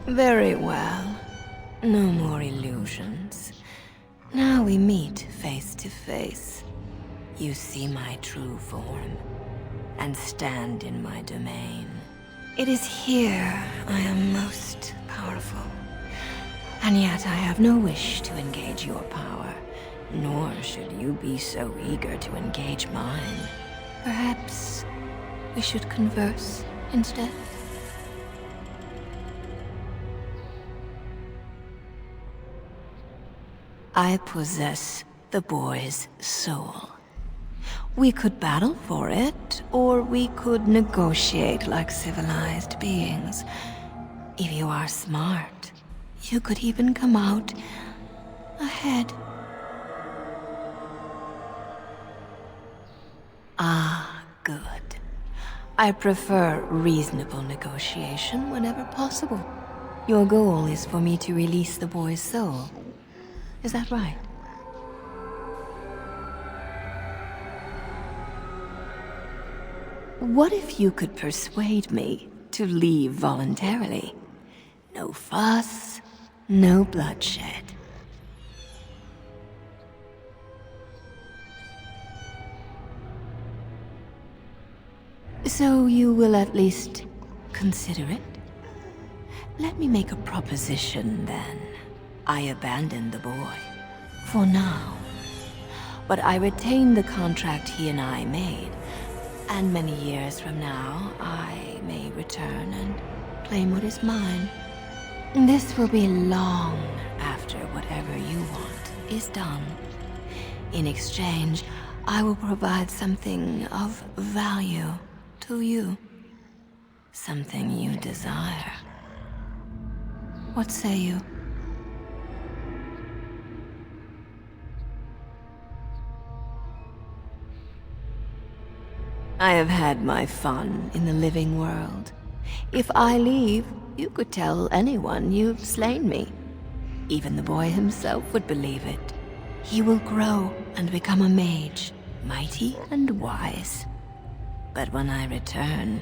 Very well. No more illusions. Now we meet face to face. You see my true form, and stand in my domain. It is here I am most powerful. And yet I have no wish to engage your power, nor should you be so eager to engage mine. Perhaps we should converse instead? I possess the boy's soul. We could battle for it, or we could negotiate like civilized beings. If you are smart, you could even come out ahead. Ah, good. I prefer reasonable negotiation whenever possible. Your goal is for me to release the boy's soul. Is that right? What if you could persuade me to leave voluntarily? No fuss, no bloodshed. So you will at least consider it? Let me make a proposition then. I abandon the boy, for now. But I retain the contract he and I made, and many years from now, I may return and claim what is mine. This will be long after whatever you want is done. In exchange, I will provide something of value to you. Something you desire. What say you? I have had my fun in the living world. If I leave, you could tell anyone you've slain me. Even the boy himself would believe it. He will grow and become a mage, mighty and wise. But when I return,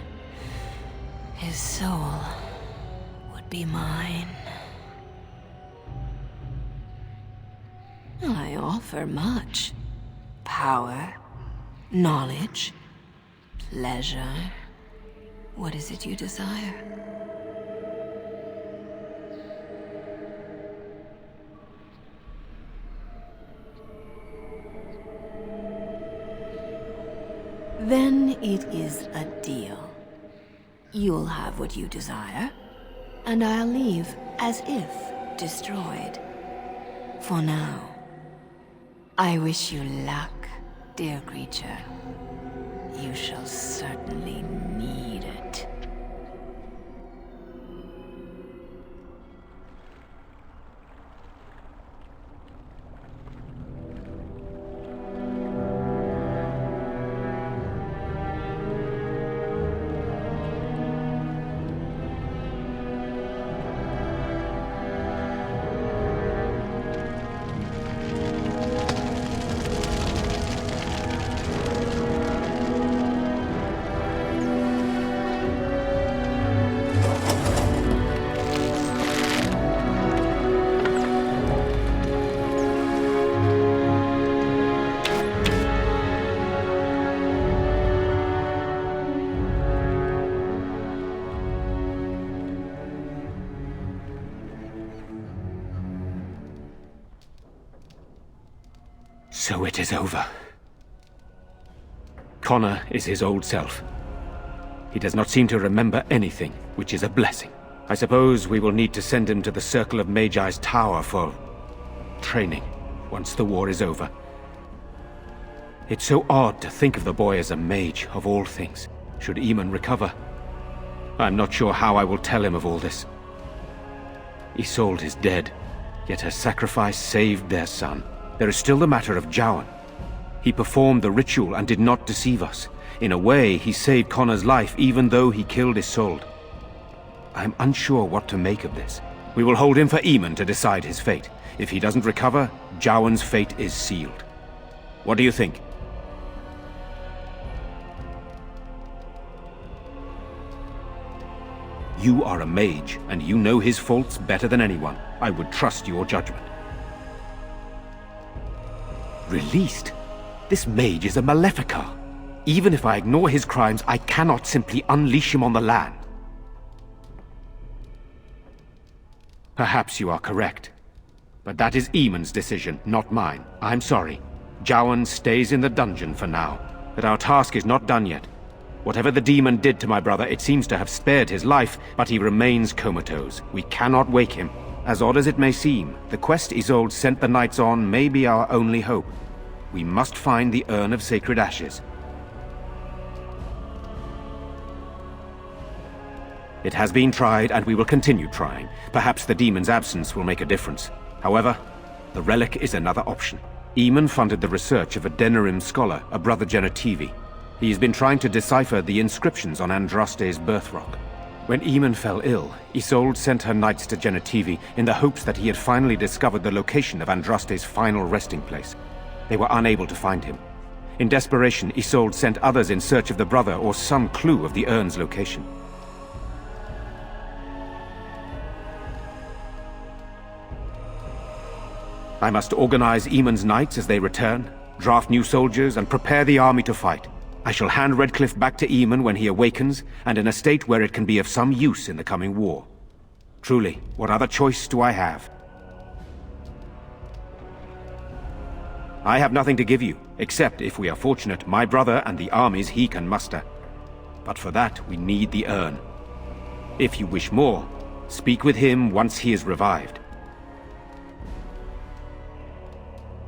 his soul would be mine. I offer much. Power, knowledge, pleasure. What is it you desire? Then it is a deal. You'll have what you desire, and I'll leave as if destroyed. For now, I wish you luck, dear creature. You shall certainly need it. So it is over. Connor is his old self. He does not seem to remember anything, which is a blessing. I suppose we will need to send him to the Circle of Magi's tower for training, once the war is over. It's so odd to think of the boy as a mage, of all things, should Eamon recover. I'm not sure how I will tell him of all this. Isolde is dead, yet her sacrifice saved their son. There is still the matter of Jowan. He performed the ritual and did not deceive us. In a way, he saved Connor's life even though he killed Isolde. I am unsure what to make of this. We will hold him for Eamon to decide his fate. If he doesn't recover, Jowan's fate is sealed. What do you think? You are a mage, and you know his faults better than anyone. I would trust your judgment. Released? This mage is a Maleficar. Even if I ignore his crimes, I cannot simply unleash him on the land. Perhaps you are correct. But that is Eamon's decision, not mine. I'm sorry. Jowan stays in the dungeon for now. But our task is not done yet. Whatever the demon did to my brother, it seems to have spared his life, but he remains comatose. We cannot wake him. As odd as it may seem, the quest Isolde sent the knights on may be our only hope. We must find the Urn of Sacred Ashes. It has been tried, and we will continue trying. Perhaps the demon's absence will make a difference. However, the relic is another option. Eamon funded the research of a Denerim scholar, a brother Generative. He has been trying to decipher the inscriptions on Andraste's birth rock. When Eamon fell ill, Isolde sent her knights to Generative in the hopes that he had finally discovered the location of Andraste's final resting place. They were unable to find him. In desperation, Isolde sent others in search of the brother or some clue of the urn's location. I must organize Eamon's knights as they return, draft new soldiers, and prepare the army to fight. I shall hand Redcliffe back to Eamon when he awakens, and in a state where it can be of some use in the coming war. Truly, what other choice do I have? I have nothing to give you, except, if we are fortunate, my brother and the armies he can muster. But for that, we need the urn. If you wish more, speak with him once he is revived.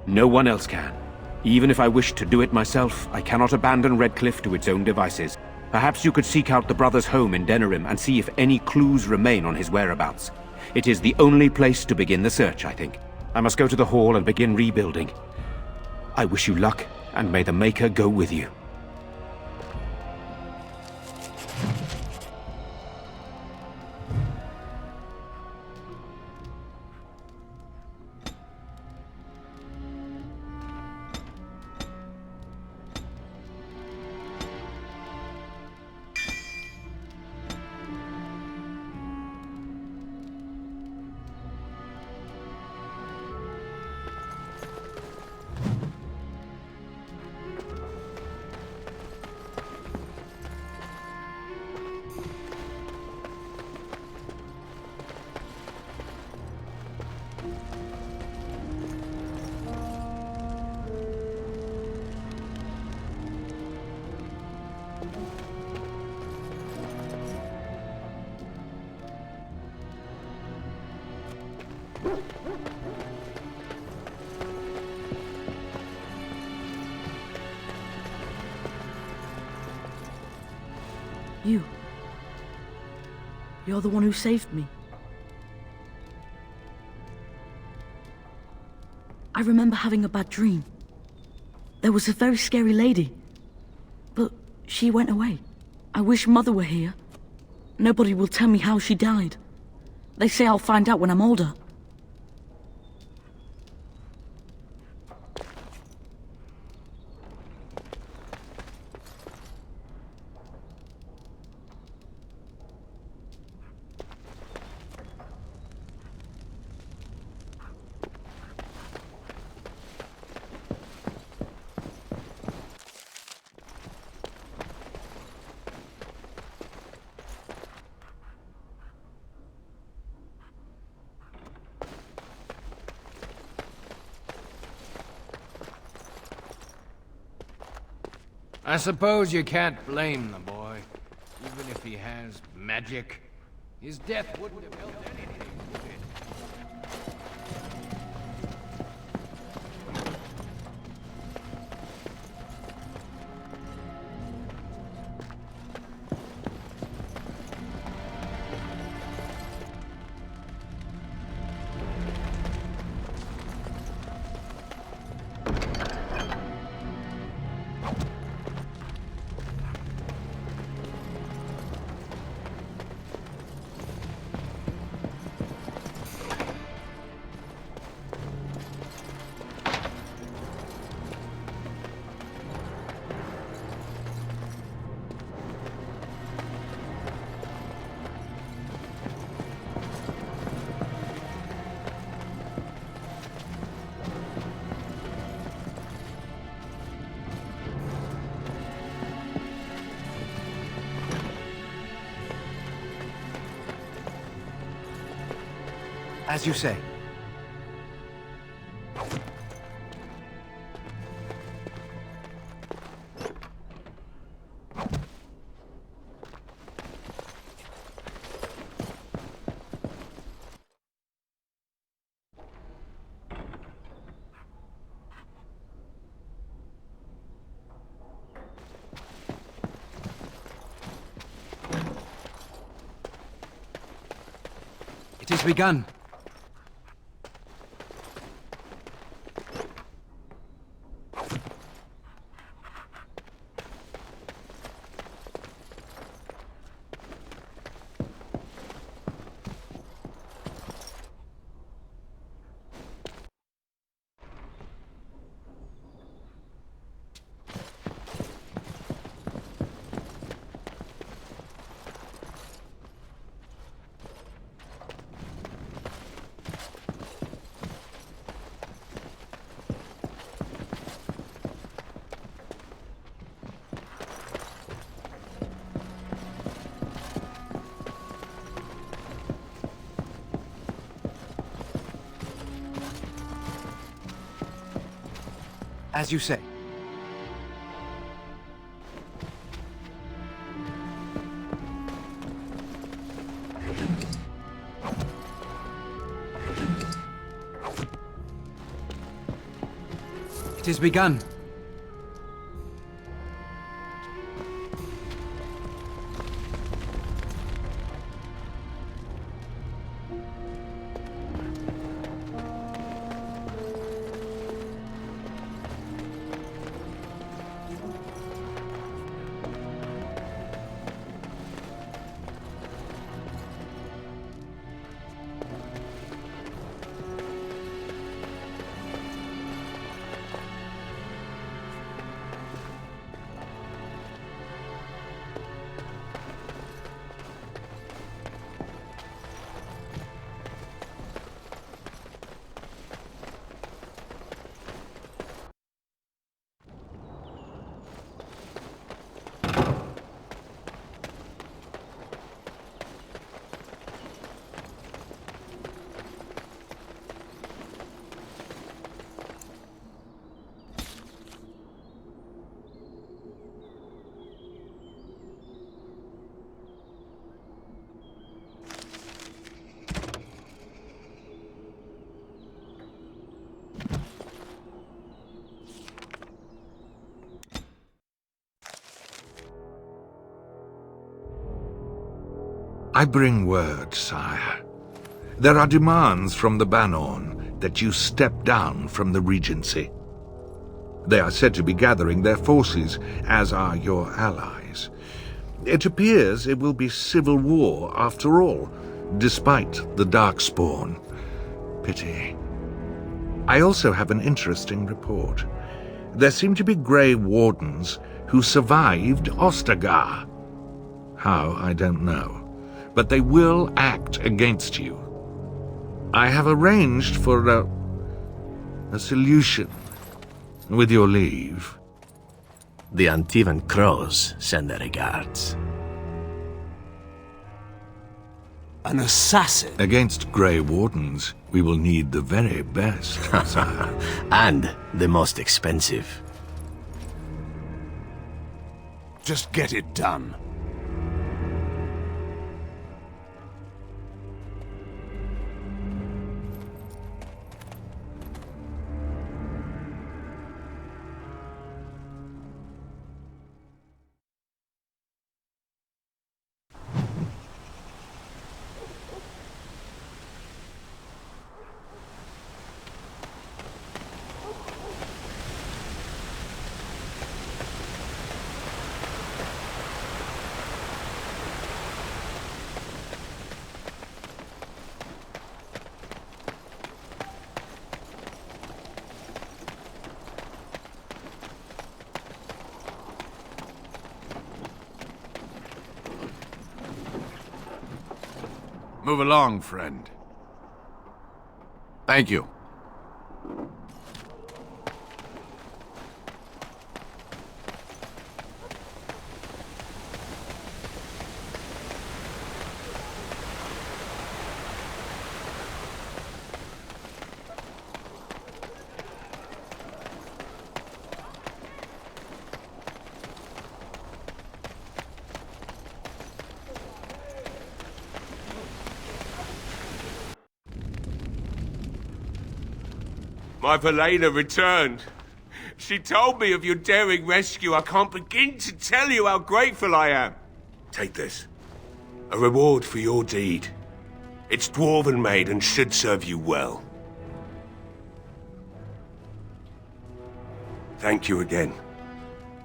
No one else can. Even if I wished to do it myself, I cannot abandon Redcliffe to its own devices. Perhaps you could seek out the brother's home in Denerim and see if any clues remain on his whereabouts. It is the only place to begin the search, I think. I must go to the hall and begin rebuilding. I wish you luck, and may the Maker go with you. You're the one who saved me. I remember having a bad dream. There was a very scary lady, but she went away. I wish Mother were here. Nobody will tell me how she died. They say I'll find out when I'm older. I suppose you can't blame the boy, even if he has magic. His death wouldn't have helped anything, would it? As you say. It has begun. As you say. It has begun. I bring word, sire. There are demands from the Banorn that you step down from the Regency. They are said to be gathering their forces, as are your allies. It appears it will be civil war after all, despite the Darkspawn. Pity. I also have an interesting report. There seem to be Grey Wardens who survived Ostagar. How, I don't know. But they will act against you. I have arranged for a solution, with your leave. The Antivan Crows send their regards. An assassin? Against Grey Wardens, we will need the very best, sire. And the most expensive. Just get it done. Move along, friend. Thank you. My Valena returned. She told me of your daring rescue. I can't begin to tell you how grateful I am. Take this. A reward for your deed. It's dwarven made and should serve you well. Thank you again.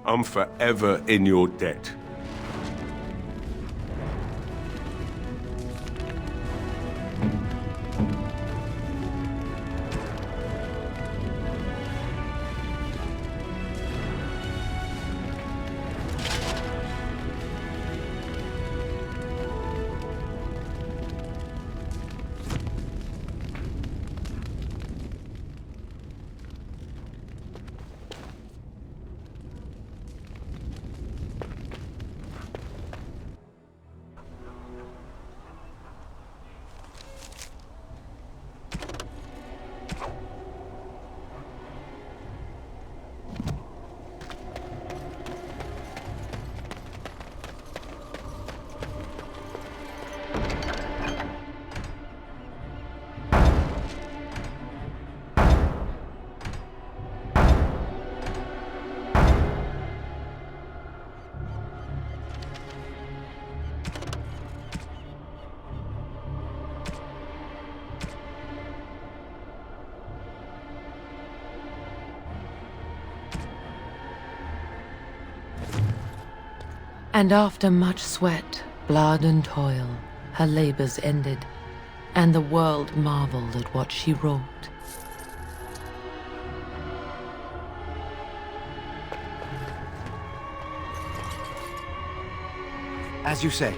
I'm forever in your debt. And after much sweat, blood and toil, her labors ended, and the world marveled at what she wrought. As you say.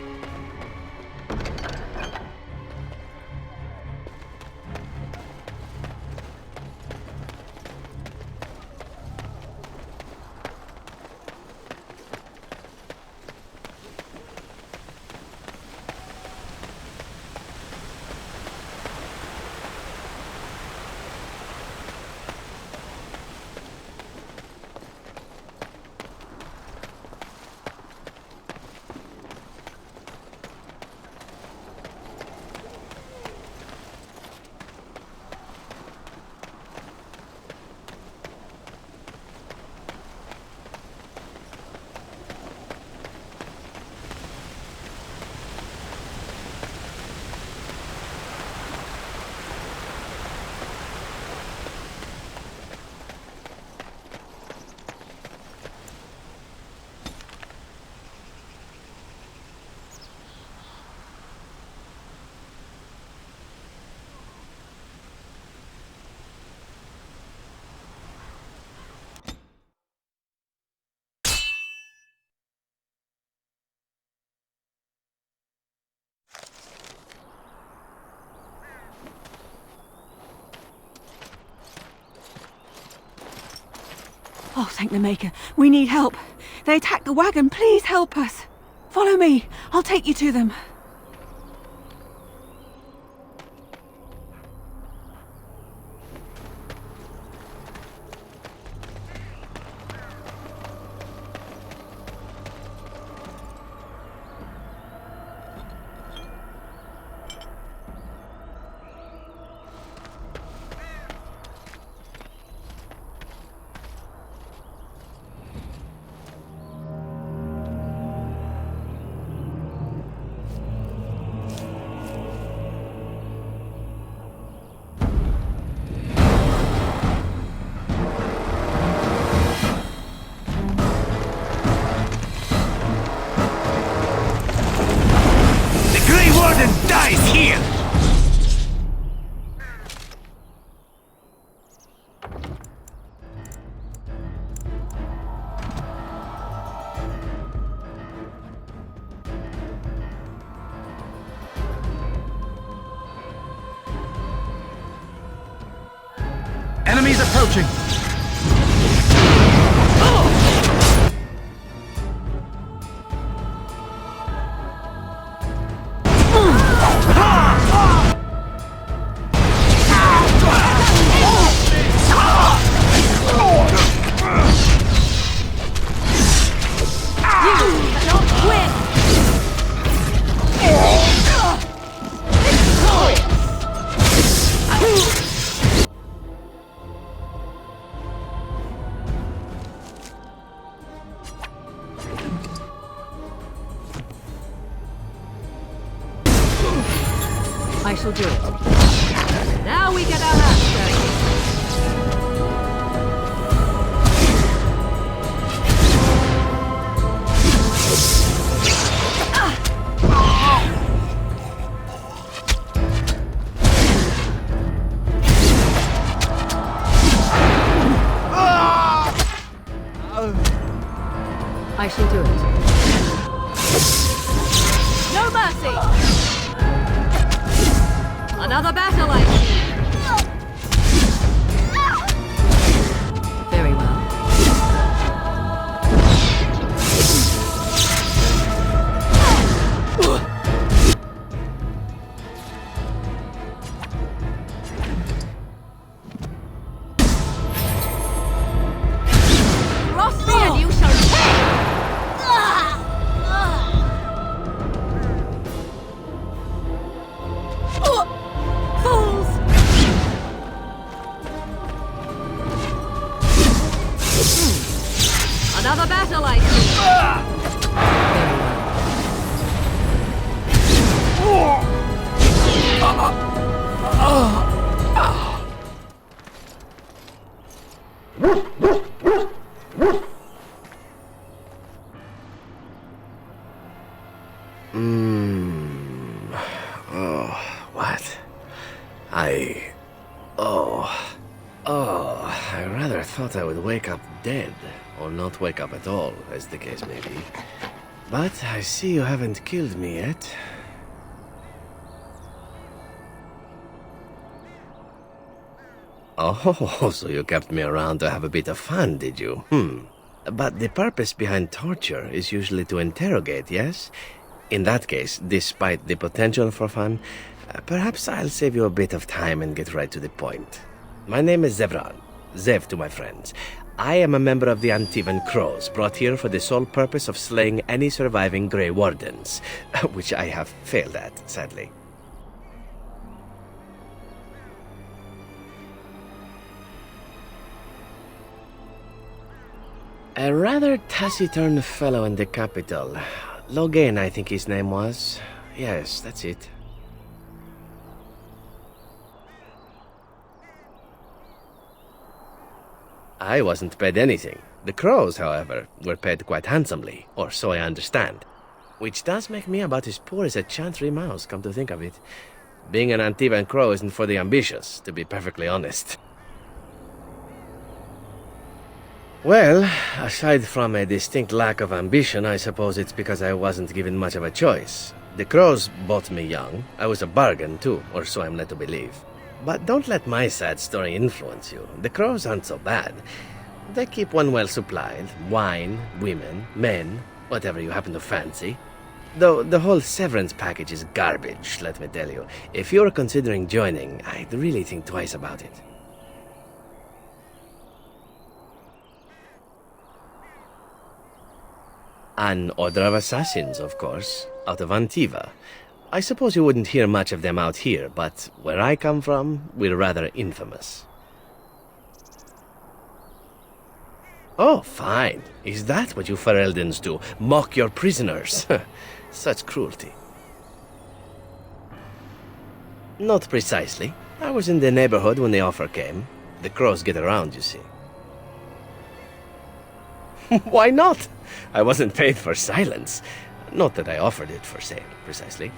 Oh, thank the Maker. We need help. They attacked the wagon. Please help us. Follow me. I'll take you to them. Dies here! Enemies approaching! I shall do it. Now we get our hands dirty. I shall do it. No mercy! Another battle, I see. Very well. Frosty, and you shall pay! Fools! Another battle, I see. What? I rather thought I would wake up dead, or not wake up at all, as the case may be. But I see you haven't killed me yet. Oh, so you kept me around to have a bit of fun, did you? But the purpose behind torture is usually to interrogate, yes? In that case, despite the potential for fun, perhaps I'll save you a bit of time and get right to the point. My name is Zevran. Zev to my friends. I am a member of the Antivan Crows, brought here for the sole purpose of slaying any surviving Grey Wardens, which I have failed at, sadly. A rather taciturn fellow in the capital. Logan, I think his name was. Yes, that's it. I wasn't paid anything. The Crows, however, were paid quite handsomely, or so I understand. Which does make me about as poor as a chantry mouse, come to think of it. Being an Antivan Crow isn't for the ambitious, to be perfectly honest. Well, aside from a distinct lack of ambition, I suppose it's because I wasn't given much of a choice. The Crows bought me young. I was a bargain, too, or so I'm led to believe. But don't let my sad story influence you. The Crows aren't so bad. They keep one well supplied. Wine, women, men, whatever you happen to fancy. Though the whole severance package is garbage, let me tell you. If you're considering joining, I'd really think twice about it. An order of assassins, of course, out of Antiva. I suppose you wouldn't hear much of them out here, but where I come from, we're rather infamous. Oh, fine. Is that what you Fereldans do? Mock your prisoners? Such cruelty. Not precisely. I was in the neighborhood when the offer came. The Crows get around, you see. Why not? I wasn't paid for silence. Not that I offered it for sale, precisely.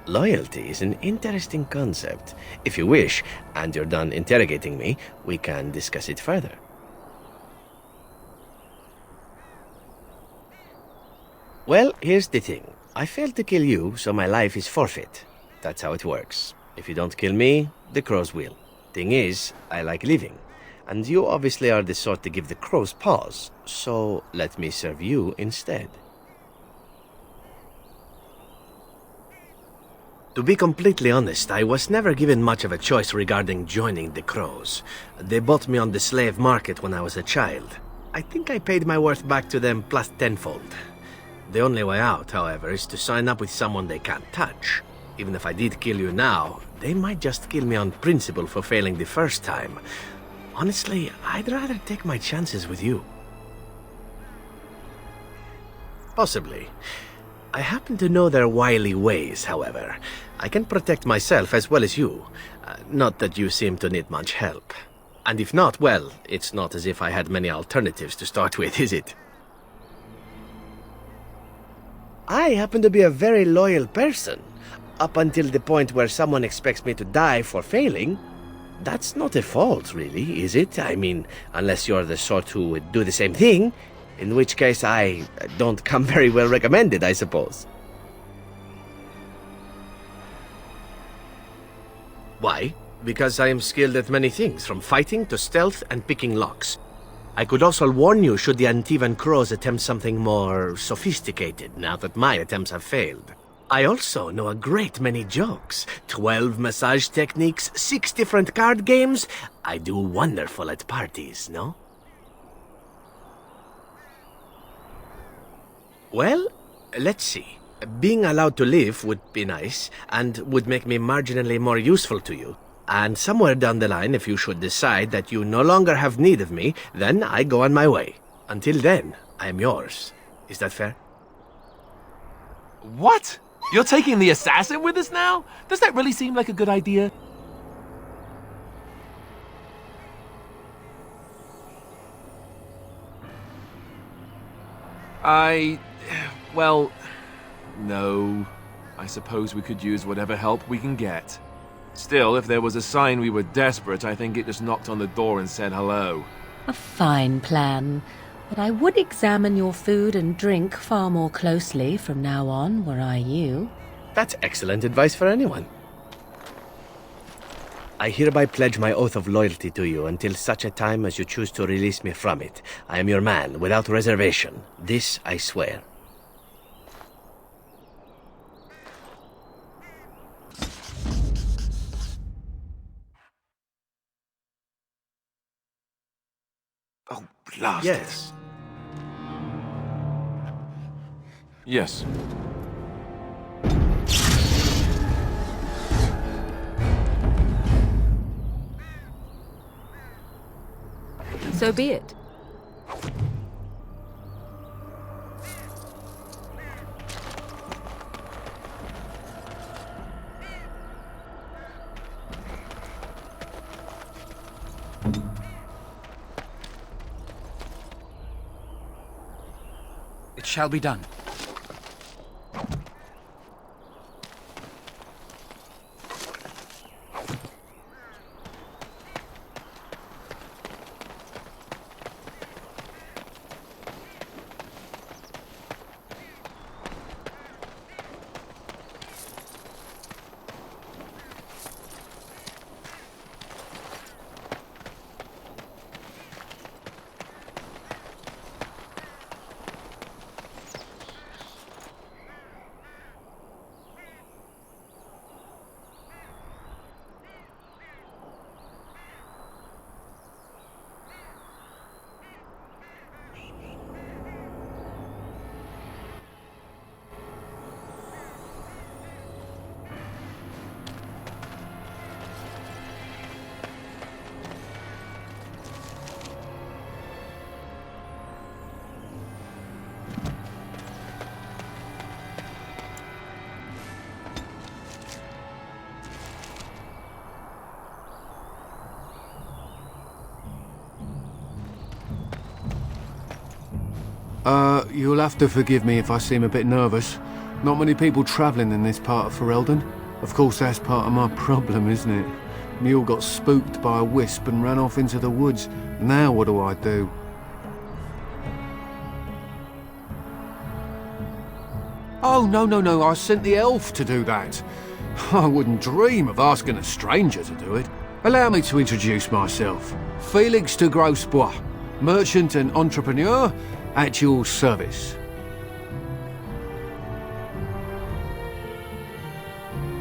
Loyalty is an interesting concept. If you wish, and you're done interrogating me, we can discuss it further. Well, here's the thing. I failed to kill you, so my life is forfeit. That's how it works. If you don't kill me, the Crows will. Thing is, I like living. And you obviously are the sort to give the Crows pause, so let me serve you instead. To be completely honest, I was never given much of a choice regarding joining the Crows. They bought me on the slave market when I was a child. I think I paid my worth back to them plus tenfold. The only way out, however, is to sign up with someone they can't touch. Even if I did kill you now, they might just kill me on principle for failing the first time. Honestly, I'd rather take my chances with you. Possibly. I happen to know their wily ways, however. I can protect myself as well as you. Not that you seem to need much help. And if not, well, it's not as if I had many alternatives to start with, is it? I happen to be a very loyal person. Up until the point where someone expects me to die for failing. That's not a fault, really, is it? I mean, unless you're the sort who would do the same thing, in which case I don't come very well recommended, I suppose. Why? Because I am skilled at many things, from fighting to stealth and picking locks. I could also warn you should the Antivan Crows attempt something more sophisticated, now that my attempts have failed. I also know a great many jokes. 12 massage techniques, 6 different card games. I do wonderful at parties, no? Well, let's see. Being allowed to live would be nice, and would make me marginally more useful to you. And somewhere down the line, if you should decide that you no longer have need of me, then I go on my way. Until then, I am yours. Is that fair? What? You're taking the assassin with us now? Does that really seem like a good idea? Well, no. I suppose we could use whatever help we can get. Still, if there was a sign we were desperate, I think it just knocked on the door and said hello. A fine plan. But I would examine your food and drink far more closely from now on, were I you. That's excellent advice for anyone. I hereby pledge my oath of loyalty to you until such a time as you choose to release me from it. I am your man, without reservation. This I swear. Oh, blast Yes. Yes. So be it. It shall be done. You'll have to forgive me if I seem a bit nervous. Not many people travelling in this part of Ferelden. Of course, that's part of my problem, isn't it? Mule got spooked by a wisp and ran off into the woods. Now what do I do? Oh, no, I sent the elf to do that. I wouldn't dream of asking a stranger to do it. Allow me to introduce myself. Felix de Grosbois, merchant and entrepreneur at your service.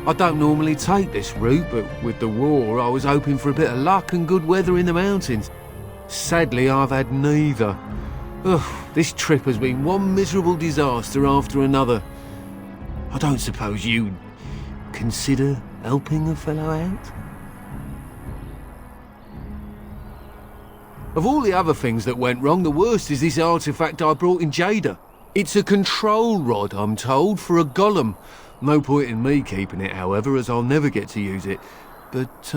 I don't normally take this route, but with the war I was hoping for a bit of luck and good weather in the mountains. Sadly, I've had neither. Ugh, this trip has been one miserable disaster after another. I don't suppose you'd consider helping a fellow out? Of all the other things that went wrong, the worst is this artifact I brought in Jada. It's a control rod, I'm told, for a golem. No point in me keeping it, however, as I'll never get to use it. But,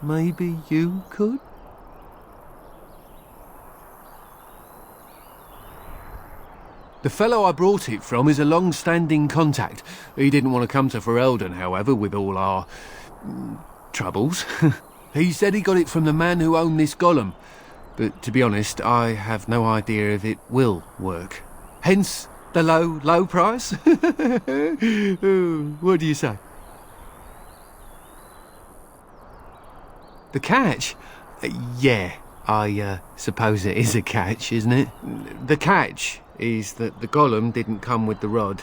maybe you could? The fellow I brought it from is a long-standing contact. He didn't want to come to Ferelden, however, with all our... troubles. He said he got it from the man who owned this golem. But to be honest, I have no idea if it will work. Hence the low price. What do you say? The catch? Yeah, I suppose it is a catch, isn't it? The catch is that the golem didn't come with the rod.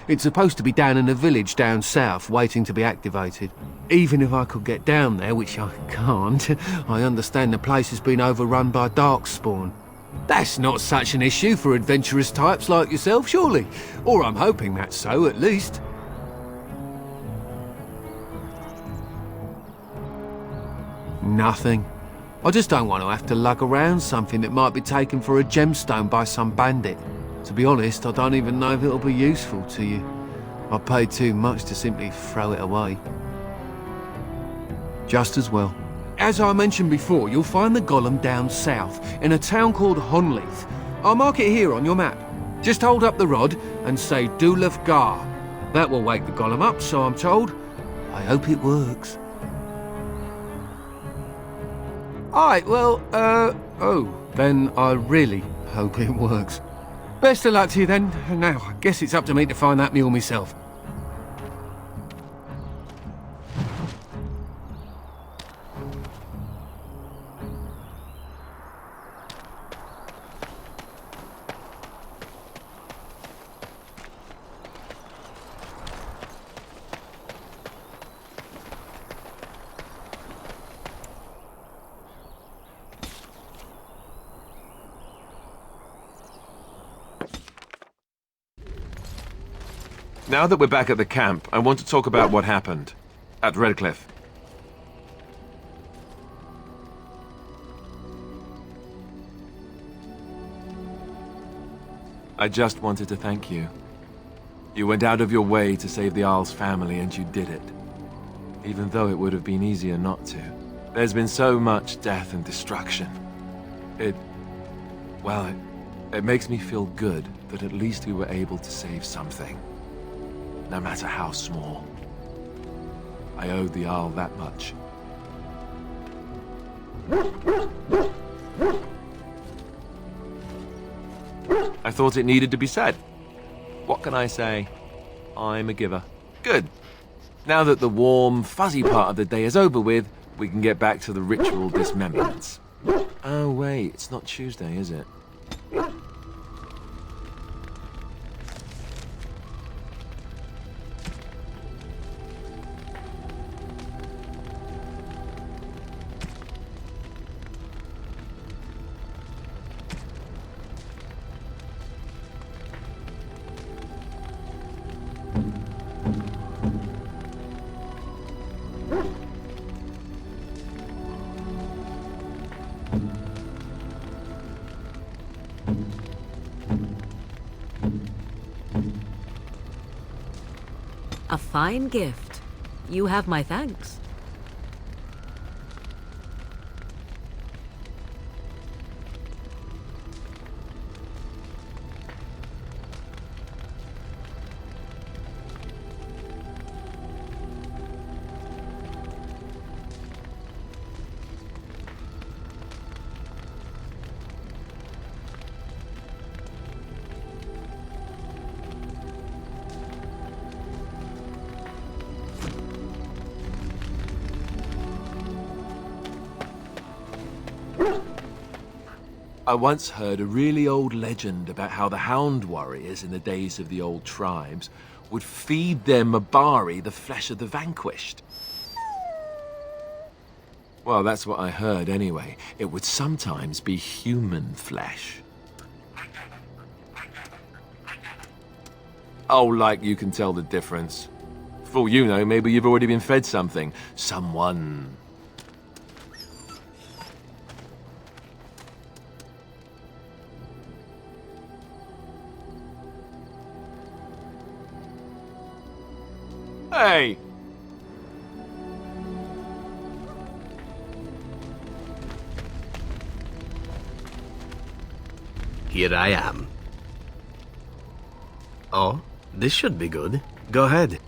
It's supposed to be down in a village down south, waiting to be activated. Even if I could get down there, which I can't, I understand the place has been overrun by darkspawn. That's not such an issue for adventurous types like yourself, surely? Or I'm hoping that's so, at least. Nothing. I just don't want to have to lug around something that might be taken for a gemstone by some bandit. To be honest, I don't even know if it'll be useful to you. I paid too much to simply throw it away. Just as well. As I mentioned before, you'll find the golem down south, in a town called Honleith. I'll mark it here on your map. Just hold up the rod and say Dulaf Gar. That will wake the golem up, so I'm told. I hope it works. Alright, well, then I really hope it works. Best of luck to you then. Now, I guess it's up to me to find that mule myself. Now that we're back at the camp, I want to talk about what happened at Redcliffe. I just wanted to thank you. You went out of your way to save the Isle's family, and you did it. Even though it would have been easier not to. There's been so much death and destruction. It makes me feel good that at least we were able to save something. No matter how small. I owed the Isle that much. I thought it needed to be said. What can I say? I'm a giver. Good. Now that the warm, fuzzy part of the day is over with, we can get back to the ritual dismemberments. Oh wait, it's not Tuesday, is it? A fine gift. You have my thanks. I once heard a really old legend about how the Hound Warriors in the days of the old tribes would feed their Mabari the flesh of the vanquished. Well, that's what I heard anyway. It would sometimes be human flesh. Oh, like you can tell the difference. For all you know, maybe you've already been fed something. Someone. Hey! Here I am. Oh, this should be good. Go ahead.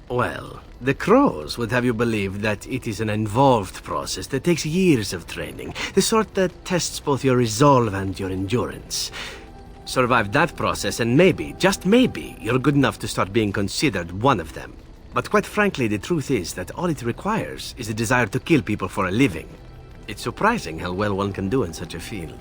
Well, the crows would have you believe that it is an involved process that takes years of training, the sort that tests both your resolve and your endurance. Survive that process and maybe, just maybe, you're good enough to start being considered one of them. But quite frankly, the truth is that all it requires is a desire to kill people for a living. It's surprising how well one can do in such a field.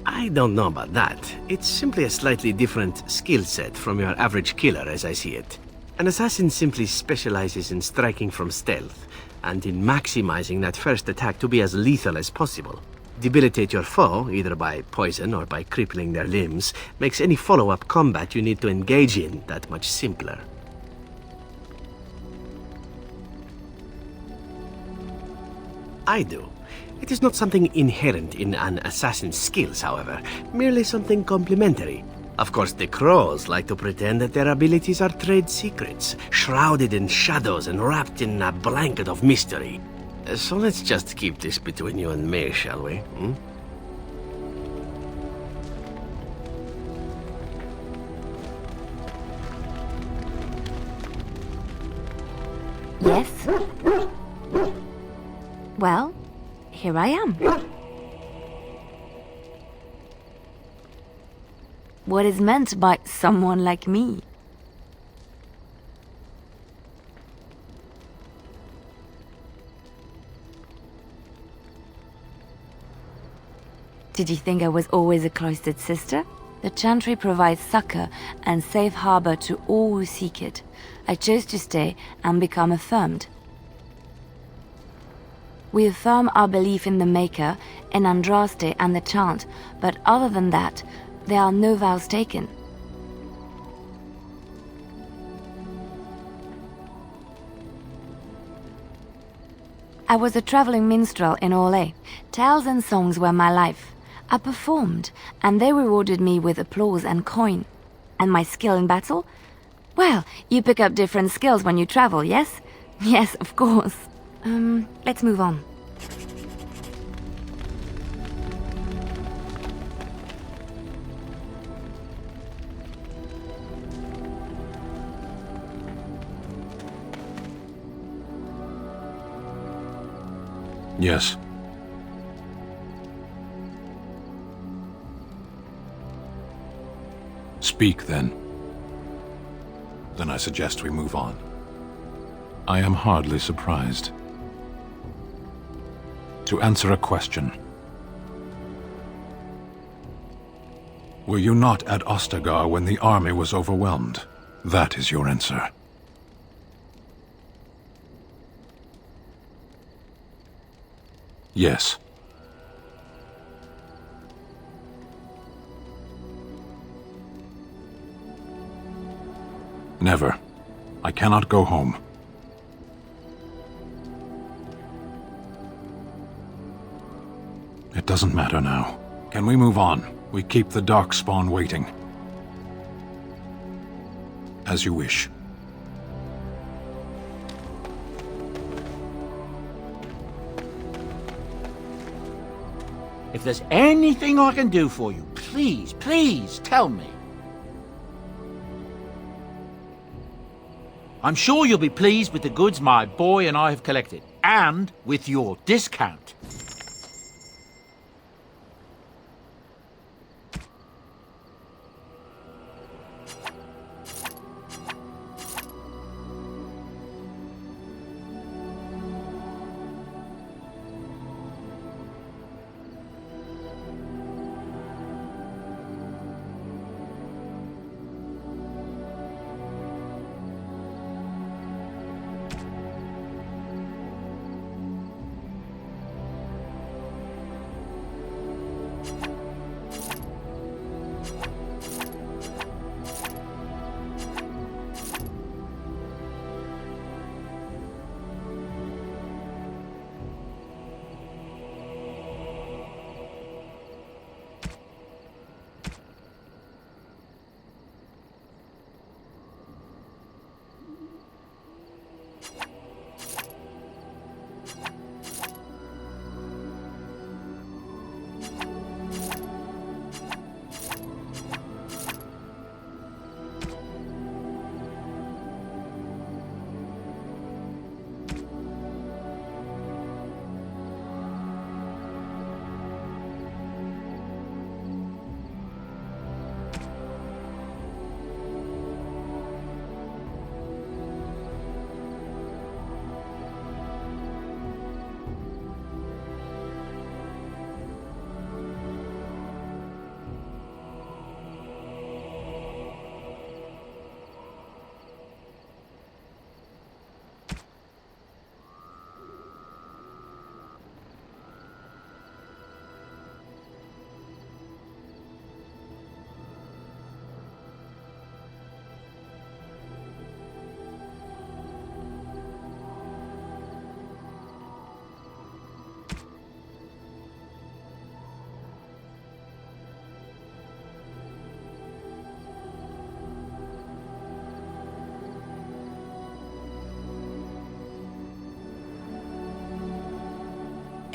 I don't know about that. It's simply a slightly different skill set from your average killer as I see it. An assassin simply specializes in striking from stealth, and in maximizing that first attack to be as lethal as possible. Debilitate your foe, either by poison or by crippling their limbs, makes any follow-up combat you need to engage in that much simpler. I do. It is not something inherent in an assassin's skills, however, merely something complementary. Of course, the crows like to pretend that their abilities are trade secrets, shrouded in shadows and wrapped in a blanket of mystery. So let's just keep this between you and me, shall we? Yes? Well, here I am. What is meant by someone like me? Did you think I was always a cloistered sister? The Chantry provides succor and safe harbor to all who seek it. I chose to stay and become affirmed. We affirm our belief in the Maker, in Andraste and the Chant, but other than that, there are no vows taken. I was a traveling minstrel in Orlais. Tales and songs were my life. I performed, and they rewarded me with applause and coin. And my skill in battle? Well, you pick up different skills when you travel, yes? Yes, of course. Let's move on. Yes. Speak, then. Then I suggest we move on. I am hardly surprised. To answer a question. Were you not at Ostagar when the army was overwhelmed? That is your answer. Yes. Never. I cannot go home. It doesn't matter now. Can we move on? We keep the Darkspawn waiting. As you wish. If there's anything I can do for you, please, please tell me. I'm sure you'll be pleased with the goods my boy and I have collected, and with your discount.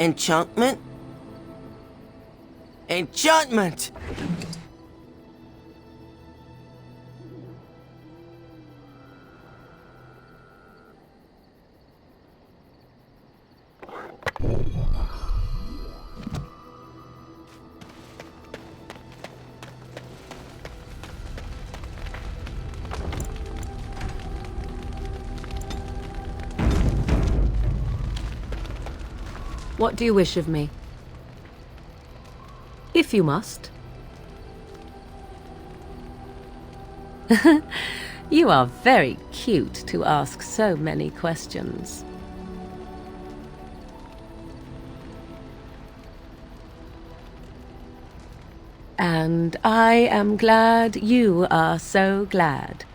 Enchantment? Enchantment! What do you wish of me? If you must. You are very cute to ask so many questions. And I am glad you are so glad.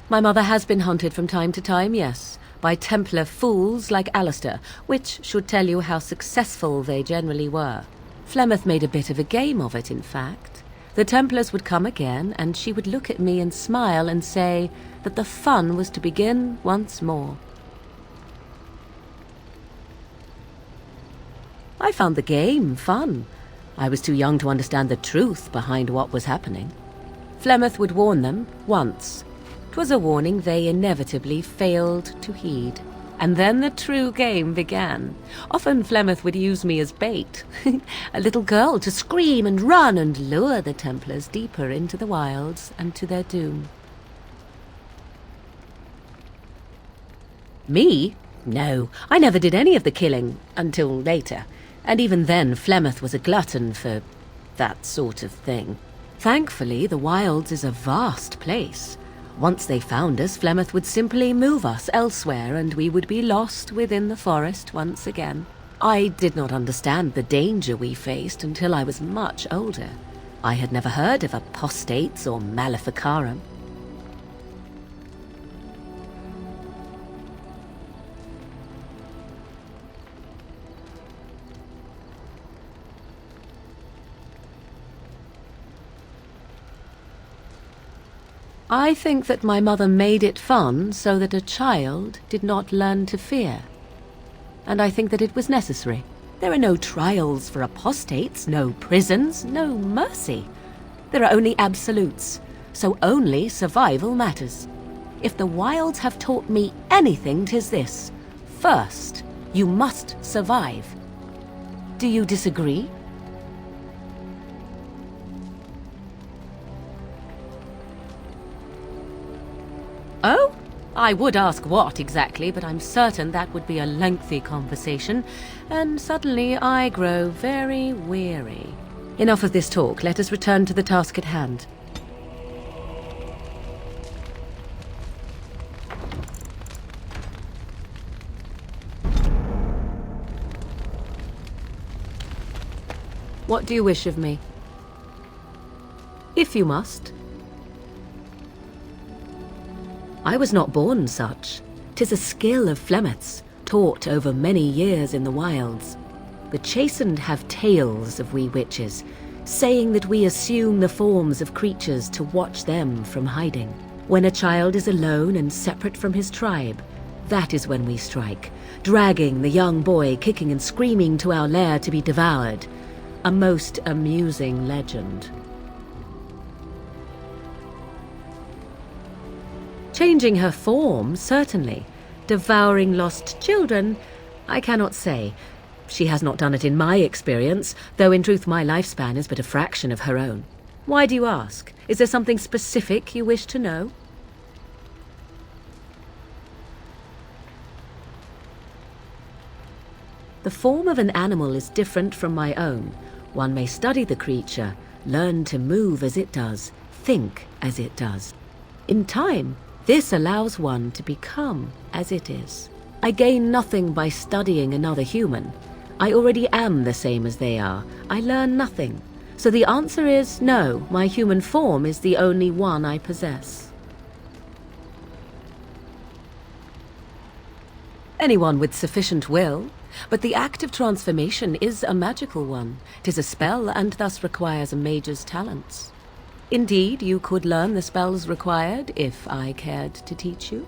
My mother has been hunted from time to time, yes, by Templar fools like Alistair, which should tell you how successful they generally were. Flemeth made a bit of a game of it, in fact. The Templars would come again, and she would look at me and smile and say that the fun was to begin once more. I found the game fun. I was too young to understand the truth behind what was happening. Flemeth would warn them once. 'Twas a warning they inevitably failed to heed. And then the true game began. Often Flemeth would use me as bait. A little girl to scream and run and lure the Templars deeper into the wilds and to their doom. Me? No, I never did any of the killing, until later. And even then, Flemeth was a glutton for that sort of thing. Thankfully, the wilds is a vast place. Once they found us, Flemeth would simply move us elsewhere, and we would be lost within the forest once again. I did not understand the danger we faced until I was much older. I had never heard of apostates or maleficarum. I think that my mother made it fun so that a child did not learn to fear. And I think that it was necessary. There are no trials for apostates, no prisons, no mercy. There are only absolutes, so only survival matters. If the wilds have taught me anything, 'tis this. First, you must survive. Do you disagree? Oh? I would ask what exactly, but I'm certain that would be a lengthy conversation, and suddenly I grow very weary. Enough of this talk. Let us return to the task at hand. What do you wish of me? If you must. I was not born such. 'Tis a skill of Flemeth's, taught over many years in the wilds. The chastened have tales of we witches, saying that we assume the forms of creatures to watch them from hiding. When a child is alone and separate from his tribe, that is when we strike, dragging the young boy kicking and screaming to our lair to be devoured. A most amusing legend. Changing her form, certainly. Devouring lost children, I cannot say. She has not done it in my experience, though in truth my lifespan is but a fraction of her own. Why do you ask? Is there something specific you wish to know? The form of an animal is different from my own. One may study the creature, learn to move as it does, think as it does. In time, this allows one to become as it is. I gain nothing by studying another human. I already am the same as they are. I learn nothing. So the answer is no, my human form is the only one I possess. Anyone with sufficient will, but the act of transformation is a magical one. 'Tis a spell and thus requires a mage's talents. Indeed, you could learn the spells required if I cared to teach you.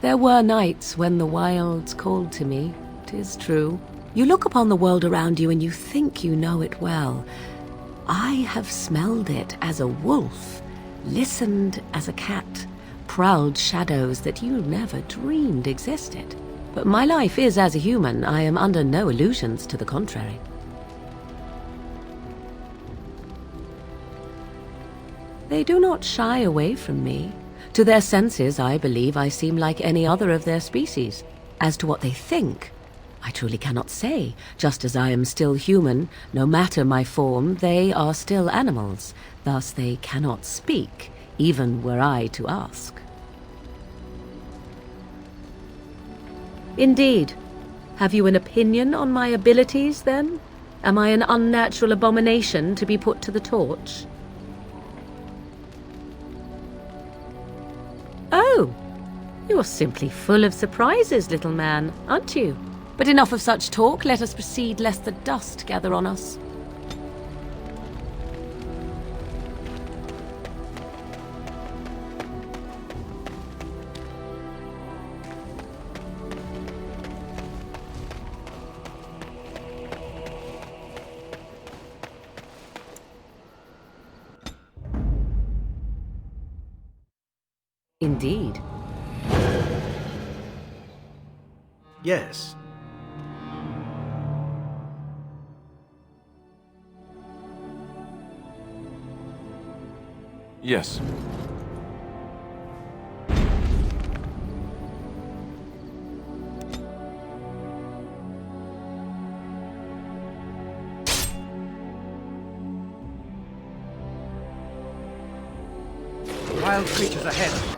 There were nights when the wilds called to me, 'tis true. You look upon the world around you and you think you know it well. I have smelled it as a wolf, listened as a cat, prowled shadows that you never dreamed existed. But my life is as a human. I am under no illusions to the contrary. They do not shy away from me. To their senses, I believe I seem like any other of their species. As to what they think, I truly cannot say. Just as I am still human, no matter my form, they are still animals. Thus they cannot speak, even were I to ask. Indeed. Have you an opinion on my abilities, then? Am I an unnatural abomination to be put to the torch? Oh, you're simply full of surprises, little man, aren't you? But enough of such talk. Let us proceed, lest the dust gather on us. Indeed. Yes. Yes. Wild creatures ahead.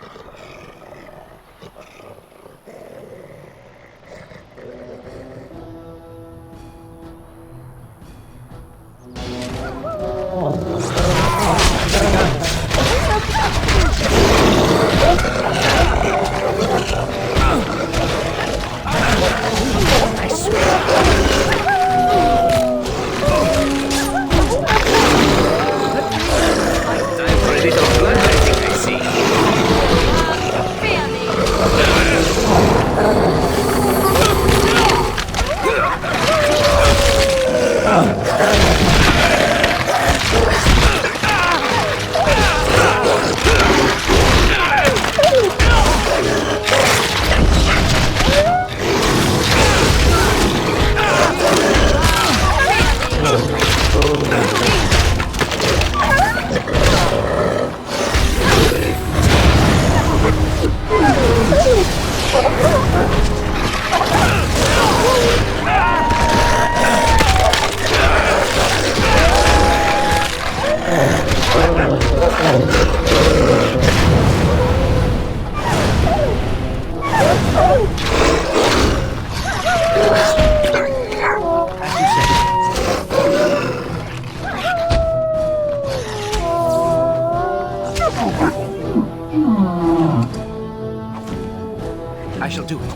I shall do it.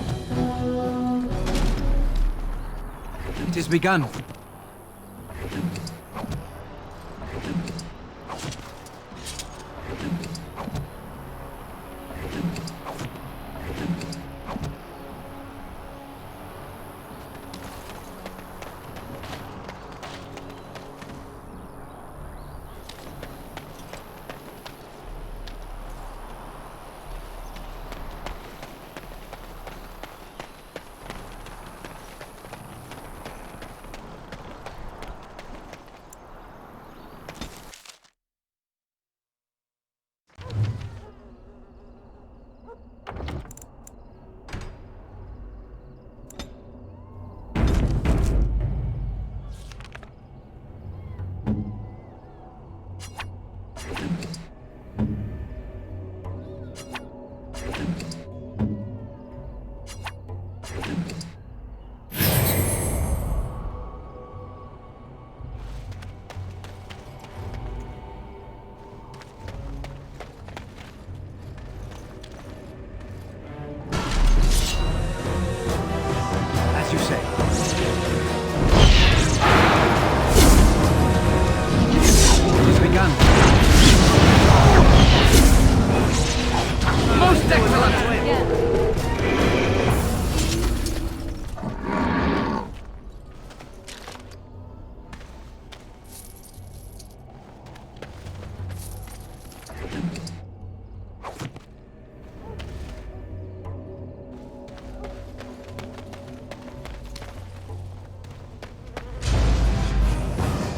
It is begun.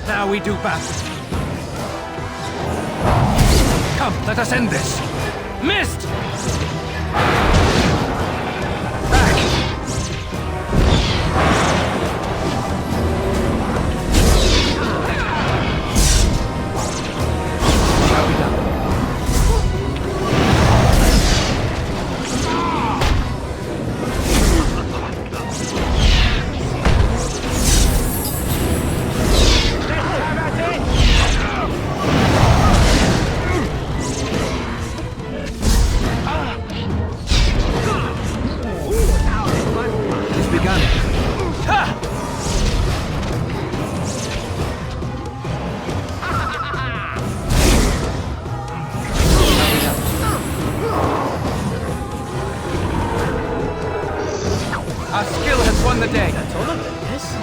Now we do battle. Come, let us end this. Missed! Our skill has won the day. That's all of it, yes?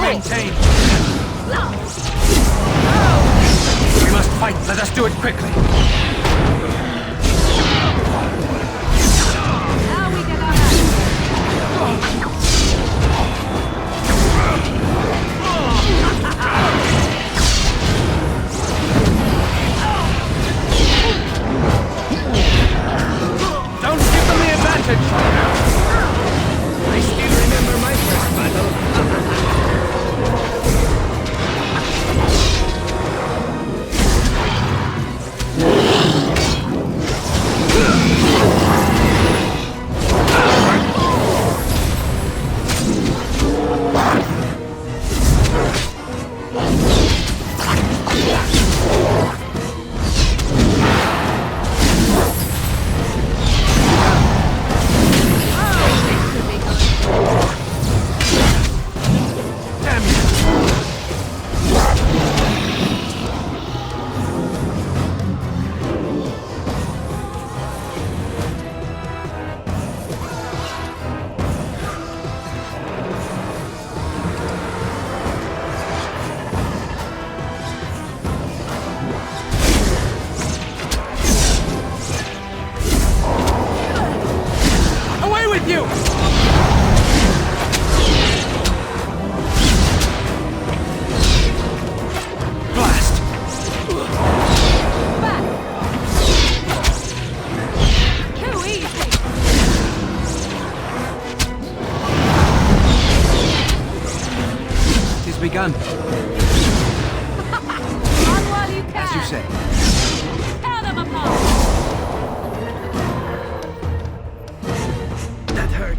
Maintain. We must fight. Let us do it quickly. Now we get our hands. Don't give them the advantage. I still remember my first battle. Begun. Run while you can. As you say. Tear them apart. That hurt.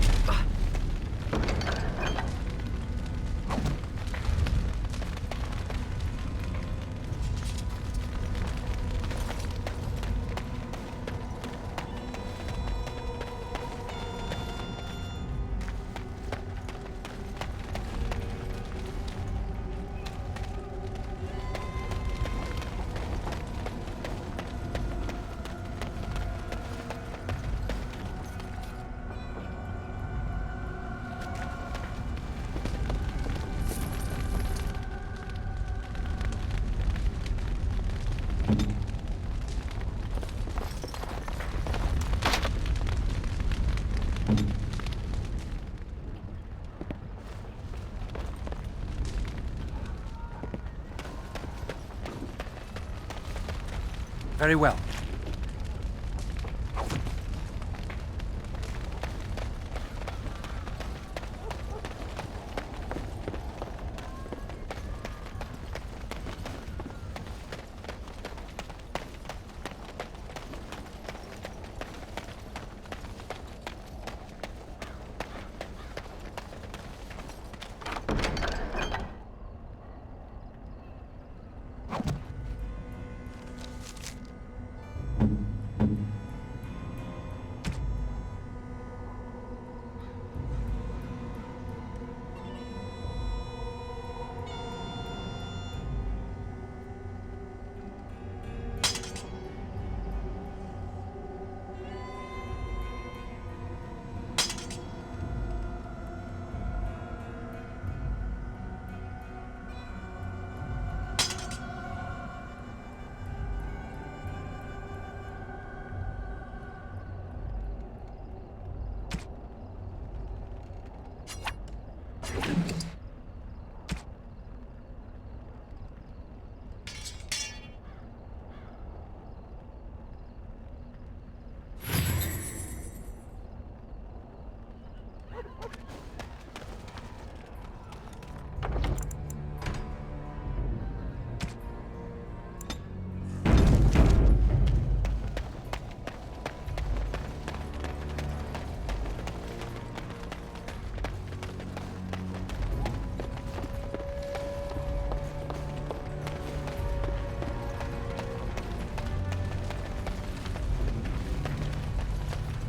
Very well.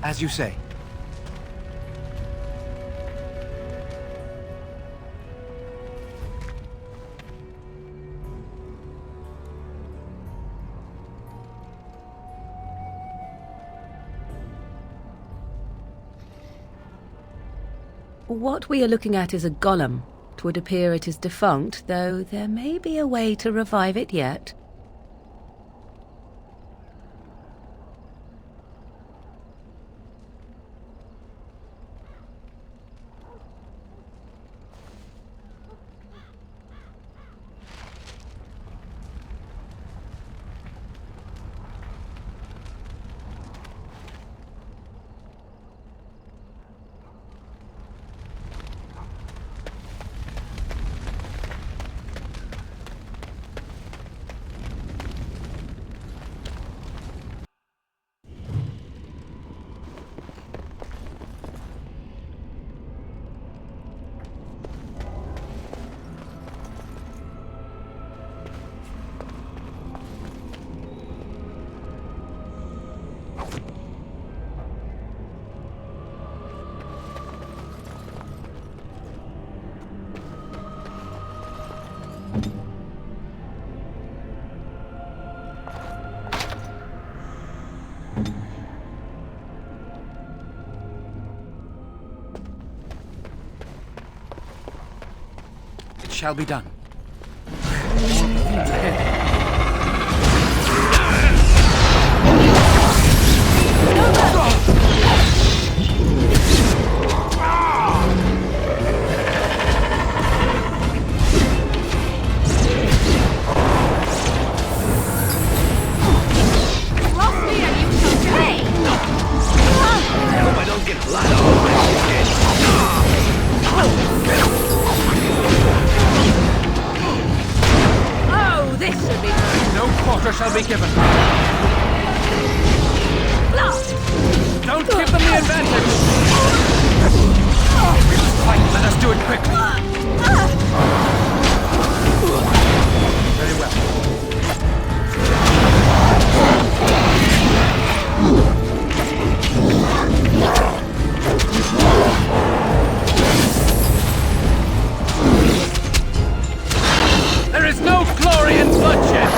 As you say. What we are looking at is a golem. 'Twould appear it is defunct, though there may be a way to revive it yet. It shall be done. Shall be given. Don't give them the advantage. We must fight. Let us do it quickly. Very well. There is no glory in bloodshed.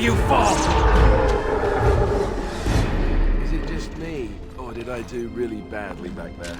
You fall! Is it just me, or did I do really badly back there?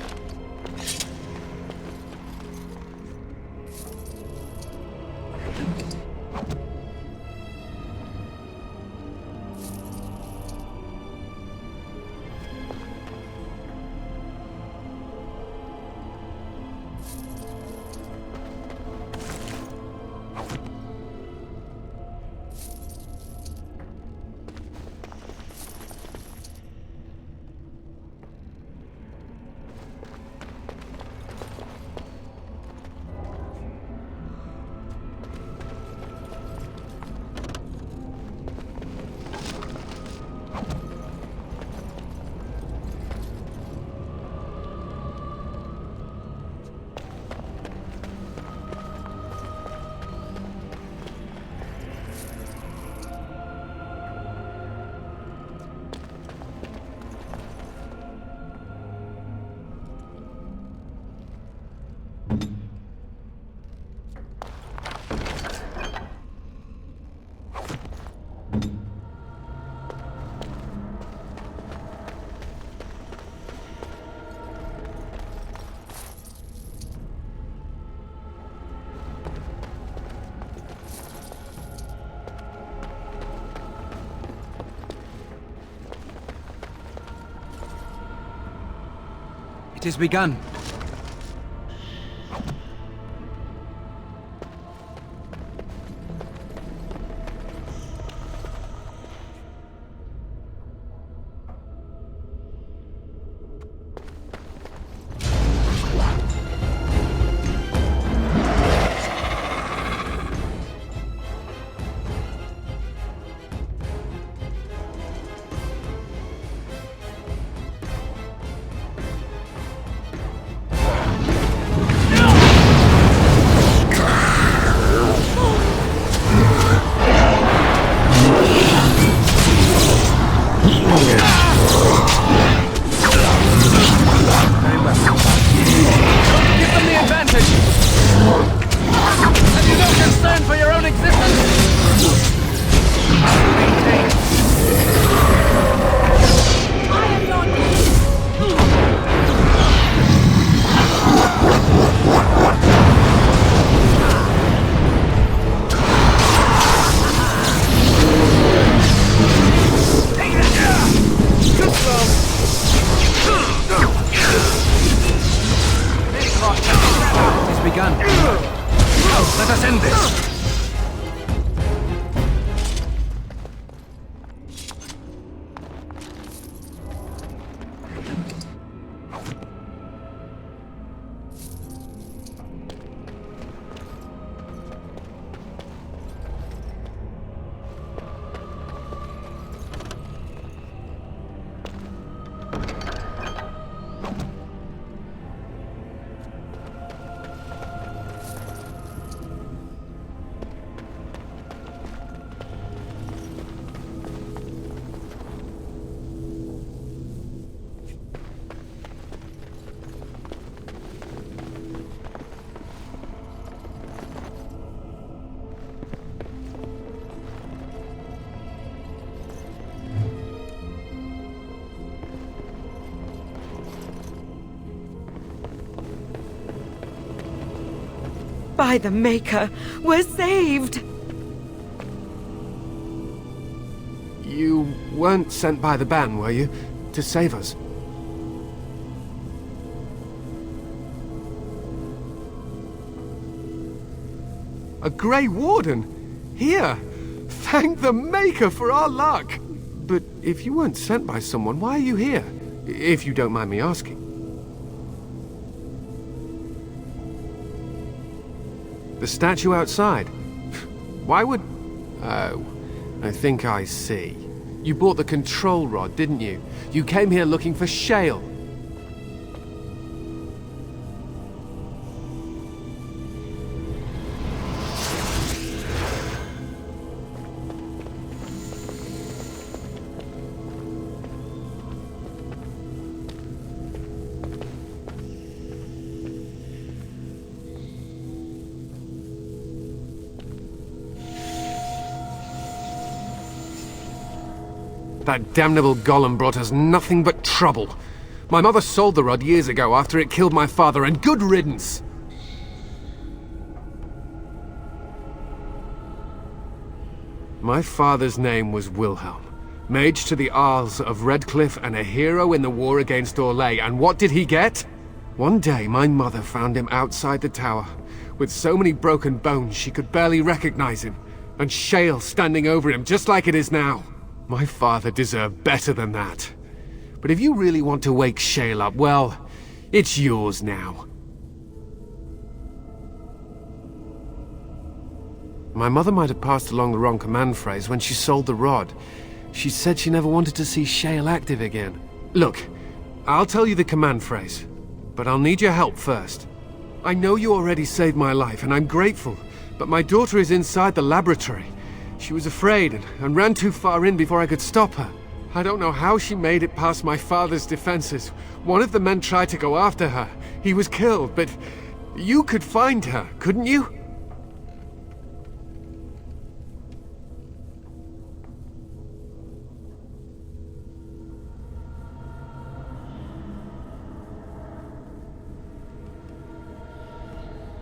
It has begun. Let us end this! By the Maker, we're saved! You weren't sent by the ban, were you? To save us? A Grey Warden? Here! Thank the Maker for our luck! But if you weren't sent by someone, why are you here? If you don't mind me asking. The statue outside? Why would... Oh, I think I see. You bought the control rod, didn't you? You came here looking for Shale. That damnable golem brought us nothing but trouble. My mother sold the rod years ago after it killed my father, and good riddance! My father's name was Wilhelm, mage to the Arls of Redcliffe and a hero in the war against Orlais, and what did he get? One day my mother found him outside the tower, with so many broken bones she could barely recognize him, and Shale standing over him just like it is now. My father deserved better than that. But if you really want to wake Shale up, well, it's yours now. My mother might have passed along the wrong command phrase when she sold the rod. She said she never wanted to see Shale active again. Look, I'll tell you the command phrase, but I'll need your help first. I know you already saved my life, and I'm grateful, but my daughter is inside the laboratory. She was afraid and ran too far in before I could stop her. I don't know how she made it past my father's defenses. One of the men tried to go after her. He was killed, but you could find her, couldn't you?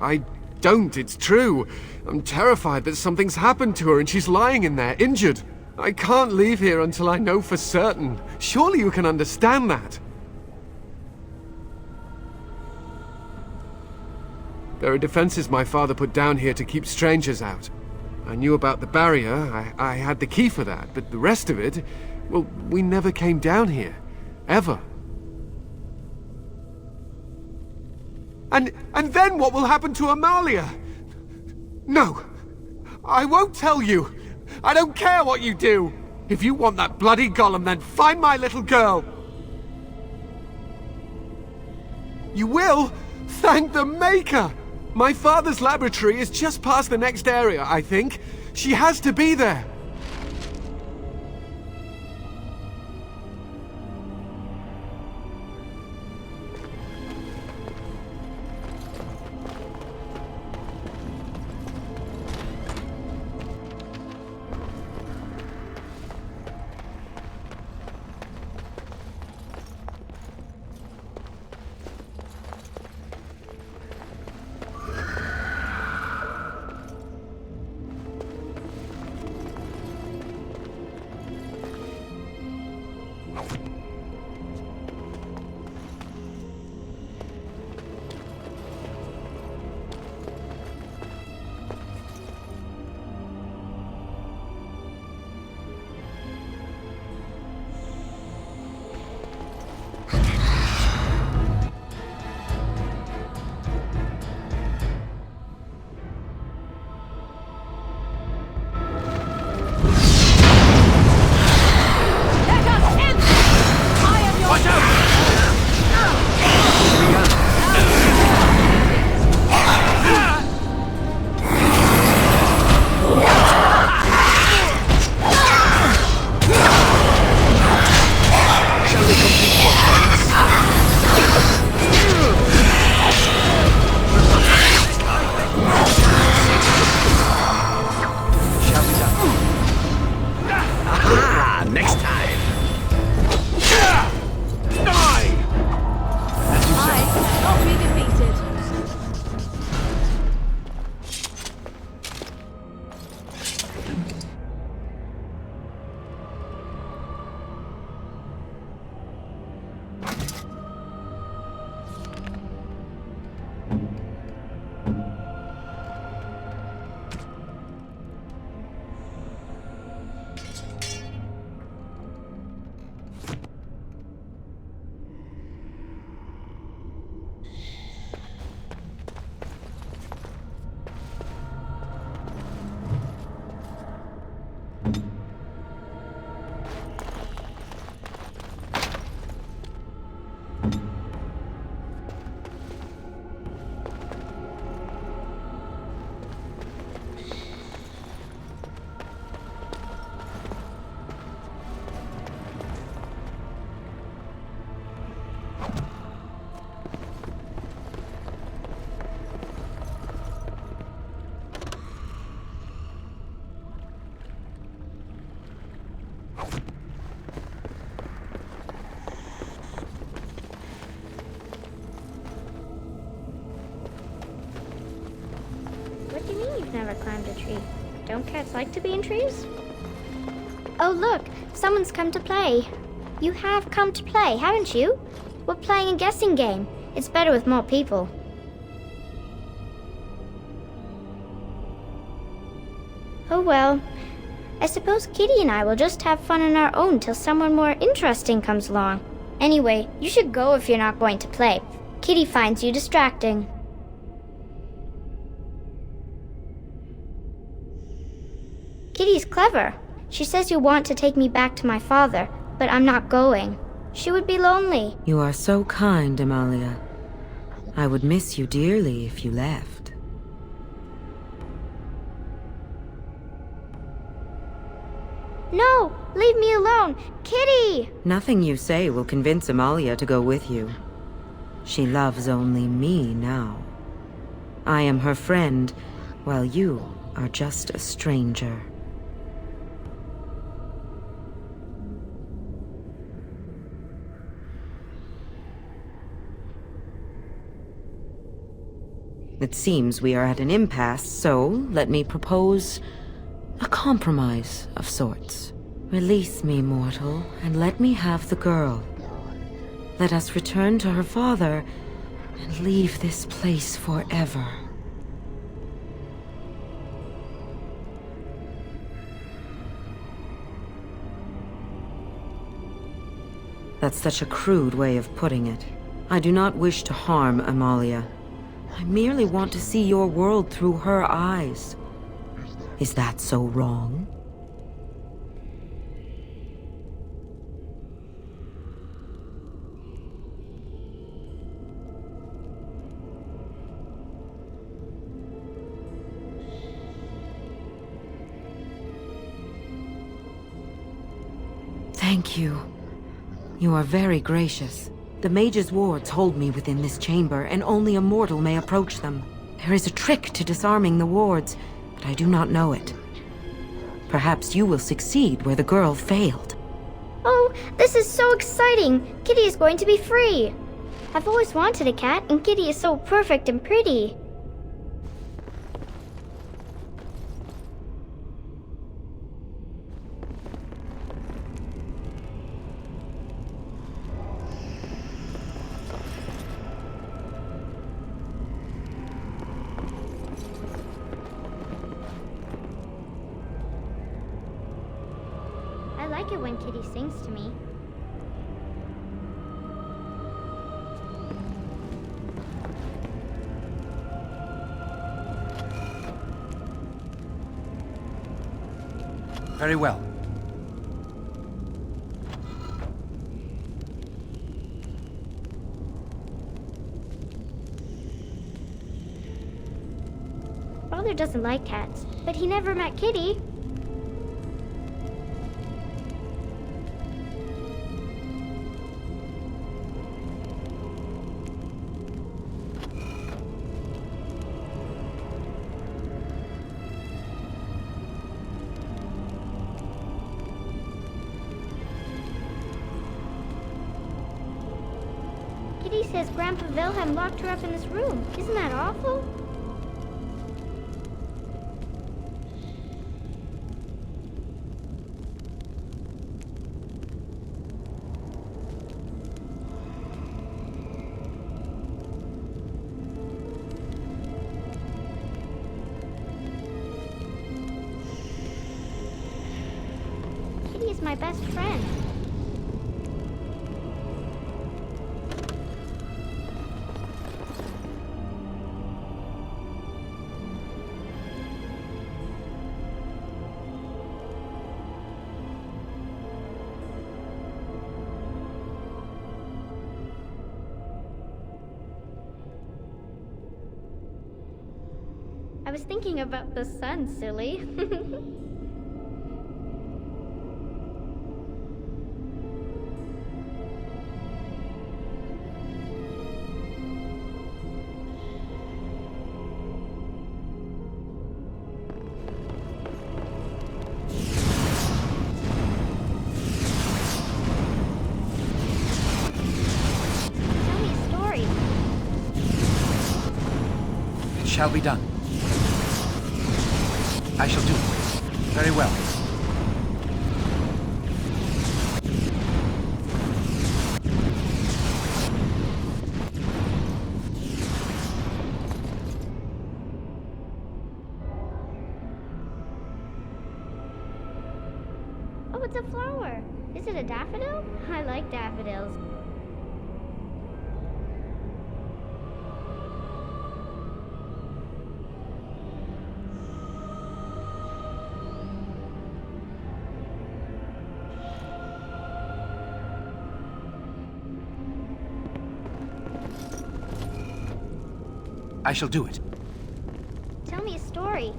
I don't, it's true. I'm terrified that something's happened to her and she's lying in there, injured. I can't leave here until I know for certain. Surely you can understand that. There are defenses my father put down here to keep strangers out. I knew about the barrier, I had the key for that, but the rest of it, well, we never came down here. Ever. And then what will happen to Amalia? No, I won't tell you. I don't care what you do. If you want that bloody golem, then find my little girl. You will? Thank the Maker! My father's laboratory is just past the next area, I think. She has to be there. What do you mean you've never climbed a tree? Don't cats like to be in trees? Oh look, someone's come to play. You have come to play, haven't you? We're playing a guessing game. It's better with more people. Oh well. I suppose Kitty and I will just have fun on our own till someone more interesting comes along. Anyway, you should go if you're not going to play. Kitty finds you distracting. Kitty's clever. She says you want to take me back to my father, but I'm not going. She would be lonely. You are so kind, Amalia. I would miss you dearly if you left. No! Leave me alone! Kitty! Nothing you say will convince Amalia to go with you. She loves only me now. I am her friend, while you are just a stranger. It seems we are at an impasse, so let me propose a compromise of sorts. Release me, mortal, and let me have the girl. Let us return to her father and leave this place forever. That's such a crude way of putting it. I do not wish to harm Amalia. I merely want to see your world through her eyes. Is that so wrong? Thank you. You are very gracious. The mage's wards hold me within this chamber, and only a mortal may approach them. There is a trick to disarming the wards, but I do not know it. Perhaps you will succeed where the girl failed. Oh, this is so exciting! Kitty is going to be free! I've always wanted a cat, and Kitty is so perfect and pretty. I like it when Kitty sings to me. Very well. Father doesn't like cats, but he never met Kitty. Kitty says Grandpa Wilhelm locked her up in this room. Isn't that awful? Kitty is my best friend. I was thinking about the sun, silly. Tell me a story. It shall be done. I shall do it. Very well. Oh, it's a flower. Is it a daffodil? I like daffodils. I shall do it. Tell me a story.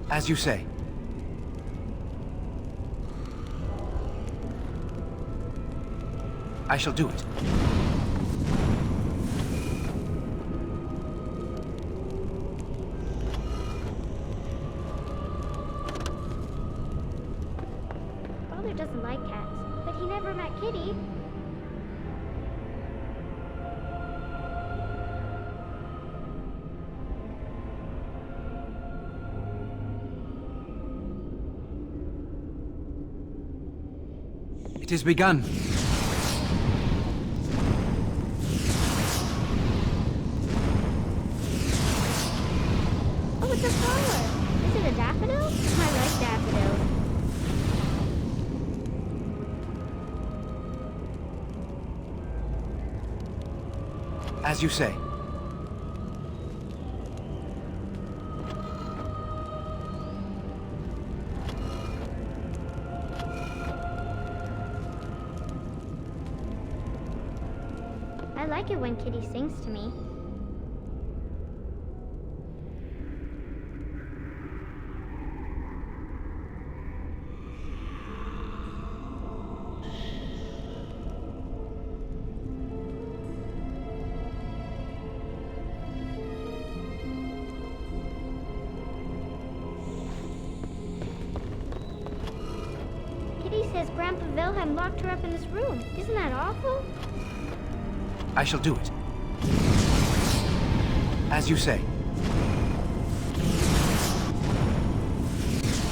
As you say. I shall do it. Father doesn't like cats, but he never met Kitty. It has begun. Oh, it's a flower. Is it a daffodil? I like daffodils. As you say. I like it when Kitty sings to me. Kitty says Grandpa Wilhelm locked her up in his room. Isn't that awful? I shall do it. As you say.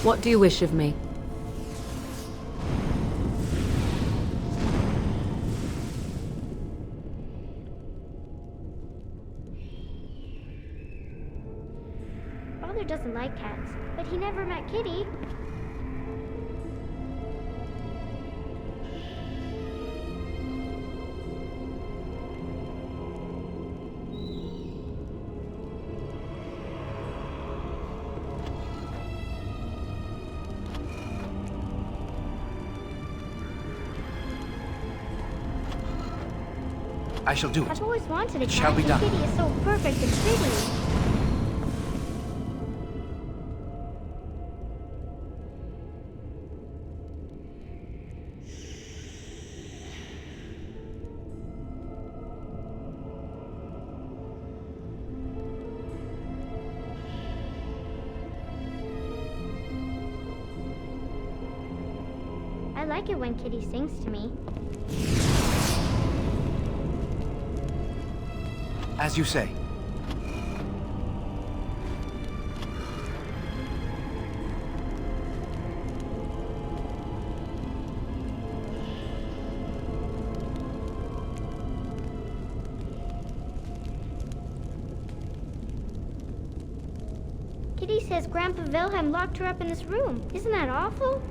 What do you wish of me? Father doesn't like cats, but he never met Kitty. I shall do it. I've always wanted a It cat, shall be and done. Kitty is so perfect and pretty. I like it when Kitty sings to me. As you say. Kitty says Grandpa Wilhelm locked her up in his room. Isn't that awful?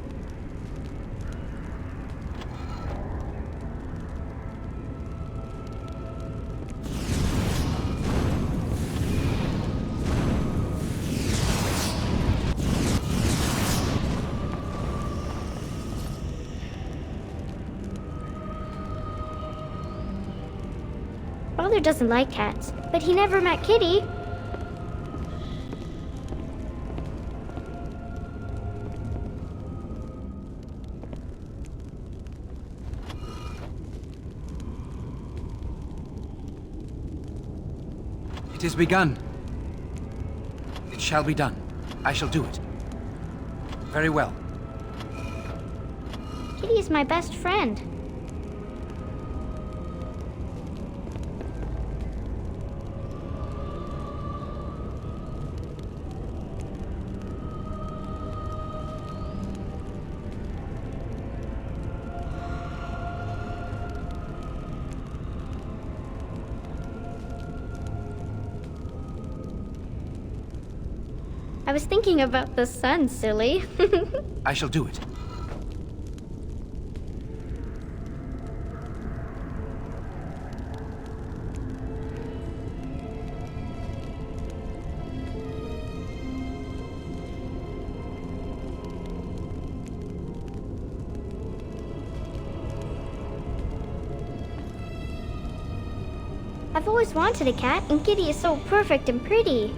Father doesn't like cats, but he never met Kitty. It has begun. It shall be done. I shall do it. Very well. Kitty is my best friend. I was thinking about the sun, silly. I shall do it. I've always wanted a cat, and Kitty is so perfect and pretty.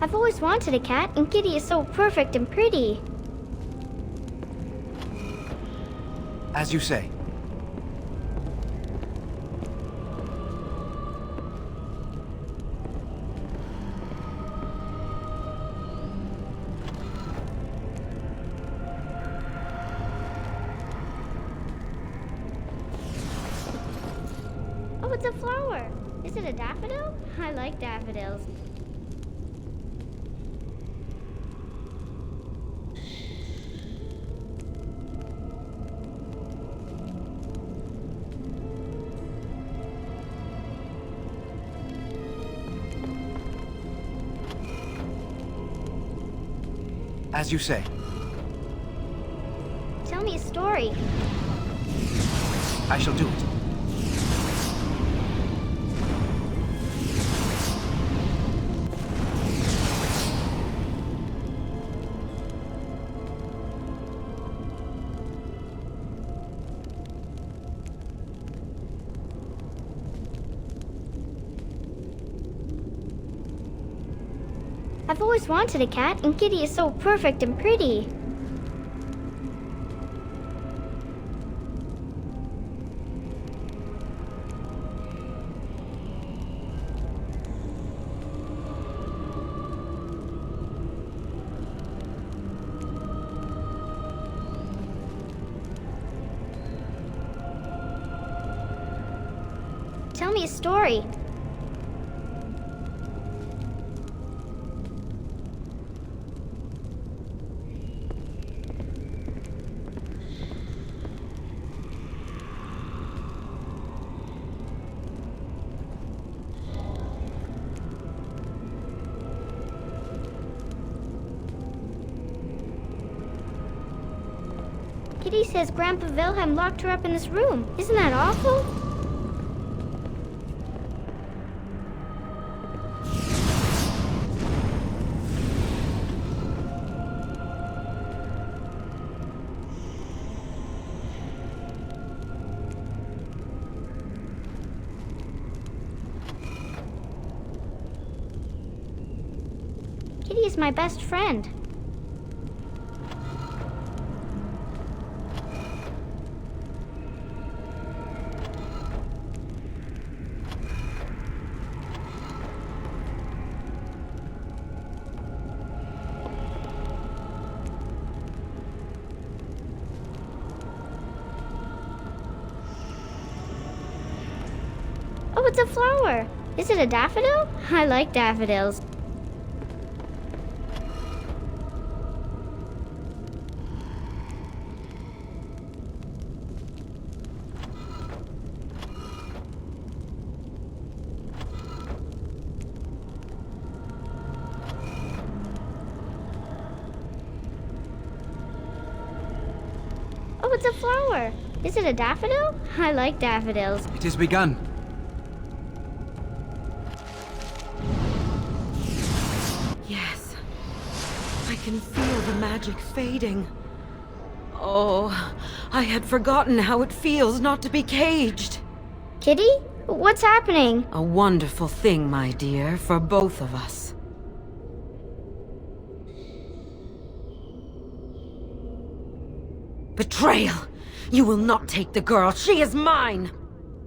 I've always wanted a cat, and Kitty is so perfect and pretty. As you say. Oh, it's a flower. Is it a daffodil? I like daffodils. As you say. Tell me a story. I shall do it. I've always wanted a cat, and Kitty is so perfect and pretty. Tell me a story. Kitty says Grandpa Wilhelm locked her up in this room. Isn't that awful? Kitty is my best friend. Oh, it's a flower. Is it a daffodil? I like daffodils. Oh, it's a flower. Is it a daffodil? I like daffodils. It has begun. Yes. I can feel the magic fading. Oh, I had forgotten how it feels not to be caged. Kitty? What's happening? A wonderful thing, my dear, for both of us. Betrayal! You will not take the girl. She is mine!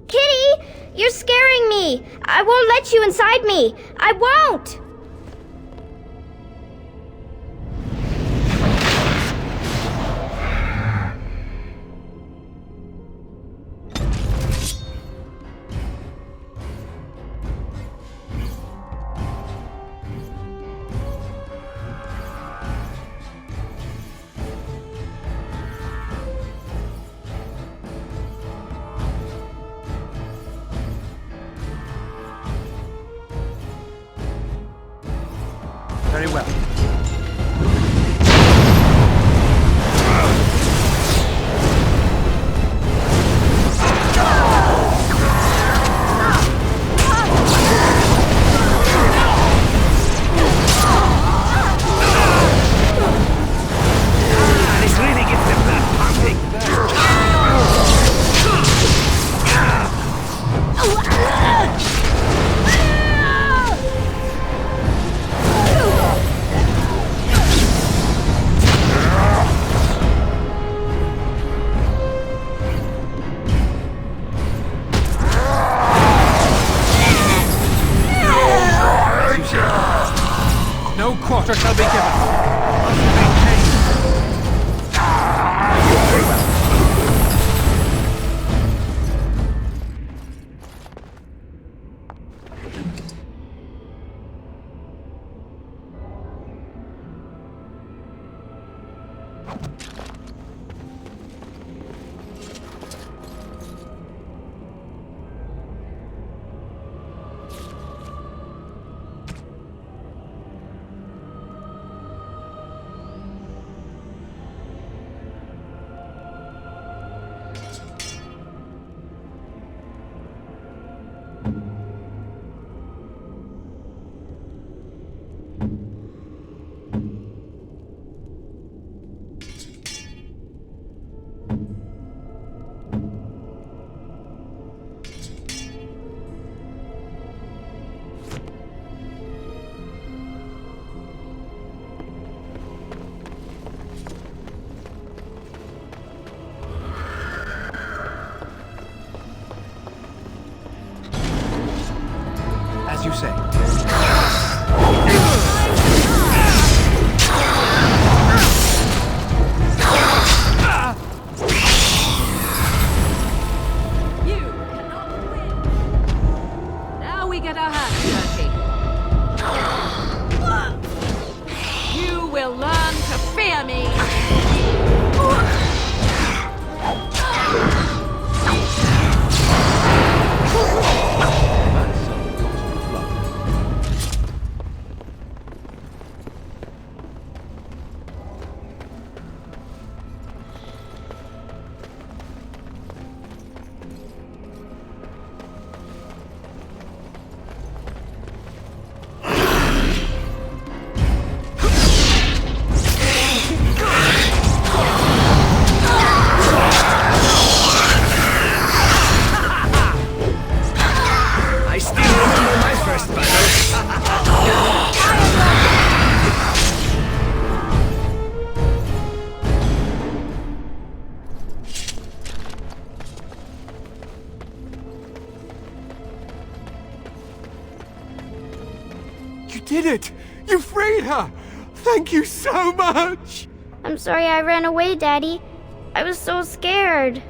Kitty! You're scaring me! I won't let you inside me! I won't! Very well. This really gets the blood pumping. No quarter shall be given. Must maintain. Very well. you say. You cannot win. Now we get our hands dirty. You will learn to fear me. You did it! You freed her! Thank you so much! I'm sorry I ran away, Daddy. I was so scared.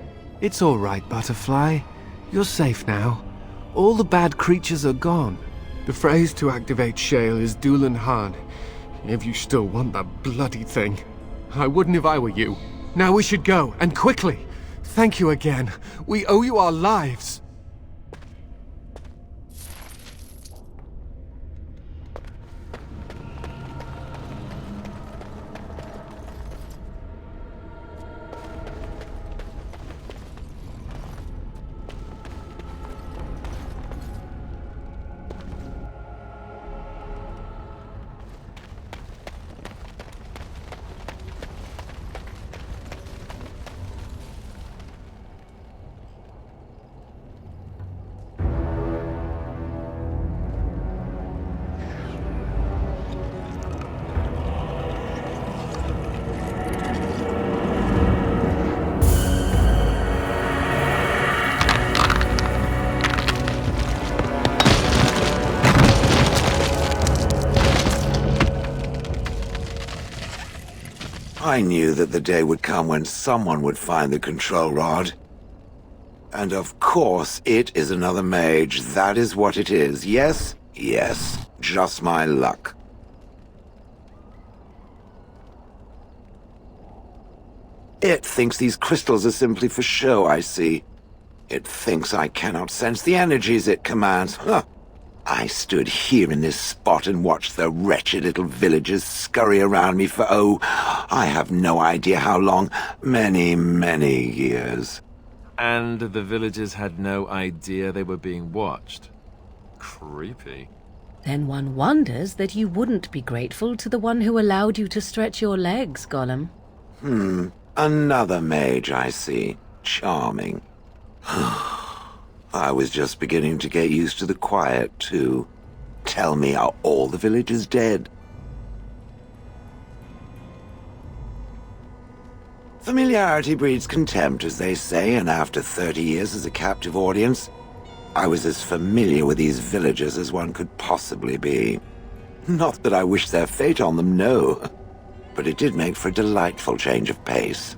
It's all right, Butterfly. You're safe now. All the bad creatures are gone. The phrase to activate Shale is Dulan Han. If you still want that bloody thing. I wouldn't if I were you. Now we should go, and quickly. Thank you again. We owe you our lives. I knew that the day would come when someone would find the control rod. And of course, it is another mage. That is what it is. Yes? Yes. Just my luck. It thinks these crystals are simply for show, I see. It thinks I cannot sense the energies it commands. Huh. I stood here in this spot and watched the wretched little villagers scurry around me for, oh, I have no idea how long. Many, many years. And the villagers had no idea they were being watched. Creepy. Then one wonders that you wouldn't be grateful to the one who allowed you to stretch your legs, Gollum. Another mage, I see. Charming. I was just beginning to get used to the quiet, too. Tell me, are all the villagers dead? Familiarity breeds contempt, as they say, and after 30 years as a captive audience, I was as familiar with these villagers as one could possibly be. Not that I wish their fate on them, no. But it did make for a delightful change of pace.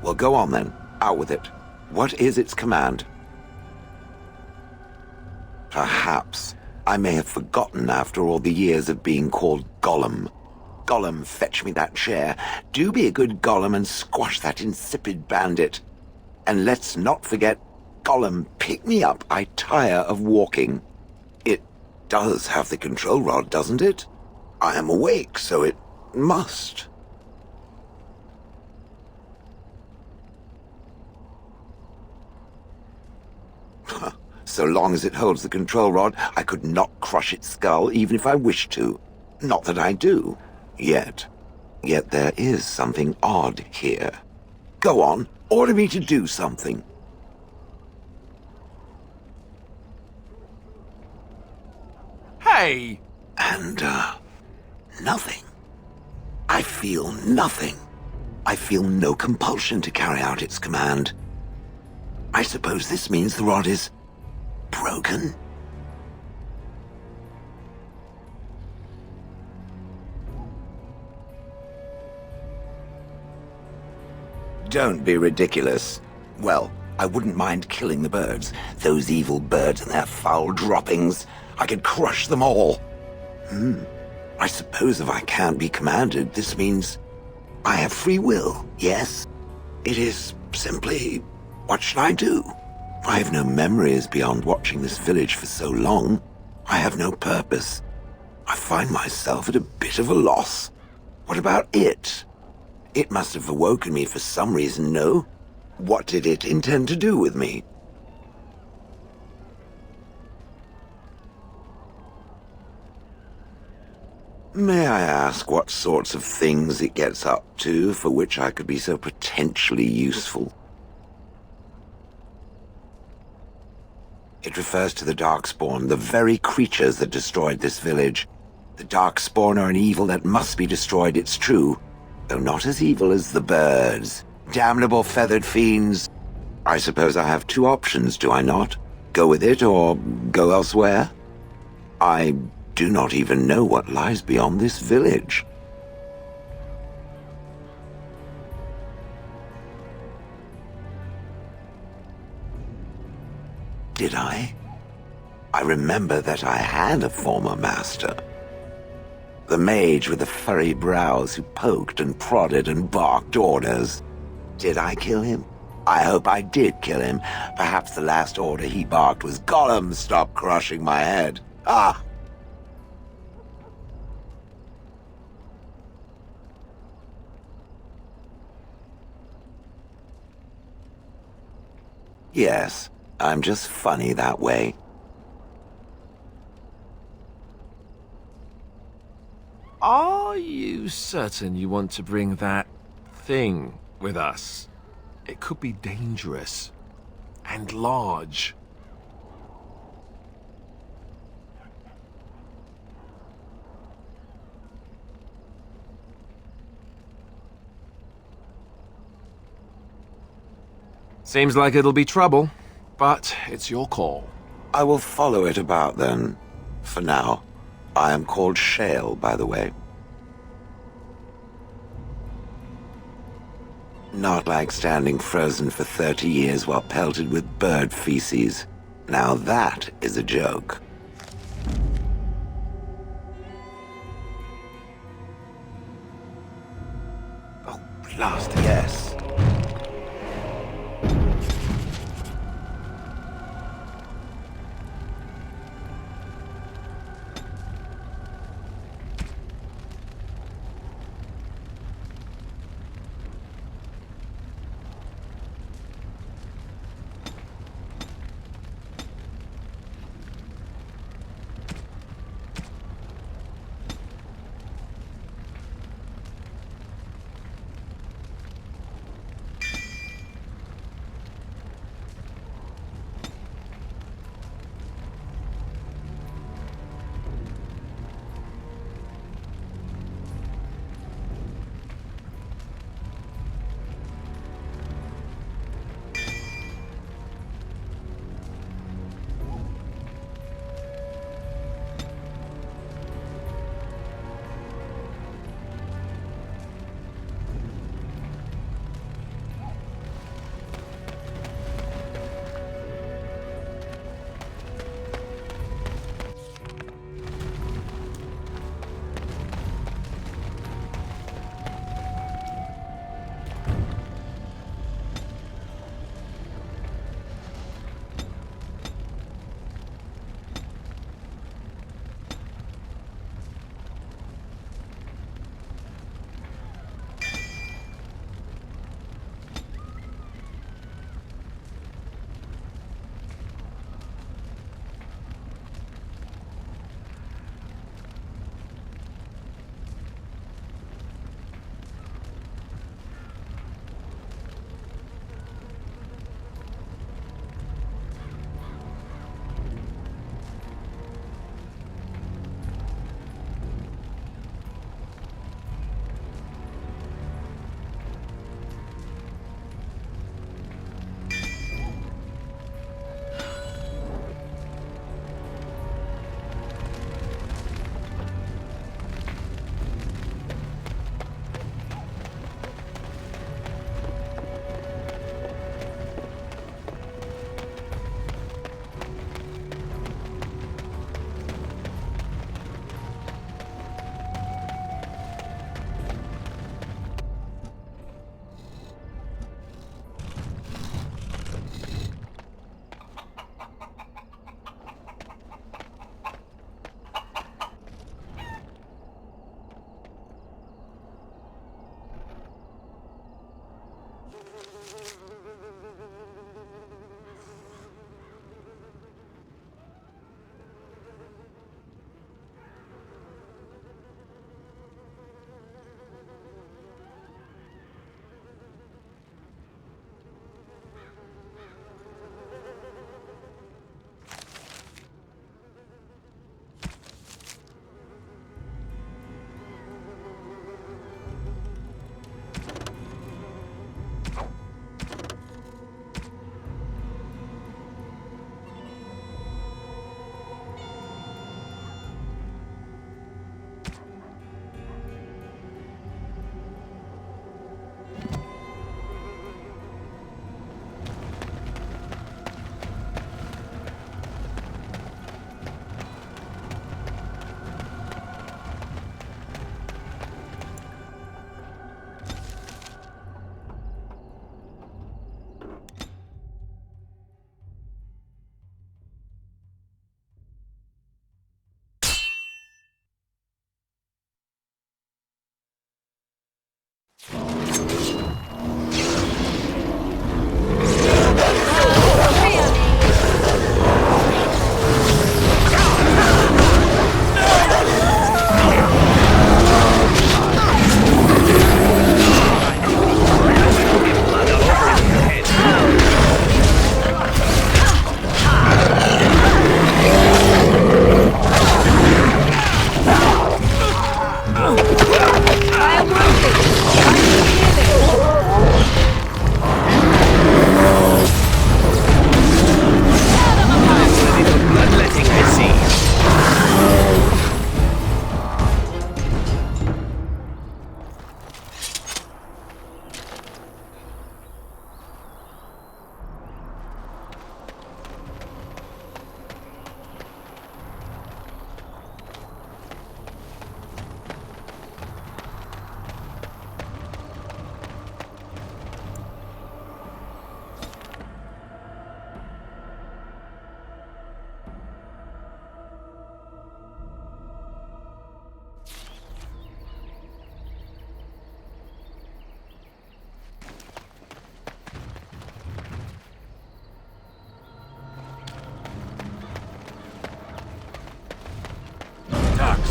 Well, go on then. Out with it. What is its command? Perhaps I may have forgotten after all the years of being called Gollum. Gollum, fetch me that chair. Do be a good Gollum and squash that insipid bandit. And let's not forget, Gollum, pick me up. I tire of walking. It does have the control rod, doesn't it? I am awake, so it must. So long as it holds the control rod, I could not crush its skull, even if I wished to. Not that I do. Yet. Yet there is something odd here. Go on, order me to do something. Hey! And, nothing. I feel nothing. I feel no compulsion to carry out its command. I suppose this means the rod is broken? Don't be ridiculous. Well, I wouldn't mind killing the birds. Those evil birds and their foul droppings. I could crush them all. I suppose if I can't be commanded, this means I have free will, yes? It is simply, what should I do? I have no memories beyond watching this village for so long. I have no purpose. I find myself at a bit of a loss. What about it? It must have awoken me for some reason, no? What did it intend to do with me? May I ask what sorts of things it gets up to for which I could be so potentially useful? It refers to the Darkspawn, the very creatures that destroyed this village. The Darkspawn are an evil that must be destroyed, it's true. Though not as evil as the birds. Damnable feathered fiends. I suppose I have two options, do I not? Go with it or go elsewhere? I do not even know what lies beyond this village. Did I? I remember that I had a former master. The mage with the furry brows who poked and prodded and barked orders. Did I kill him? I hope I did kill him. Perhaps the last order he barked was, "Gollum, stop crushing my head." Ah! Yes, I'm just funny that way. Are you certain you want to bring that thing with us? It could be dangerous and large. Seems like it'll be trouble, but it's your call. I will follow it about then, for now. I am called Shale, by the way. Not like standing frozen for 30 years while pelted with bird feces. Now that is a joke. Oh, blast, yes.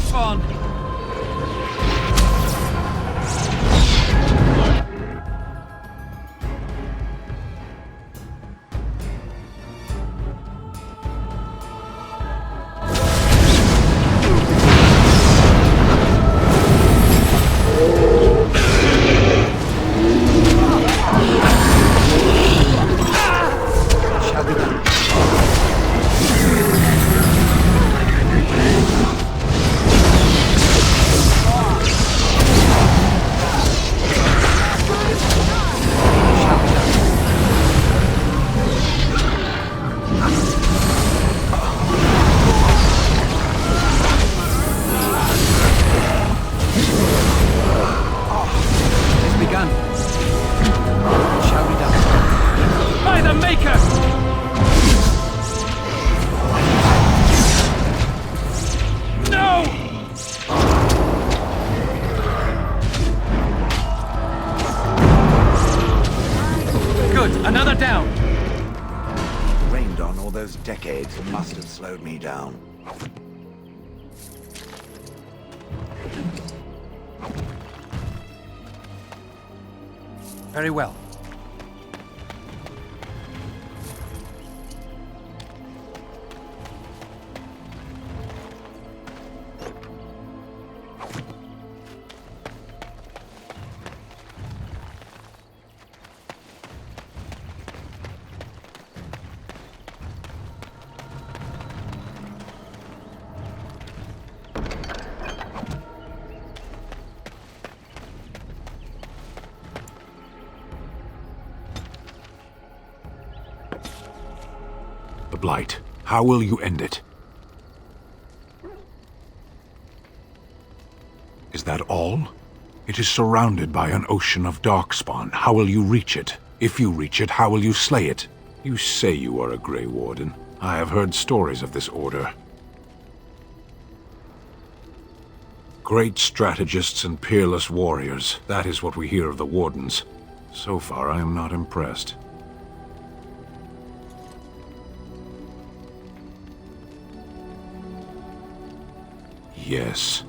Spawn! Another down! Rained on all those decades must have slowed me down. Very well. The Blight. How will you end it? Is that all? It is surrounded by an ocean of darkspawn. How will you reach it? If you reach it, how will you slay it? You say you are a Grey Warden. I have heard stories of this order. Great strategists and peerless warriors. That is what we hear of the Wardens. So far, I am not impressed. Yes.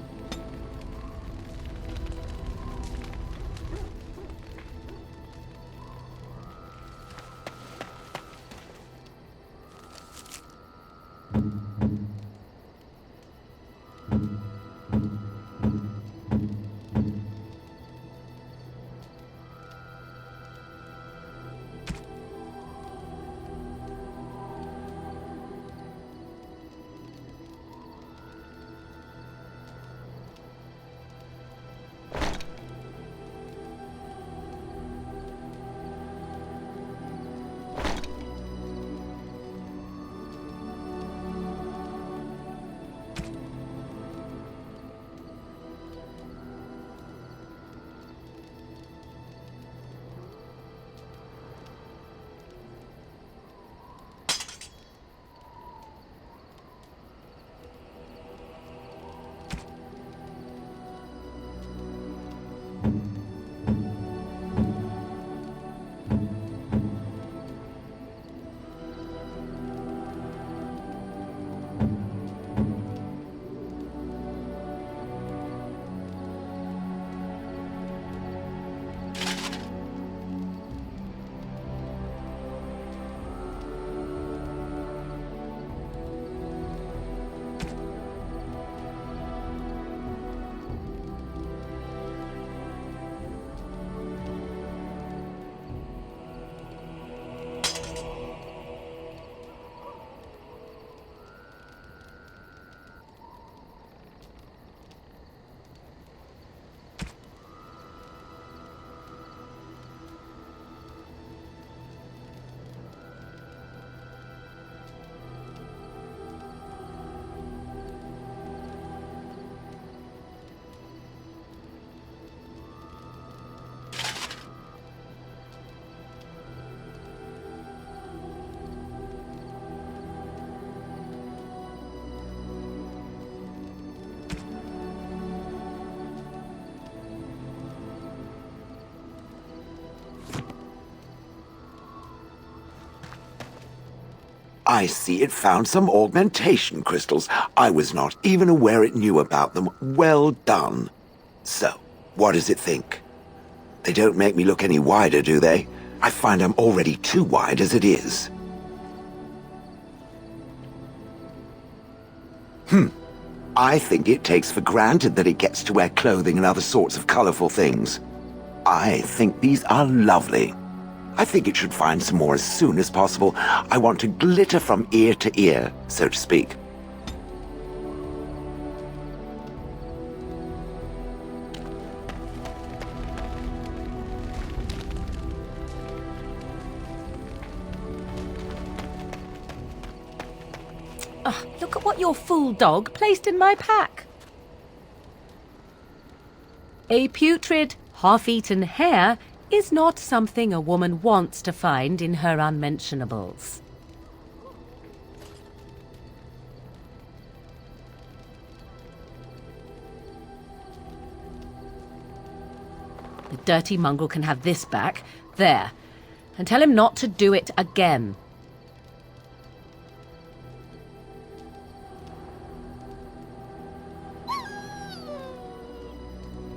I see it found some augmentation crystals. I was not even aware it knew about them. Well done. So, what does it think? They don't make me look any wider, do they? I find I'm already too wide as it is. I think it takes for granted that it gets to wear clothing and other sorts of colorful things. I think these are lovely. I think it should find some more as soon as possible. I want to glitter from ear to ear, so to speak. Look at what your fool dog placed in my pack. A putrid, half-eaten hare is not something a woman wants to find in her unmentionables. The dirty mongrel can have this back. There. And tell him not to do it again.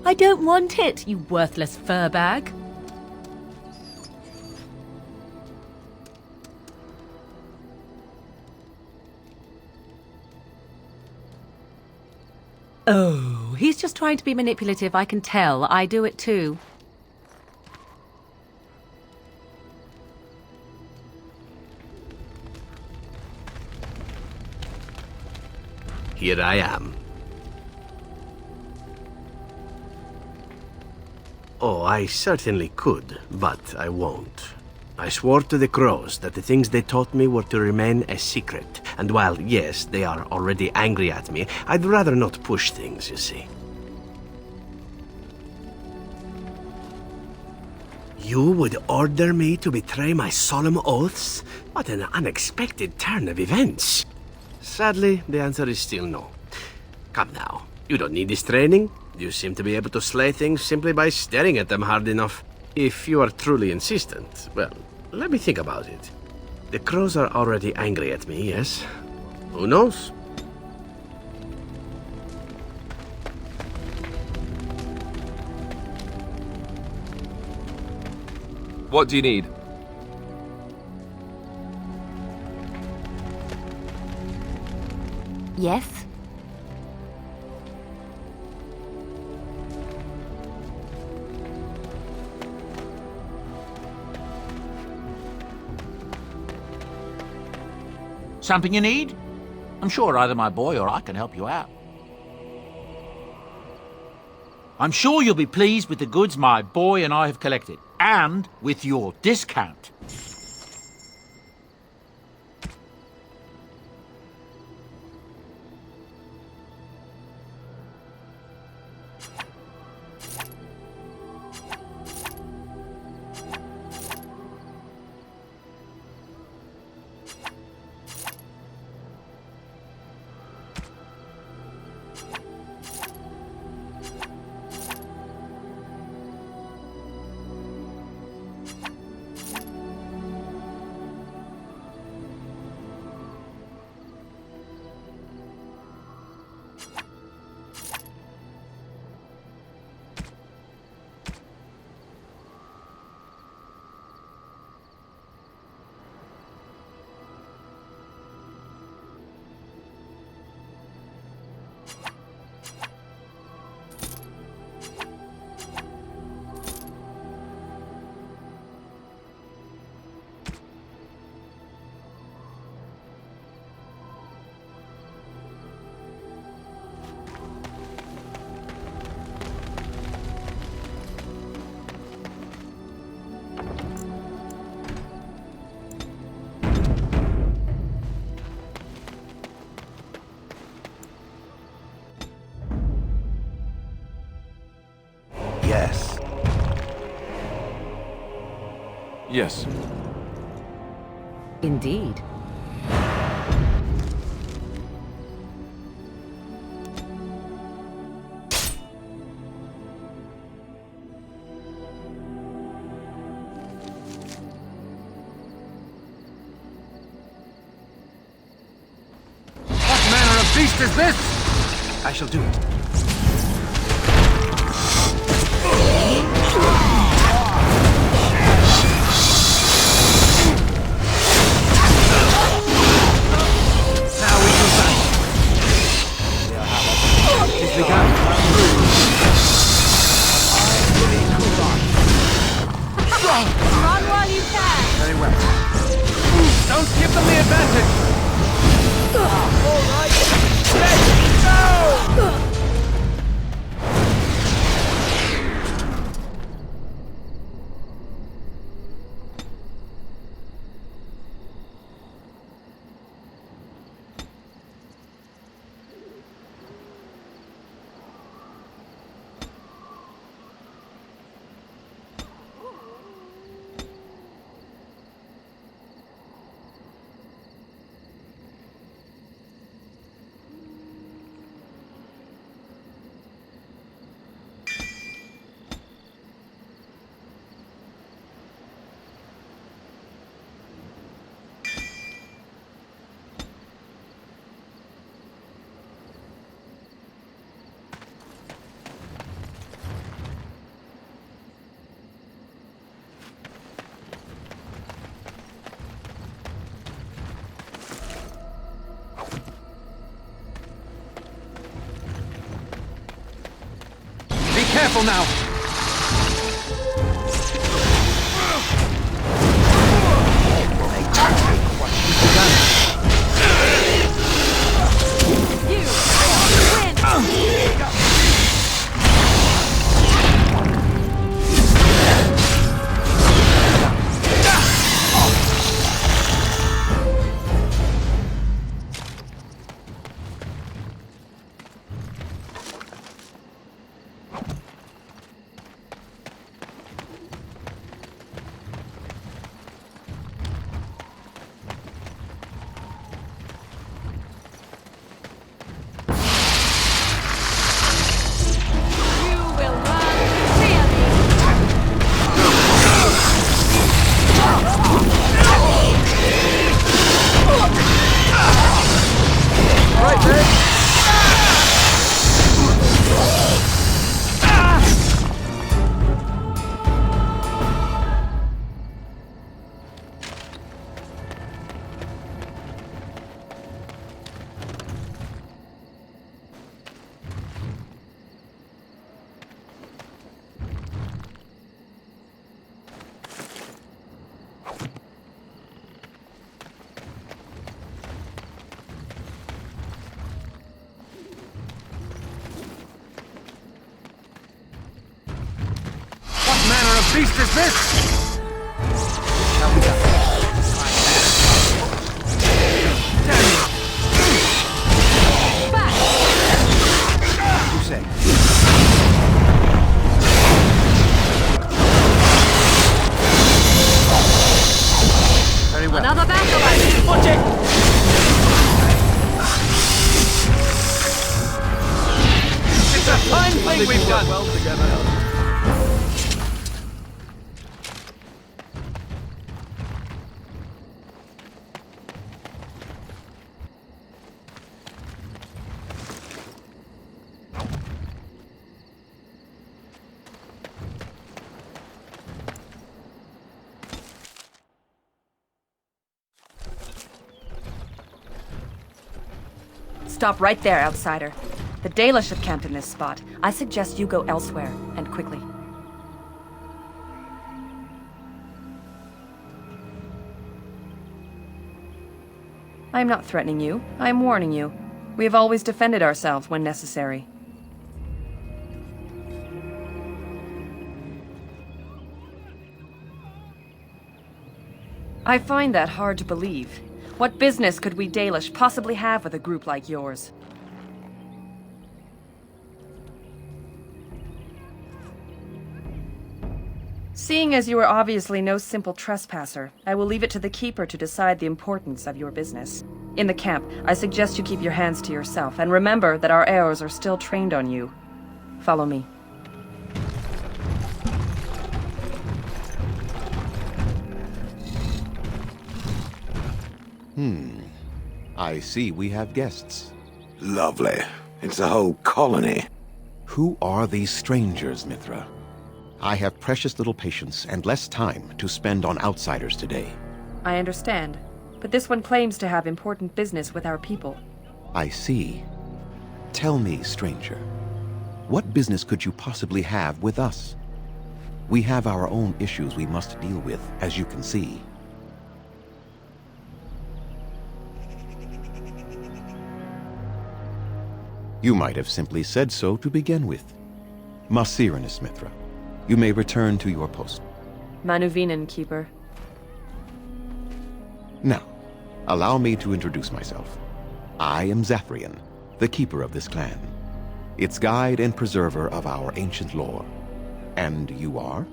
I don't want it, you worthless fur bag. Oh, he's just trying to be manipulative, I can tell. I do it too. Here I am. Oh, I certainly could, but I won't. I swore to the crows that the things they taught me were to remain a secret. And while, yes, they are already angry at me, I'd rather not push things, you see. You would order me to betray my solemn oaths? What an unexpected turn of events. Sadly, the answer is still no. Come now, you don't need this training. You seem to be able to slay things simply by staring at them hard enough. If you are truly insistent, well, let me think about it. The crows are already angry at me, yes? Who knows? What do you need? Yes? Something you need? I'm sure either my boy or I can help you out. I'm sure you'll be pleased with the goods my boy and I have collected, and with your discount. Yes. Yes. Indeed. is this? I shall do it. Now we can fight. It is begun. Run while you can. Very well. Don't give them the advantage. All right. Let's go! Careful now! Beast is this? Shall we go? Damn you! Back! You say? Very well. Another battle axe! Watch it! It's a fine thing we've done! Well together. Stop right there, outsider. The Dalish have camped in this spot. I suggest you go elsewhere, and quickly. I am not threatening you. I am warning you. We have always defended ourselves when necessary. I find that hard to believe. What business could we Dalish possibly have with a group like yours? Seeing as you are obviously no simple trespasser, I will leave it to the Keeper to decide the importance of your business. In the camp, I suggest you keep your hands to yourself, and remember that our arrows are still trained on you. Follow me. I see we have guests. Lovely. It's a whole colony. Who are these strangers, Mithra? I have precious little patience and less time to spend on outsiders today. I understand, but this one claims to have important business with our people. I see. Tell me, stranger, what business could you possibly have with us? We have our own issues we must deal with, as you can see. You might have simply said so to begin with. Masiranus, Mithra. You may return to your post. Manuvinen, Keeper. Now, allow me to introduce myself. I am Zathrian, the keeper of this clan, its guide and preserver of our ancient lore. And you are?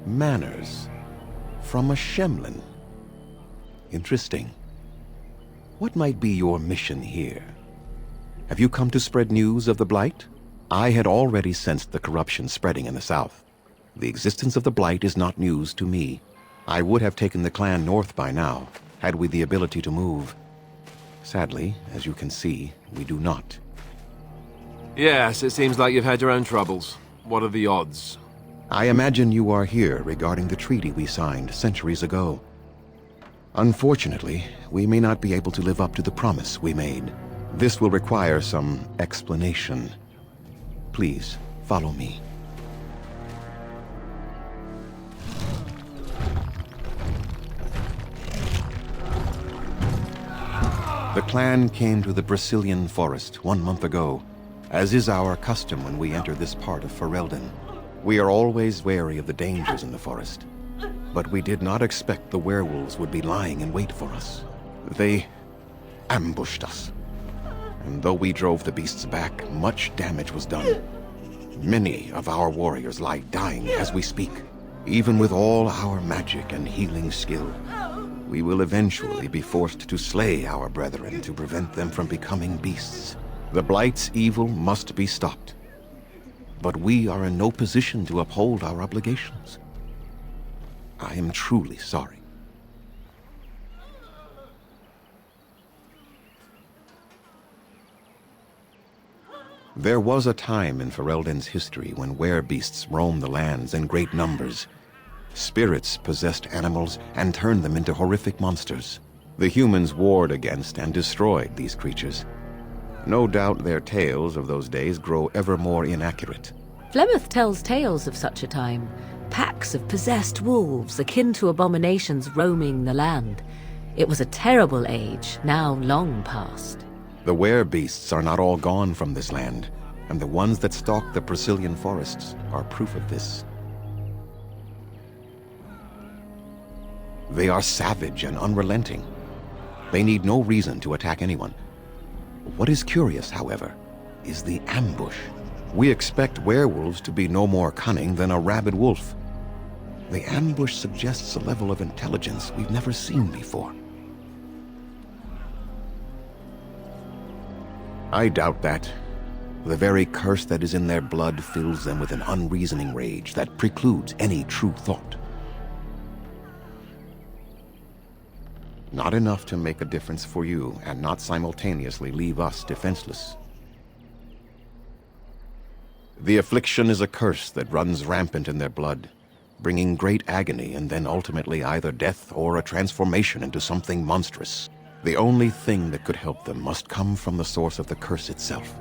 Manners. From a Shemlin. Interesting. What might be your mission here? Have you come to spread news of the Blight? I had already sensed the corruption spreading in the south. The existence of the Blight is not news to me. I would have taken the clan north by now, had we the ability to move. Sadly, as you can see, we do not. Yes, it seems like you've had your own troubles. What are the odds? I imagine you are here regarding the treaty we signed centuries ago. Unfortunately, we may not be able to live up to the promise we made. This will require some explanation. Please, follow me. The clan came to the Brazilian forest 1 month ago, as is our custom when we enter this part of Ferelden. We are always wary of the dangers in the forest, but we did not expect the werewolves would be lying in wait for us. They ambushed us, and though we drove the beasts back, much damage was done. Many of our warriors lie dying as we speak. Even with all our magic and healing skill, we will eventually be forced to slay our brethren to prevent them from becoming beasts. The Blight's evil must be stopped. But we are in no position to uphold our obligations. I am truly sorry. There was a time in Ferelden's history when werebeasts roamed the lands in great numbers. Spirits possessed animals and turned them into horrific monsters. The humans warred against and destroyed these creatures. No doubt their tales of those days grow ever more inaccurate. Flemeth tells tales of such a time. Packs of possessed wolves akin to abominations roaming the land. It was a terrible age, now long past. The werebeasts are not all gone from this land, and the ones that stalk the Brazilian forests are proof of this. They are savage and unrelenting. They need no reason to attack anyone. What is curious, however, is the ambush. We expect werewolves to be no more cunning than a rabid wolf. The ambush suggests a level of intelligence we've never seen before. I doubt that. The very curse that is in their blood fills them with an unreasoning rage that precludes any true thought. Not enough to make a difference for you, and not simultaneously leave us defenseless. The affliction is a curse that runs rampant in their blood, bringing great agony and then ultimately either death or a transformation into something monstrous. The only thing that could help them must come from the source of the curse itself,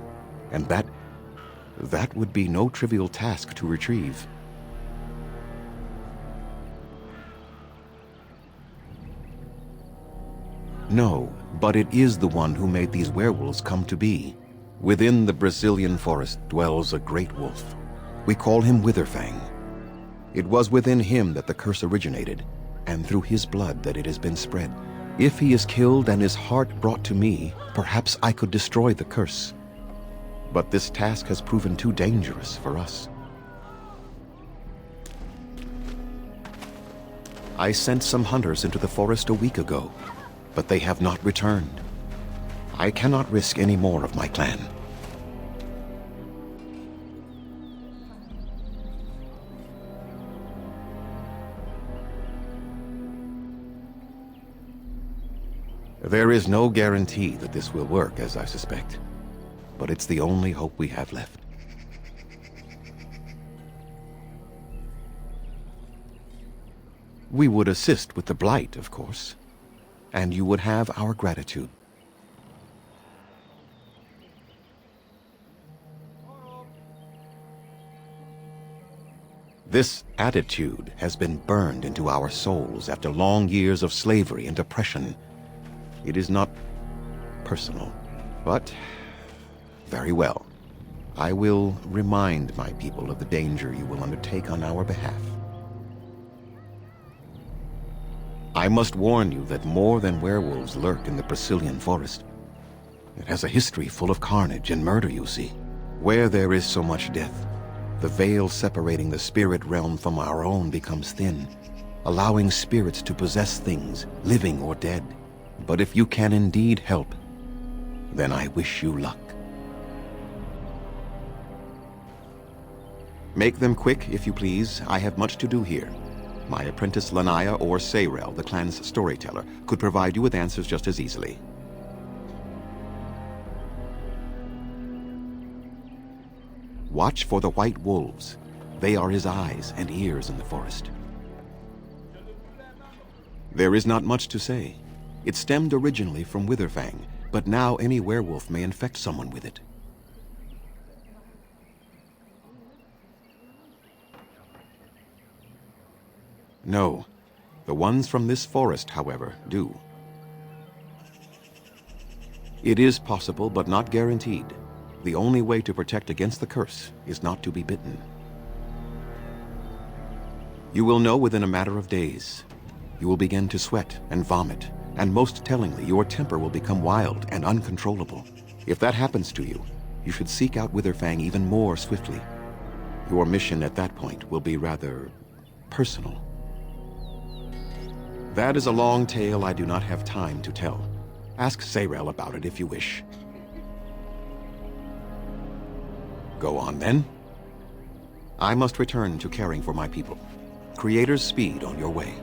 and that would be no trivial task to retrieve. No, but it is the one who made these werewolves come to be. Within the Brazilian forest dwells a great wolf. We call him Witherfang. It was within him that the curse originated, and through his blood that it has been spread. If he is killed and his heart brought to me, perhaps I could destroy the curse. But this task has proven too dangerous for us. I sent some hunters into the forest a week ago, but they have not returned. I cannot risk any more of my clan. There is no guarantee that this will work, as I suspect. But it's the only hope we have left. We would assist with the Blight, of course. And you would have our gratitude. This attitude has been burned into our souls after long years of slavery and oppression. It is not personal, but very well. I will remind my people of the danger you will undertake on our behalf. I must warn you that more than werewolves lurk in the Brazilian forest. It has a history full of carnage and murder, you see. Where there is so much death, the veil separating the spirit realm from our own becomes thin, allowing spirits to possess things, living or dead. But if you can indeed help, then I wish you luck. Make them quick, if you please. I have much to do here. My apprentice Lanaya or Sayrel, the clan's storyteller, could provide you with answers just as easily. Watch for the white wolves. They are his eyes and ears in the forest. There is not much to say. It stemmed originally from Witherfang, but now any werewolf may infect someone with it. No. The ones from this forest, however, do. It is possible, but not guaranteed. The only way to protect against the curse is not to be bitten. You will know within a matter of days. You will begin to sweat and vomit, and most tellingly, your temper will become wild and uncontrollable. If that happens to you, you should seek out Witherfang even more swiftly. Your mission at that point will be rather personal. That is a long tale I do not have time to tell. Ask Sayrel about it if you wish. Go on, then. I must return to caring for my people. Creator's speed on your way.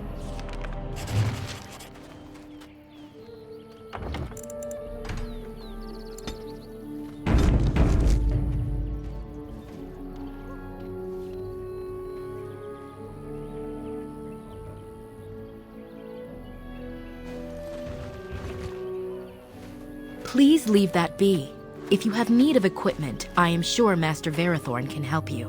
Please leave that be. If you have need of equipment, I am sure Master Verathorn can help you.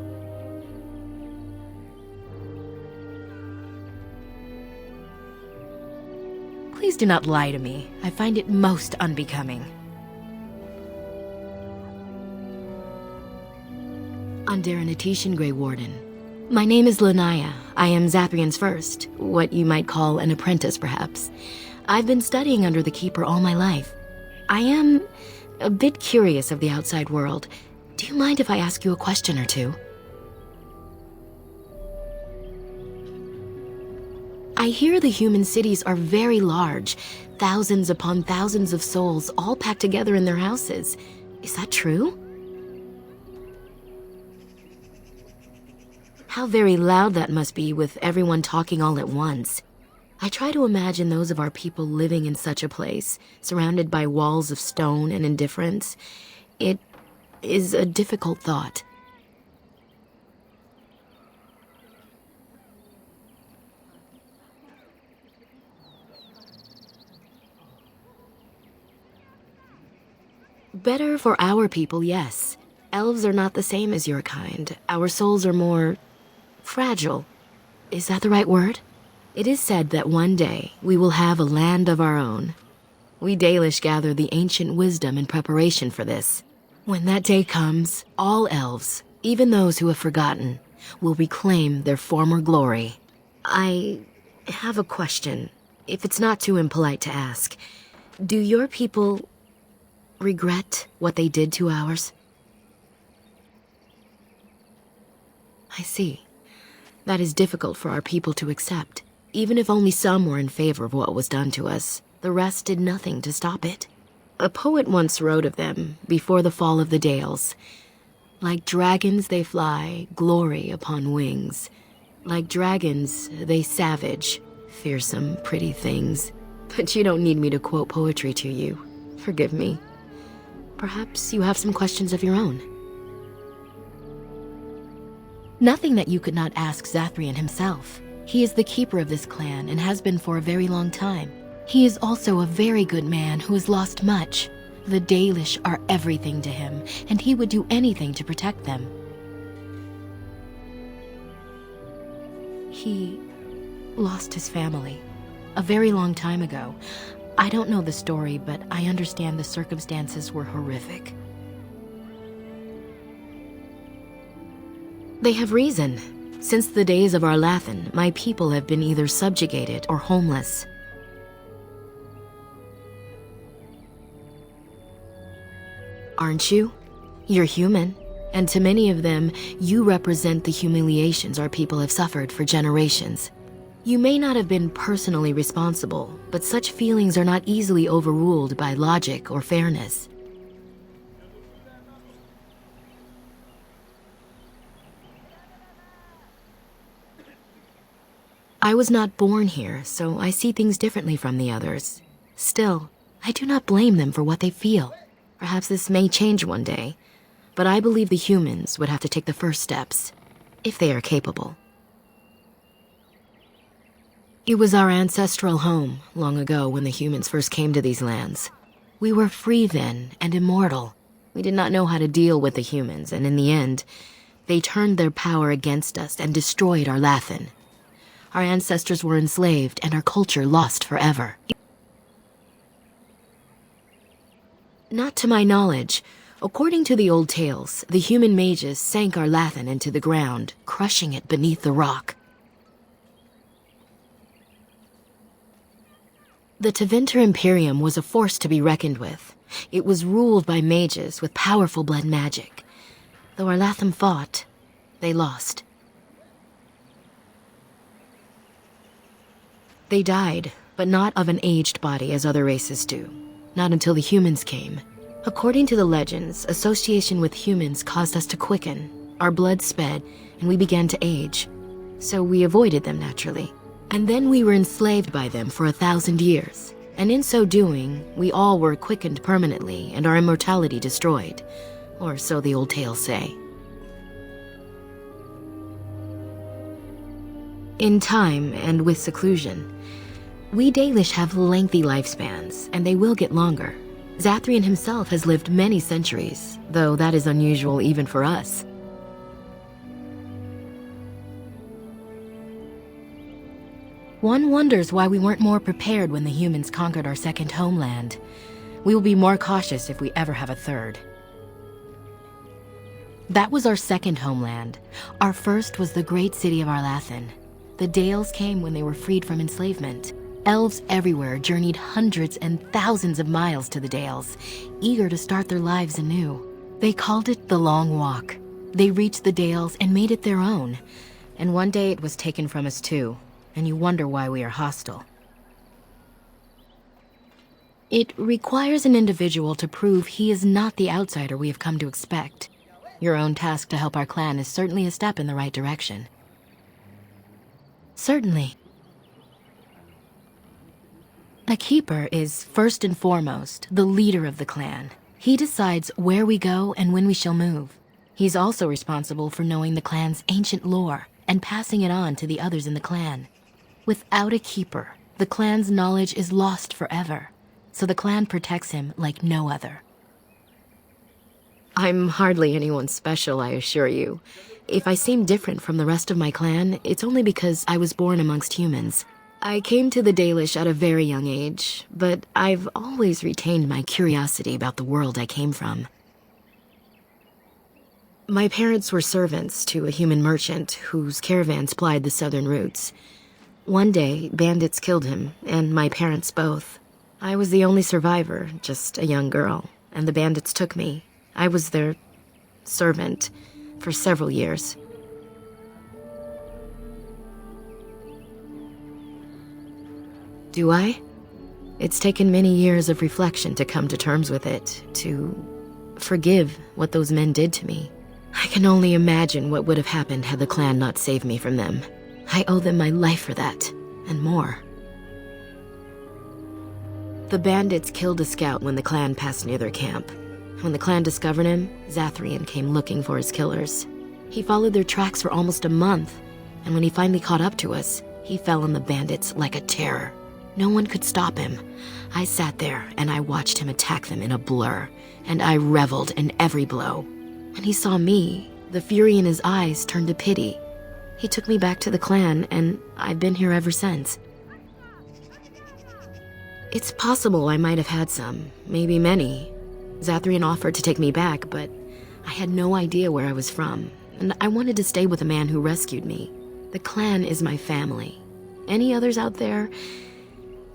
Please do not lie to me. I find it most unbecoming. Underanitishan, Grey Warden. My name is Lanaya. I am Zathrian's first, what you might call an apprentice, perhaps. I've been studying under the Keeper all my life. I am a bit curious of the outside world. Do you mind if I ask you a question or two? I hear the human cities are very large, thousands upon thousands of souls all packed together in their houses. Is that true? How very loud that must be with everyone talking all at once. I try to imagine those of our people living in such a place, surrounded by walls of stone and indifference. It is a difficult thought. Better for our people, yes. Elves are not the same as your kind. Our souls are more fragile. Is that the right word? It is said that one day we will have a land of our own. We Dalish gather the ancient wisdom in preparation for this. When that day comes, all elves, even those who have forgotten, will reclaim their former glory. I have a question, if it's not too impolite to ask. Do your people regret what they did to ours? I see. That is difficult for our people to accept. Even if only some were in favor of what was done to us, the rest did nothing to stop it. A poet once wrote of them, before the fall of the Dales. Like dragons they fly, glory upon wings. Like dragons they savage, fearsome, pretty things. but you don't need me to quote poetry to you. Forgive me. Perhaps you have some questions of your own. Nothing that you could not ask Zathrian himself. He is the keeper of this clan and has been for a very long time. He is also a very good man who has lost much. The Dalish are everything to him, and he would do anything to protect them. He lost his family a very long time ago. I don't know the story, but I understand the circumstances were horrific. They have reason. Since the days of Arlathan, my people have been either subjugated or homeless. Aren't you? You're human, and to many of them, you represent the humiliations our people have suffered for generations. You may not have been personally responsible, but such feelings are not easily overruled by logic or fairness. I was not born here, so I see things differently from the others. Still, I do not blame them for what they feel. Perhaps this may change one day, but I believe the humans would have to take the first steps, if they are capable. It was our ancestral home, long ago when the humans first came to these lands. We were free then, and immortal. We did not know how to deal with the humans, and in the end, they turned their power against us and destroyed Arlathan. Our ancestors were enslaved, and our culture lost forever. Not to my knowledge. According to the old tales, the human mages sank Arlathan into the ground, crushing it beneath the rock. The Tevinter Imperium was a force to be reckoned with. It was ruled by mages with powerful blood magic. Though Arlathan fought, they lost. They died, but not of an aged body as other races do. Not until the humans came. According to the legends, association with humans caused us to quicken. Our blood sped, and we began to age. So we avoided them naturally. And then we were enslaved by them for 1,000 years. And in so doing, we all were quickened permanently and our immortality destroyed. Or so the old tales say. In time and with seclusion, we Dalish have lengthy lifespans, and they will get longer. Zathrian himself has lived many centuries, though that is unusual even for us. One wonders why we weren't more prepared when the humans conquered our second homeland. We will be more cautious if we ever have a third. That was our second homeland. Our first was the great city of Arlathan. The Dales came when they were freed from enslavement. Elves everywhere journeyed hundreds and thousands of miles to the Dales, eager to start their lives anew. They called it the Long Walk. They reached the Dales and made it their own. And one day it was taken from us too, and you wonder why we are hostile. It requires an individual to prove he is not the outsider we have come to expect. Your own task to help our clan is certainly a step in the right direction. Certainly. The Keeper is, first and foremost, the leader of the clan. He decides where we go and when we shall move. He's also responsible for knowing the clan's ancient lore and passing it on to the others in the clan. Without a Keeper, the clan's knowledge is lost forever, so the clan protects him like no other. I'm hardly anyone special, I assure you. If I seem different from the rest of my clan, it's only because I was born amongst humans. I came to the Dalish at a very young age, but I've always retained my curiosity about the world I came from. My parents were servants to a human merchant whose caravans plied the southern routes. One day, bandits killed him, and my parents both. I was the only survivor, just a young girl, and the bandits took me. I was their servant for several years. Do I? It's taken many years of reflection to come to terms with it, to forgive what those men did to me. I can only imagine what would have happened had the clan not saved me from them. I owe them my life for that, and more. The bandits killed a scout when the clan passed near their camp. When the clan discovered him, Zathrian came looking for his killers. He followed their tracks for almost a month, and when he finally caught up to us, he fell on the bandits like a terror. No one could stop him. I sat there and I watched him attack them in a blur, and I reveled in every blow. When he saw me, the fury in his eyes turned to pity. He took me back to the clan, and I've been here ever since. It's possible I might have had some, maybe many. Zathrian offered to take me back, but I had no idea where I was from, and I wanted to stay with the man who rescued me. The clan is my family. Any others out there?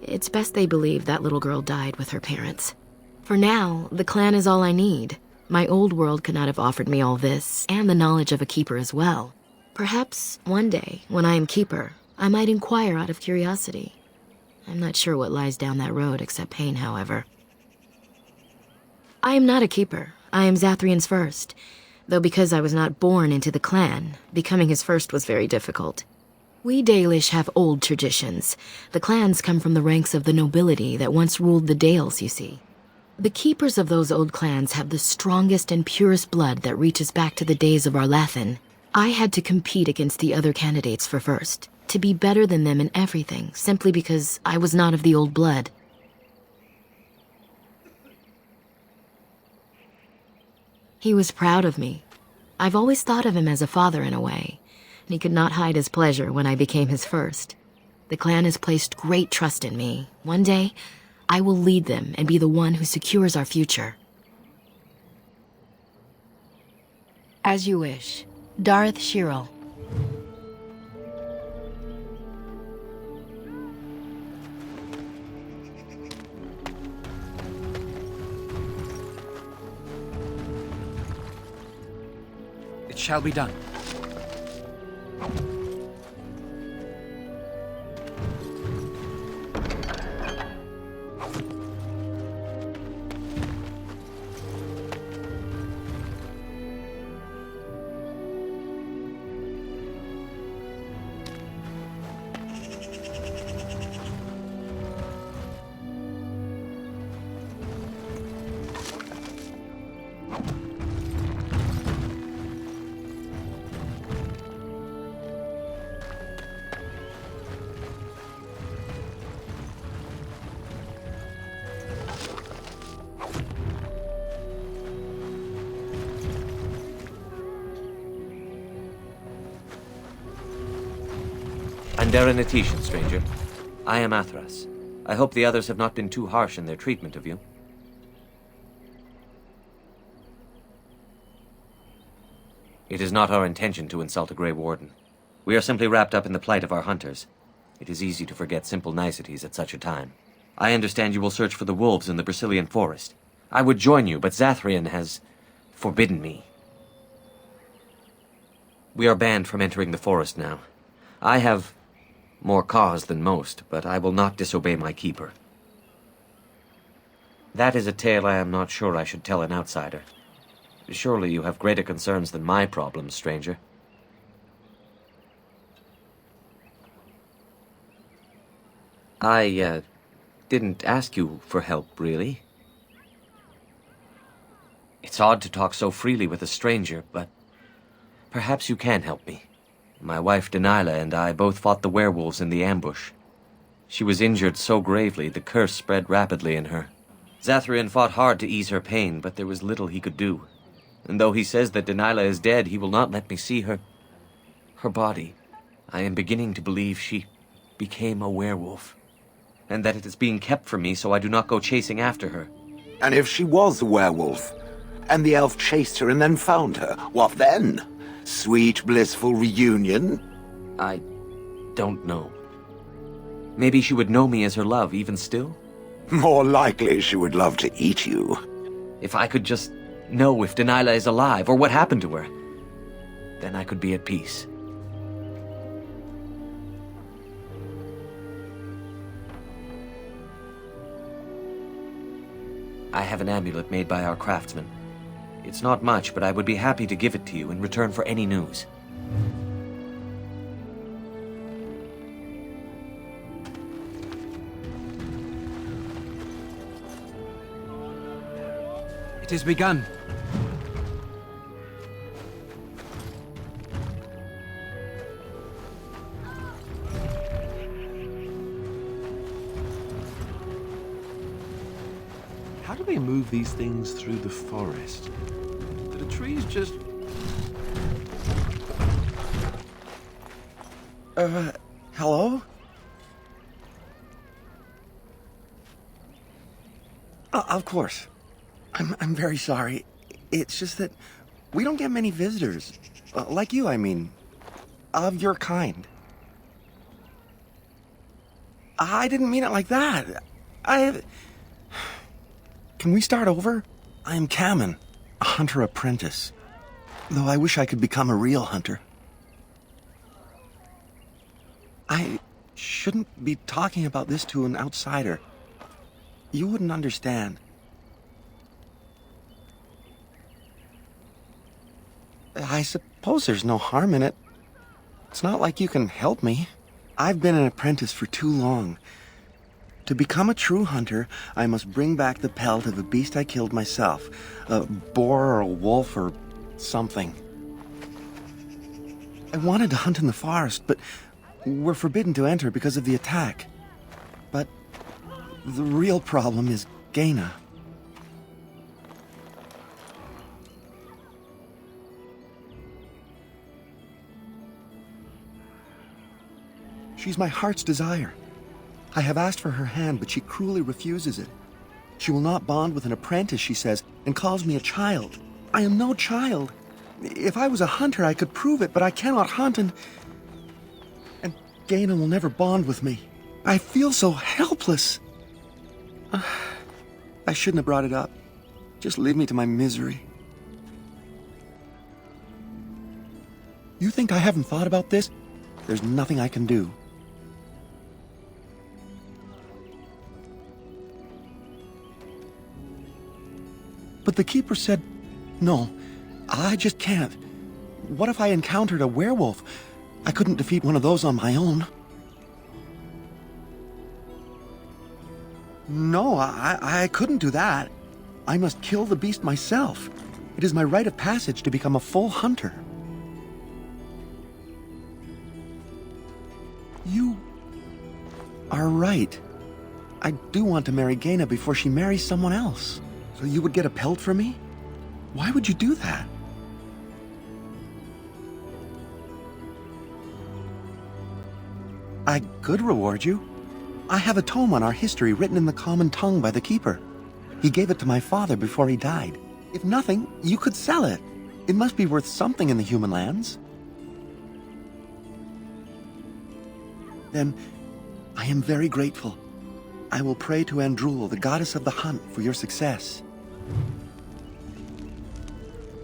It's best they believe that little girl died with her parents. For now, the clan is all I need. My old world could not have offered me all this, and the knowledge of a keeper as well. Perhaps one day, when I am keeper, I might inquire out of curiosity. I'm not sure what lies down that road except pain, however. I am not a keeper. I am Zathrian's first. Though because I was not born into the clan, becoming his first was very difficult. We Dalish have old traditions. The clans come from the ranks of the nobility that once ruled the Dales, you see. The keepers of those old clans have the strongest and purest blood that reaches back to the days of Arlathan. I had to compete against the other candidates for first, to be better than them in everything, simply because I was not of the old blood. He was proud of me. I've always thought of him as a father in a way, and he could not hide his pleasure when I became his first. The clan has placed great trust in me. One day, I will lead them and be the one who secures our future. As you wish. Darth Shirel. It shall be done. Andaranatitian, stranger. I am Athras. I hope the others have not been too harsh in their treatment of you. It is not our intention to insult a Grey Warden. We are simply wrapped up in the plight of our hunters. It is easy to forget simple niceties at such a time. I understand you will search for the wolves in the Brazilian forest. I would join you, but Zathrian has forbidden me. We are banned from entering the forest now. I have more cause than most, but I will not disobey my keeper. That is a tale I am not sure I should tell an outsider. Surely you have greater concerns than my problems, stranger. I, didn't ask you for help, really. It's odd to talk so freely with a stranger, but perhaps you can help me. My wife Delilah and I both fought the werewolves in the ambush. She was injured so gravely, the curse spread rapidly in her. Zathrian fought hard to ease her pain, but there was little he could do. And though he says that Delilah is dead, he will not let me see her body. I am beginning to believe she became a werewolf, and that it is being kept from me so I do not go chasing after her. And if she was a werewolf, and the elf chased her and then found her, what then? Sweet, blissful reunion? I don't know. Maybe she would know me as her love, even still? More likely she would love to eat you. If I could just know if Delilah is alive, or what happened to her, then I could be at peace. I have an amulet made by our craftsman. It's not much, but I would be happy to give it to you in return for any news. It is begun. How do they move these things through the forest? Do the trees just... Hello? Of course. I'm very sorry. It's just that we don't get many visitors. Like you, I mean. Of your kind. I didn't mean it like that. Can we start over? I am Kamen, a hunter apprentice. Though I wish I could become a real hunter. I shouldn't be talking about this to an outsider. You wouldn't understand. I suppose there's no harm in it. It's not like you can help me. I've been an apprentice for too long. To become a true hunter, I must bring back the pelt of a beast I killed myself. A boar or a wolf or something. I wanted to hunt in the forest, but we're forbidden to enter because of the attack. But the real problem is Gaina. She's my heart's desire. I have asked for her hand, but she cruelly refuses it. She will not bond with an apprentice, she says, and calls me a child. I am no child. If I was a hunter, I could prove it, but I cannot hunt, and Gaina will never bond with me. I feel so helpless. I shouldn't have brought it up. Just leave me to my misery. You think I haven't thought about this? There's nothing I can do. But the Keeper said, no, I just can't. What if I encountered a werewolf? I couldn't defeat one of those on my own. No, I couldn't do that. I must kill the beast myself. It is my rite of passage to become a full hunter. You are right. I do want to marry Gaina before she marries someone else. So you would get a pelt for me? Why would you do that? I could reward you. I have a tome on our history written in the common tongue by the Keeper. He gave it to my father before he died. If nothing, you could sell it. It must be worth something in the human lands. Then, I am very grateful. I will pray to Andrul, the goddess of the hunt, for your success.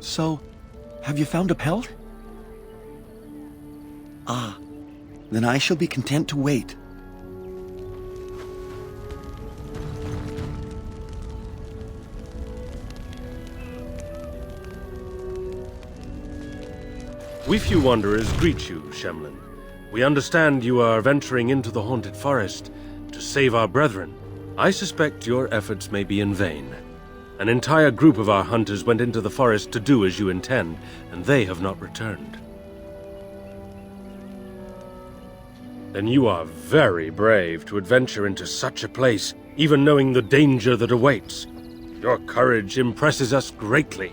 So, have you found a pelt? Ah, then I shall be content to wait. We few wanderers greet you, Shemlin. We understand you are venturing into the haunted forest to save our brethren. I suspect your efforts may be in vain. An entire group of our hunters went into the forest to do as you intend, and they have not returned. Then you are very brave to adventure into such a place, even knowing the danger that awaits. Your courage impresses us greatly.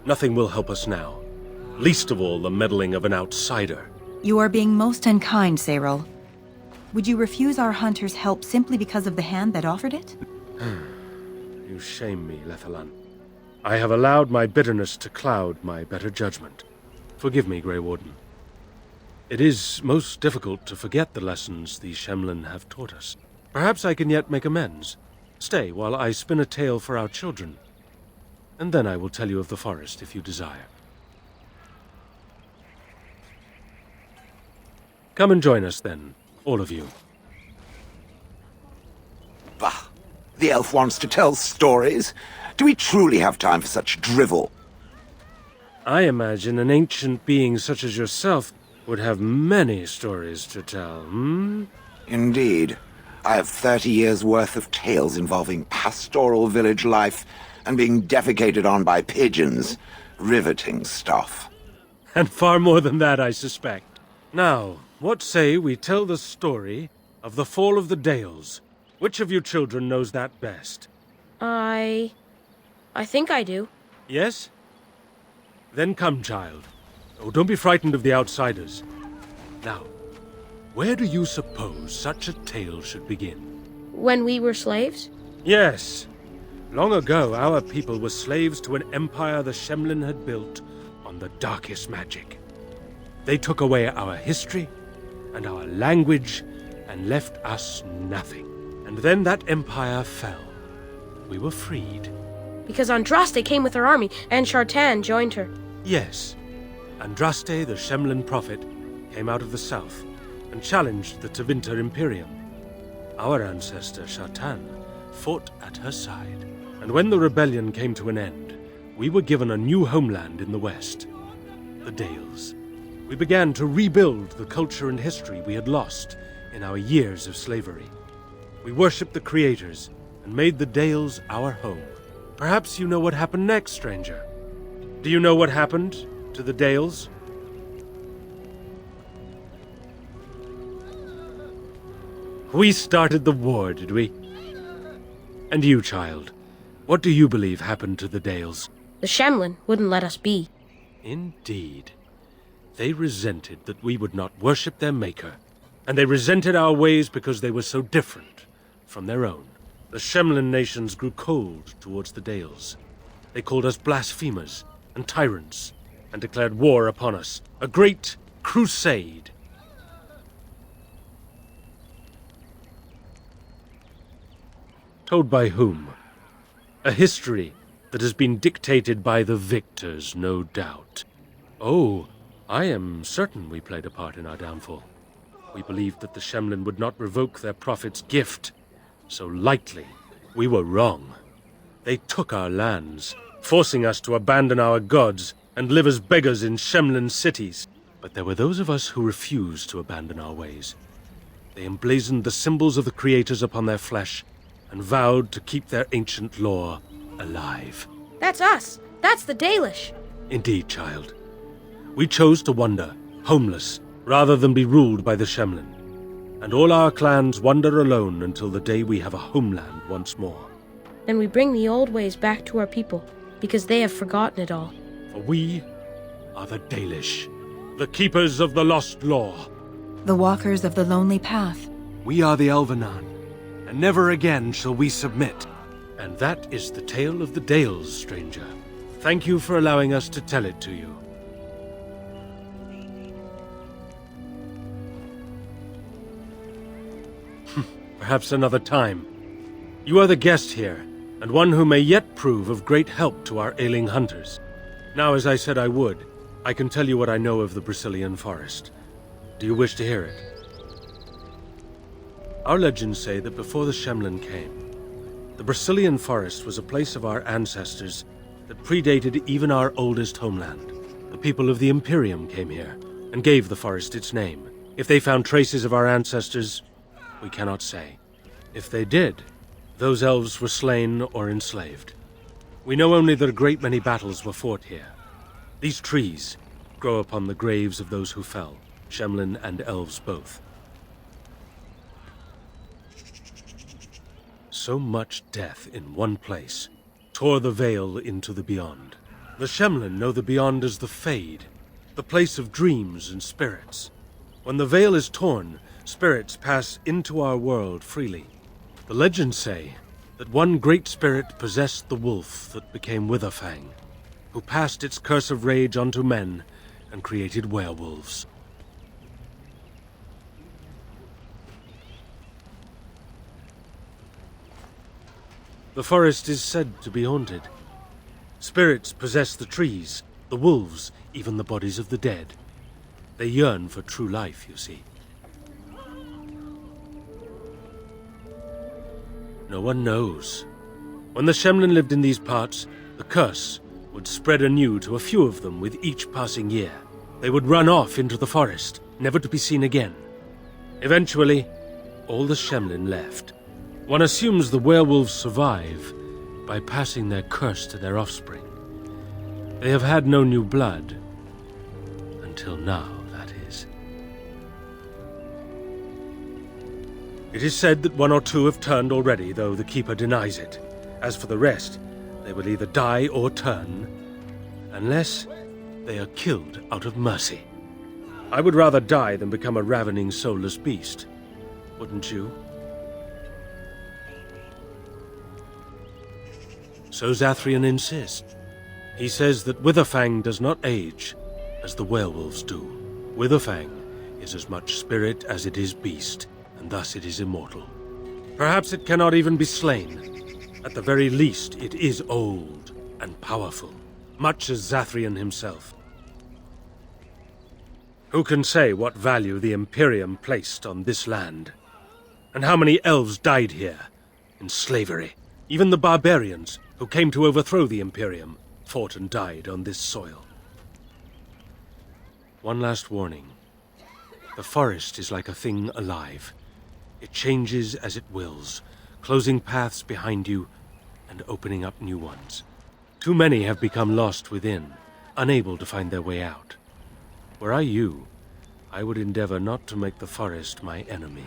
Nothing will help us now, least of all the meddling of an outsider. You are being most unkind, Cyril. Would you refuse our hunters' help simply because of the hand that offered it? You shame me, Lethalan. I have allowed my bitterness to cloud my better judgment. Forgive me, Grey Warden. It is most difficult to forget the lessons these Shemlin have taught us. Perhaps I can yet make amends. Stay while I spin a tale for our children, and then I will tell you of the forest if you desire. Come and join us then, all of you. Bah! The elf wants to tell stories. Do we truly have time for such drivel? I imagine an ancient being such as yourself would have many stories to tell, hmm? Indeed. I have 30 years' worth of tales involving pastoral village life and being defecated on by pigeons. Riveting stuff. And far more than that, I suspect. Now, what say we tell the story of the fall of the Dales? Which of you children knows that best? I think I do. Yes? Then come, child. Oh, don't be frightened of the outsiders. Now, where do you suppose such a tale should begin? When we were slaves? Yes. Long ago, our people were slaves to an empire the Shemlin had built on the darkest magic. They took away our history and our language and left us nothing. And then that empire fell. We were freed. Because Andraste came with her army, and Shartan joined her. Yes. Andraste, the Shemlin prophet, came out of the south and challenged the Tevinter Imperium. Our ancestor, Shartan, fought at her side. And when the rebellion came to an end, we were given a new homeland in the west, the Dales. We began to rebuild the culture and history we had lost in our years of slavery. We worshipped the creators and made the Dales our home. Perhaps you know what happened next, stranger. Do you know what happened to the Dales? We started the war, did we? And you, child, what do you believe happened to the Dales? The Shemlin wouldn't let us be. Indeed. They resented that we would not worship their maker, and they resented our ways because they were so different from their own. The Shemlin nations grew cold towards the Dales. They called us blasphemers and tyrants, and declared war upon us, a great crusade. Told by whom? A history that has been dictated by the victors, no doubt. Oh, I am certain we played a part in our downfall. We believed that the Shemlin would not revoke their prophet's gift so lightly. We were wrong. They took our lands, forcing us to abandon our gods and live as beggars in Shemlin cities. But there were those of us who refused to abandon our ways. They emblazoned the symbols of the creators upon their flesh and vowed to keep their ancient lore alive. That's us. That's the Dalish. Indeed, child. We chose to wander, homeless, rather than be ruled by the Shemlin. And all our clans wander alone until the day we have a homeland once more. Then we bring the old ways back to our people, because they have forgotten it all. For we are the Dalish, the keepers of the lost law. The walkers of the lonely path. We are the Elvenan, and never again shall we submit. And that is the tale of the Dales, stranger. Thank you for allowing us to tell it to you. Perhaps another time. You are the guest here, and one who may yet prove of great help to our ailing hunters. Now, as I said I would, I can tell you what I know of the Brazilian forest. Do you wish to hear it? Our legends say that before the Shemlin came, the Brazilian forest was a place of our ancestors that predated even our oldest homeland. The people of the Imperium came here and gave the forest its name. If they found traces of our ancestors, we cannot say. If they did, those elves were slain or enslaved. We know only that a great many battles were fought here. These trees grow upon the graves of those who fell, Shemlin and elves both. So much death in one place tore the veil into the beyond. The Shemlin know the beyond as the Fade, the place of dreams and spirits. When the veil is torn, spirits pass into our world freely. The legends say that one great spirit possessed the wolf that became Witherfang, who passed its curse of rage onto men and created werewolves. The forest is said to be haunted. Spirits possess the trees, the wolves, even the bodies of the dead. They yearn for true life, you see. No one knows. When the Shemlin lived in these parts, the curse would spread anew to a few of them with each passing year. They would run off into the forest, never to be seen again. Eventually, all the Shemlin left. One assumes the werewolves survive by passing their curse to their offspring. They have had no new blood. Until now, that is. It is said that 1 or 2 have turned already, though the Keeper denies it. As for the rest, they will either die or turn, unless they are killed out of mercy. I would rather die than become a ravening, soulless beast. Wouldn't you? So Zathrian insists. He says that Witherfang does not age, as the werewolves do. Witherfang is as much spirit as it is beast, and thus it is immortal. Perhaps it cannot even be slain. At the very least, it is old and powerful, much as Zathrian himself. Who can say what value the Imperium placed on this land? And how many elves died here, in slavery? Even the barbarians, who came to overthrow the Imperium, fought and died on this soil. One last warning. The forest is like a thing alive. It changes as it wills, closing paths behind you and opening up new ones. Too many have become lost within, unable to find their way out. Were I you, I would endeavor not to make the forest my enemy.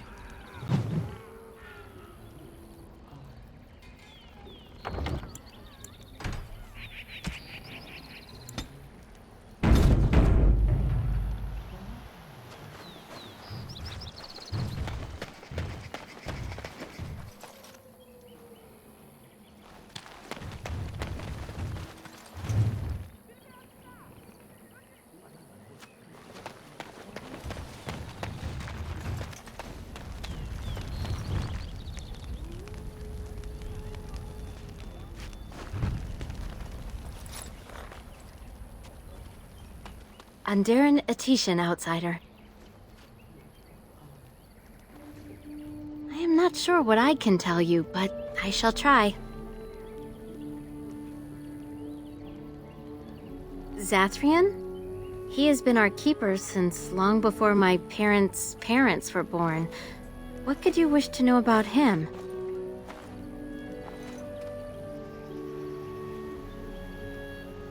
Andaran Atishan, outsider. I am not sure what I can tell you, but I shall try. Zathrian? He has been our keeper since long before my parents' parents were born. What could you wish to know about him?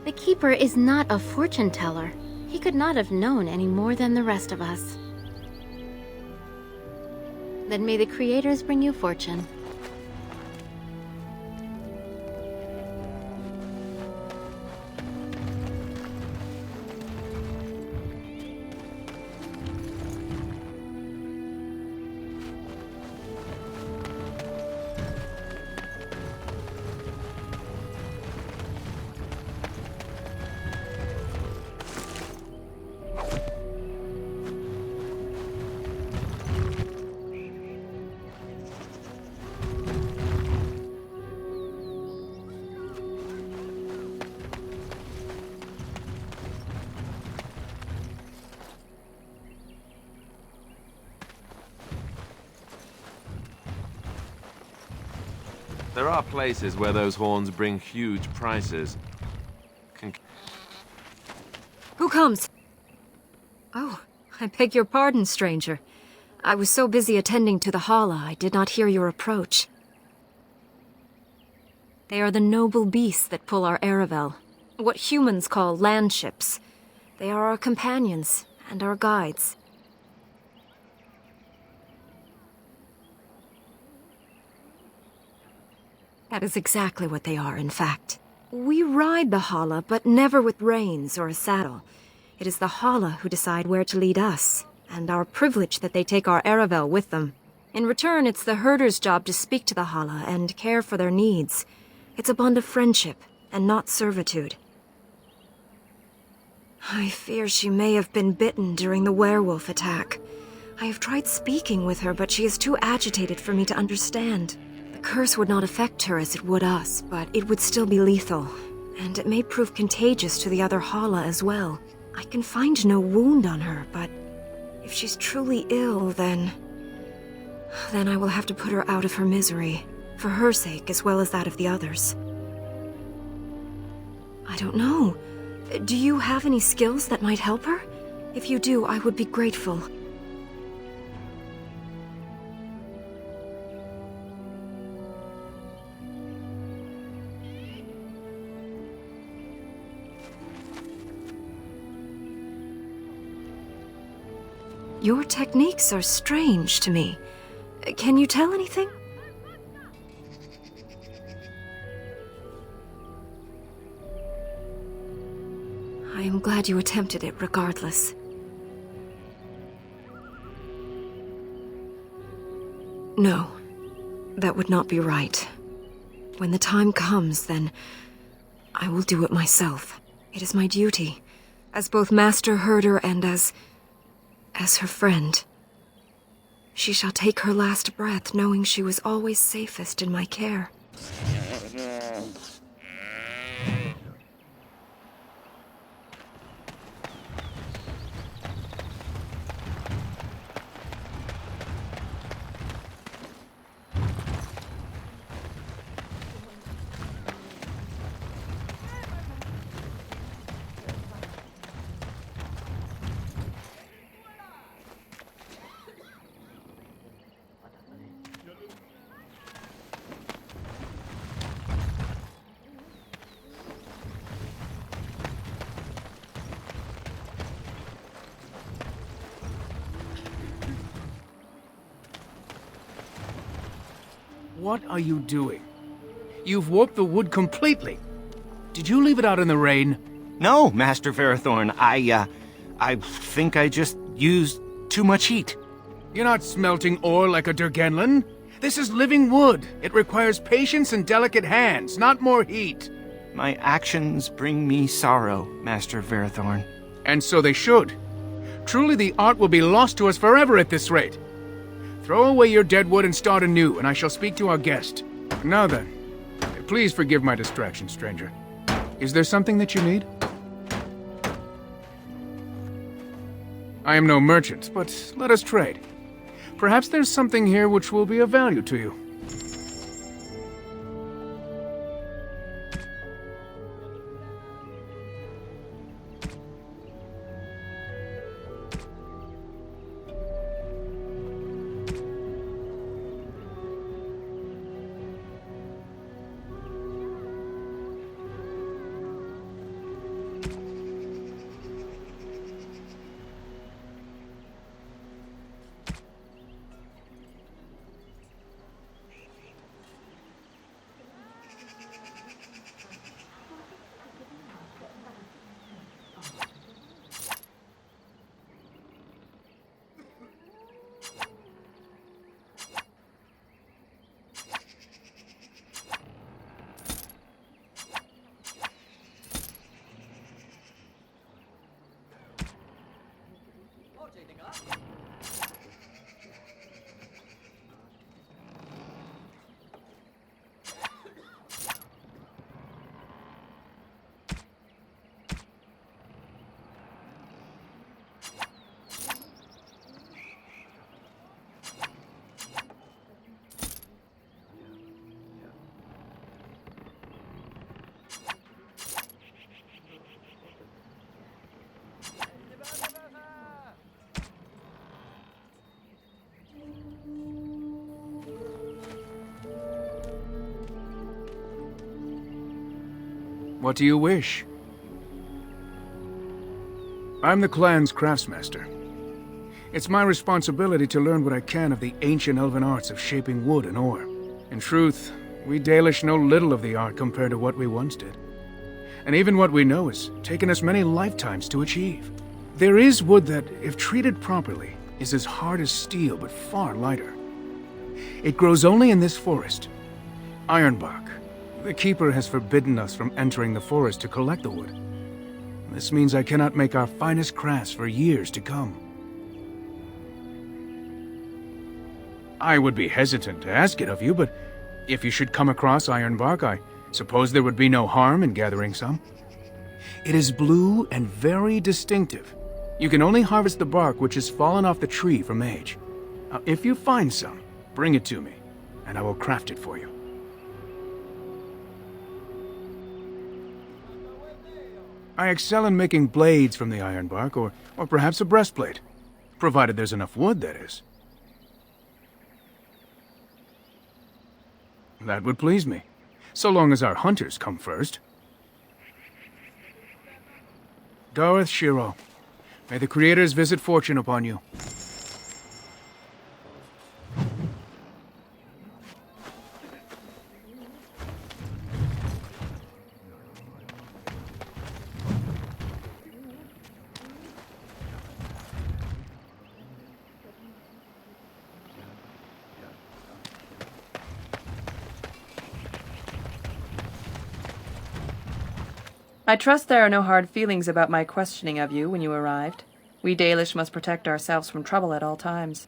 The keeper is not a fortune teller. He could not have known any more than the rest of us. Then may the creators bring you fortune. There are places where those horns bring huge prices. Who comes? Oh, I beg your pardon, stranger. I was so busy attending to the Hala, I did not hear your approach. They are the noble beasts that pull our Aravel, what humans call landships. They are our companions and our guides. That is exactly what they are, in fact. We ride the Hala, but never with reins or a saddle. It is the Hala who decide where to lead us, and our privilege that they take our Aravel with them. In return, it's the herder's job to speak to the Hala and care for their needs. It's a bond of friendship, and not servitude. I fear she may have been bitten during the werewolf attack. I have tried speaking with her, but she is too agitated for me to understand. The curse would not affect her as it would us, but it would still be lethal, and it may prove contagious to the other Hala as well. I can find no wound on her, but if she's truly ill, then I will have to put her out of her misery, for her sake as well as that of the others. I don't know. Do you have any skills that might help her? If you do, I would be grateful. Your techniques are strange to me. Can you tell anything? I am glad you attempted it regardless. No, that would not be right. When the time comes, then I will do it myself. It is my duty, as both master herder and as her friend. She shall take her last breath knowing she was always safest in my care. What are you doing? You've warped the wood completely. Did you leave it out in the rain? No, Master Ferrothorn. I think I just used too much heat. You're not smelting ore like a Durgenlin. This is living wood. It requires patience and delicate hands, not more heat. My actions bring me sorrow, Master Ferrothorn. And so they should. Truly the art will be lost to us forever at this rate. Throw away your dead wood and start anew, and I shall speak to our guest. Now then, please forgive my distraction, stranger. Is there something that you need? I am no merchant, but let us trade. Perhaps there's something here which will be of value to you. What do you wish? I'm the clan's craftsmaster. It's my responsibility to learn what I can of the ancient elven arts of shaping wood and ore. In truth, we Dalish know little of the art compared to what we once did. And even what we know has taken us many lifetimes to achieve. There is wood that, if treated properly, is as hard as steel but far lighter. It grows only in this forest. Ironbark. The Keeper has forbidden us from entering the forest to collect the wood. This means I cannot make our finest crafts for years to come. I would be hesitant to ask it of you, but if you should come across ironbark, I suppose there would be no harm in gathering some. It is blue and very distinctive. You can only harvest the bark which has fallen off the tree from age. Now, if you find some, bring it to me, and I will craft it for you. I excel in making blades from the iron bark, or perhaps a breastplate. Provided there's enough wood, that is. That would please me, so long as our hunters come first. Dareth Shiro, may the Creators visit fortune upon you. I trust there are no hard feelings about my questioning of you when you arrived. We Dalish must protect ourselves from trouble at all times.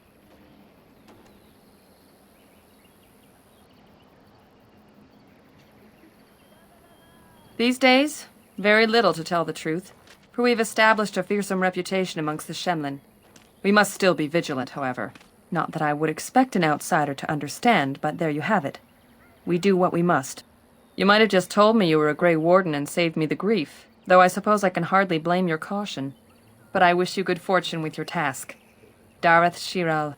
These days, very little to tell the truth, for we've established a fearsome reputation amongst the Shemlin. We must still be vigilant, however. Not that I would expect an outsider to understand, but there you have it. We do what we must. You might have just told me you were a Grey Warden and saved me the grief, though I suppose I can hardly blame your caution. But I wish you good fortune with your task. Dareth Shiral.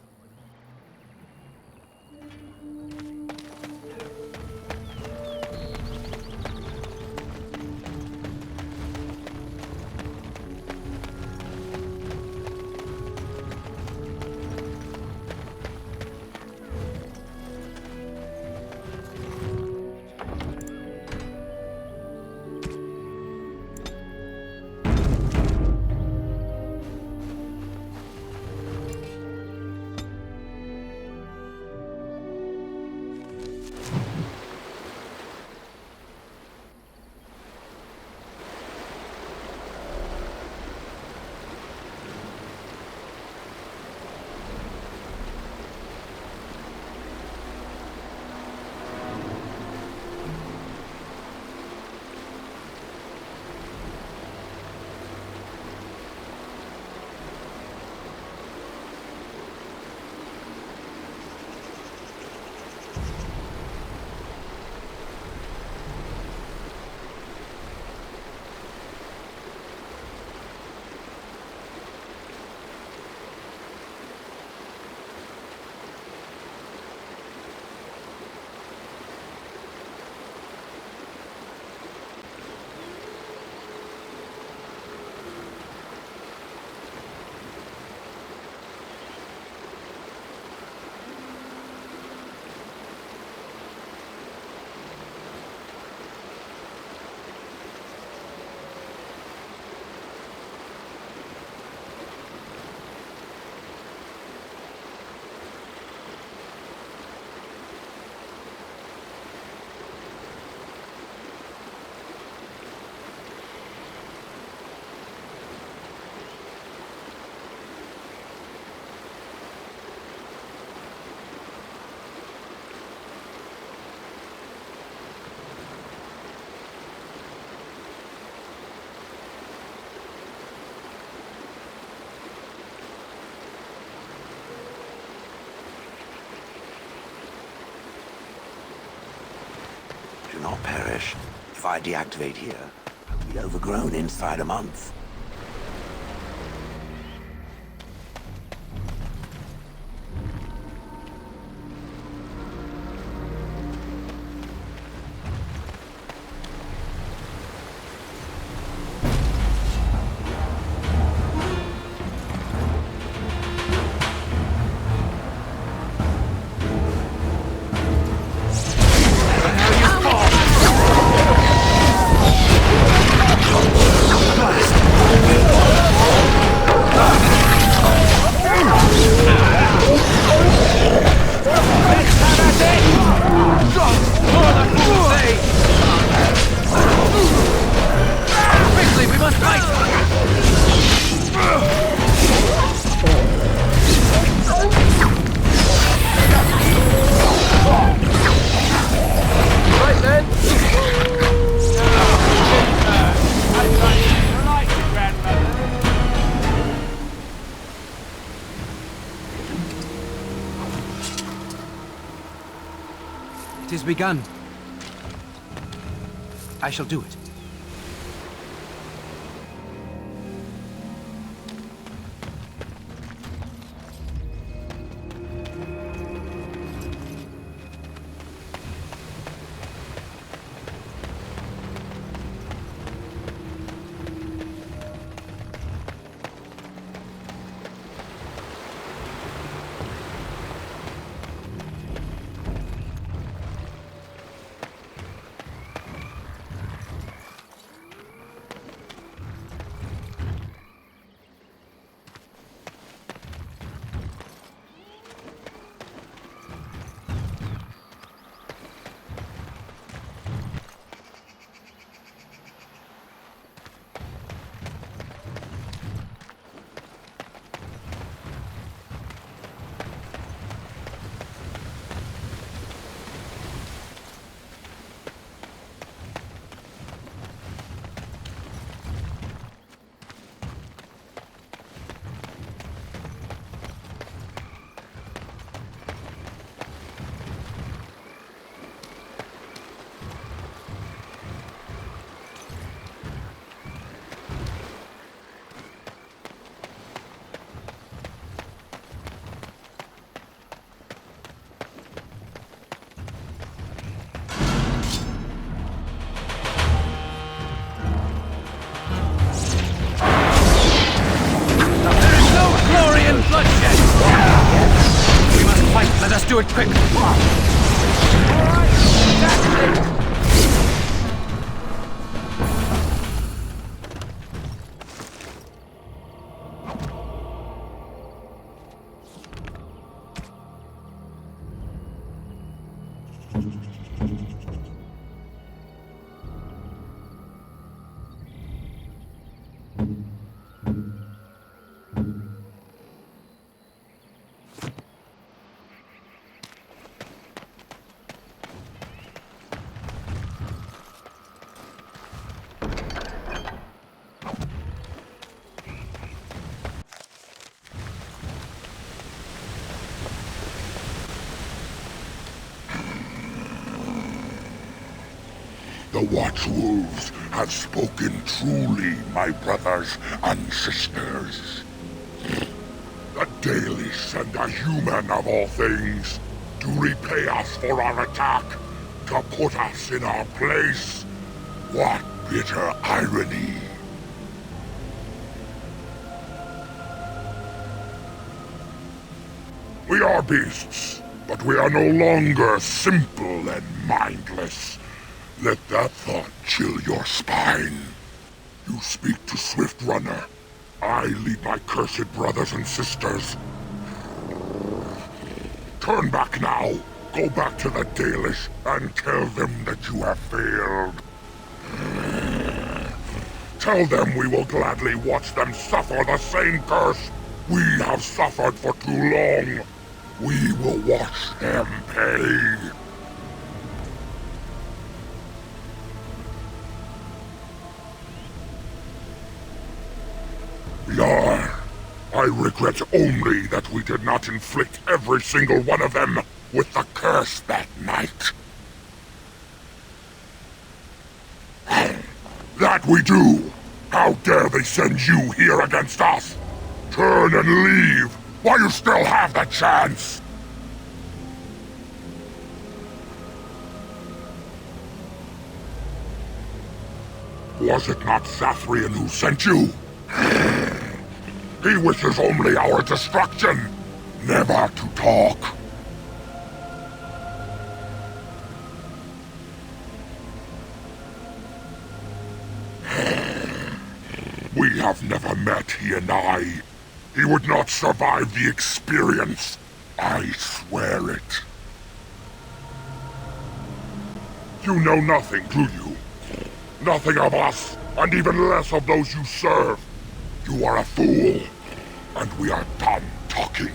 Do not perish. If I deactivate here, I'll be overgrown inside a month. It is begun. I shall do it. it quick! The Watchwolves have spoken truly, my brothers and sisters. The Dalish and the human of all things, to repay us for our attack, to put us in our place. What bitter irony. We are beasts, but we are no longer simple and mindless. Let that thought chill your spine. You speak to Swift Runner. I lead my cursed brothers and sisters. Turn back now. Go back to the Dalish and tell them that you have failed. Tell them we will gladly watch them suffer the same curse we have suffered for too long. We will watch them pay. Yar, I regret only that we did not inflict every single one of them with the curse that night. That we do! How dare they send you here against us? Turn and leave while you still have the chance! Was it not Sathrian who sent you? He wishes only our destruction, never to talk. We have never met, he and I. He would not survive the experience. I swear it. You know nothing, do you? Nothing of us, and even less of those you serve. You are a fool, and we are done talking.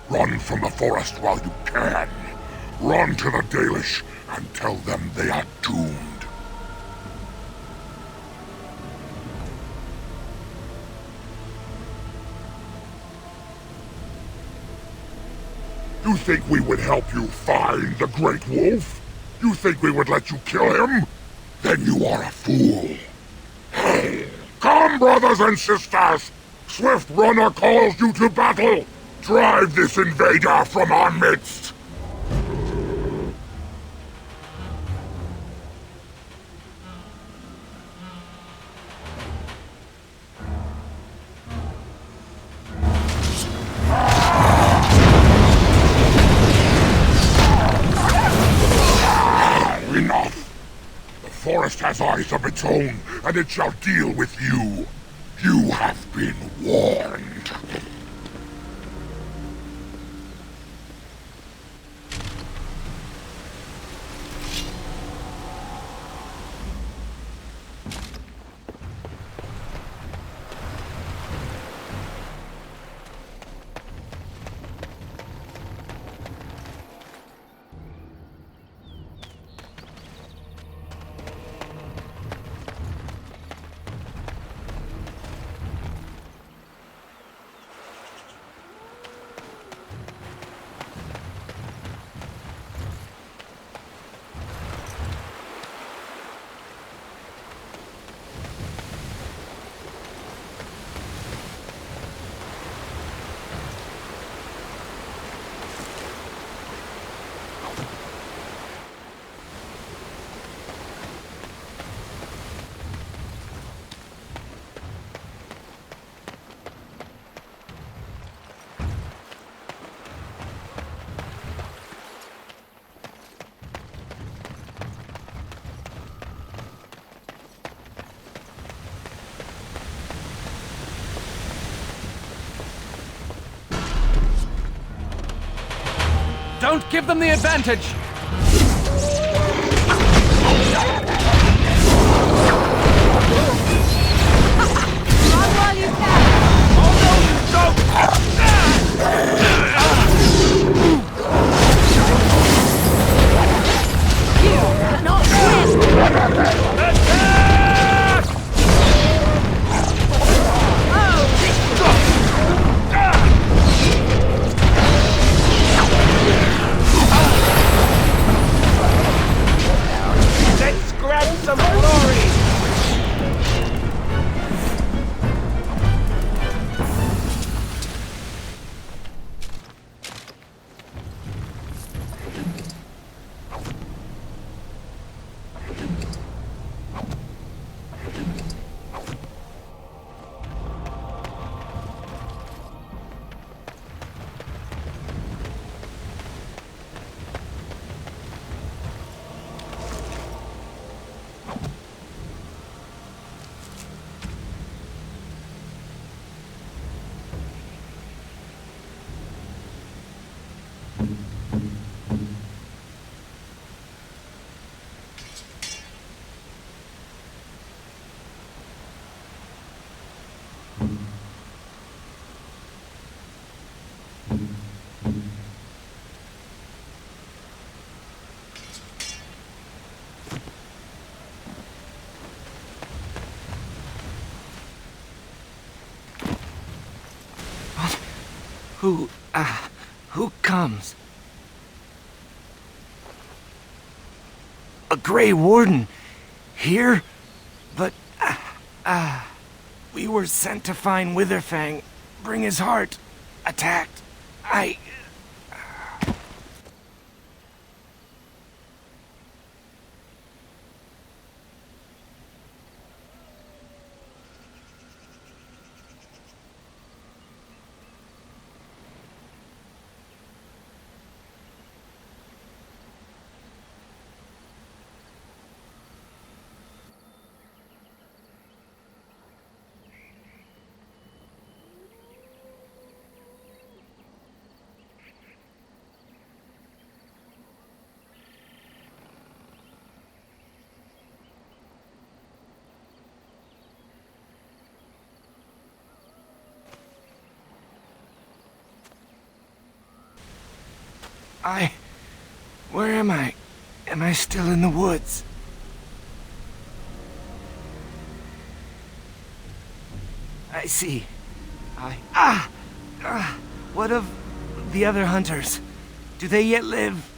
Run from the forest while you can. Run to the Dalish and tell them they are doomed. You think we would help you find the Great Wolf? You think we would let you kill him? Then you are a fool. Come, brothers and sisters! Swift Runner calls you to battle! Drive this invader from our midst! Enough! The forest has eyes of its own, and it shall deal with you. You have been warned. Don't give them the advantage! Run while you can! You cannot win! Let's grab some glory! Who comes? A Grey Warden here? But, we were sent to find Witherfang, bring his heart, attacked. Where am I? Am I still in the woods? I see. What of the other hunters? Do they yet live?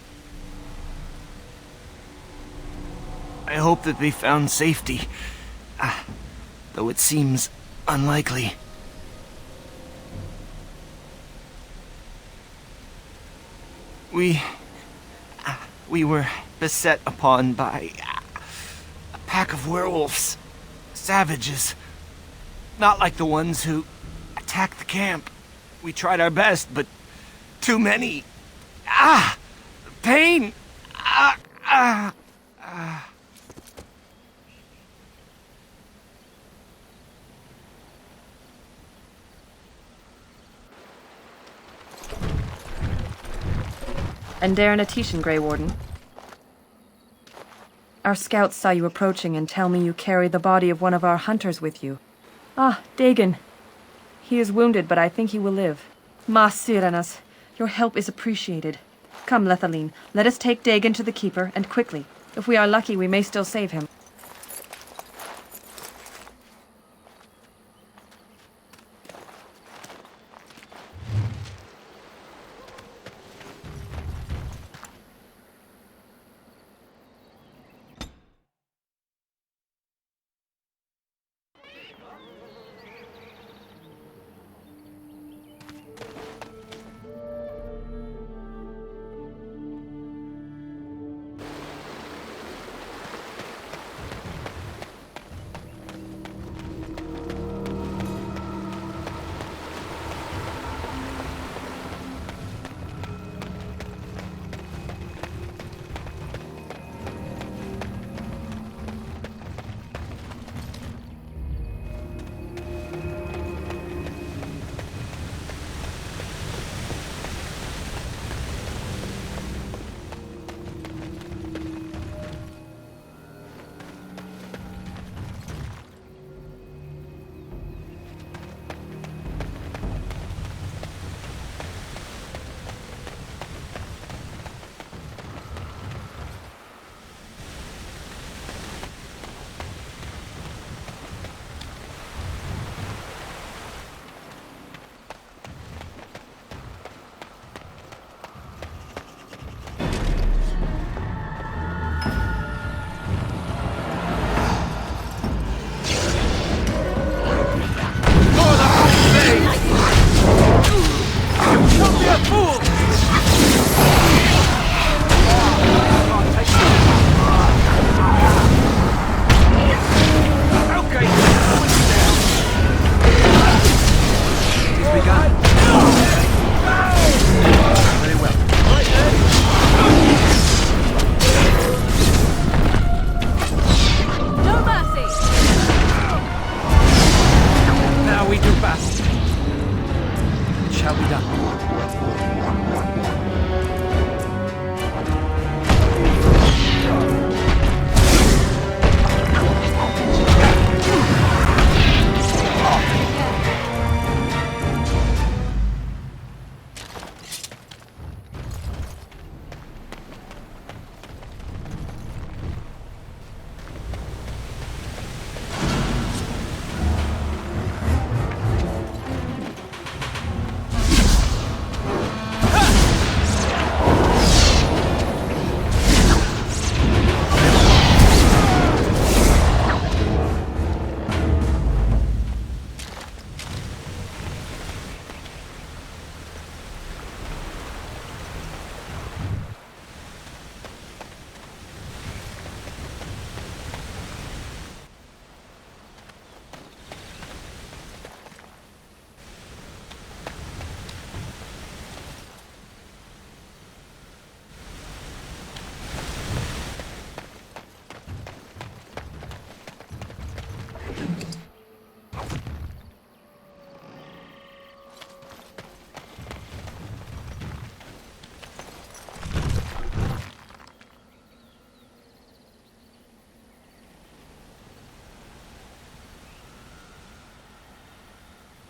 I hope that they found safety, though it seems unlikely. We were beset upon by a pack of werewolves. Savages. Not like the ones who attacked the camp. We tried our best, but too many. Pain! And Darren Atishan, Grey Warden. Our scouts saw you approaching and tell me you carry the body of one of our hunters with you. Dagon. He is wounded, but I think he will live. Ma Siranas, your help is appreciated. Come, Lethaline, let us take Dagon to the Keeper, and quickly. If we are lucky, we may still save him.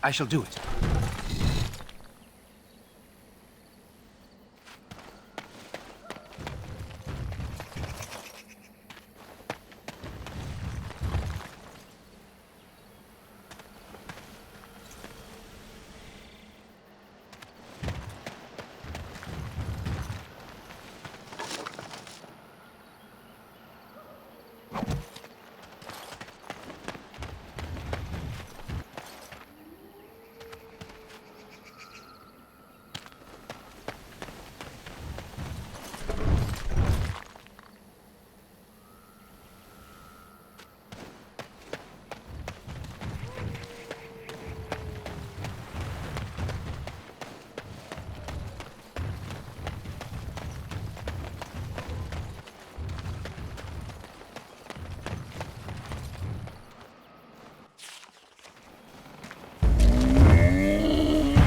I shall do it.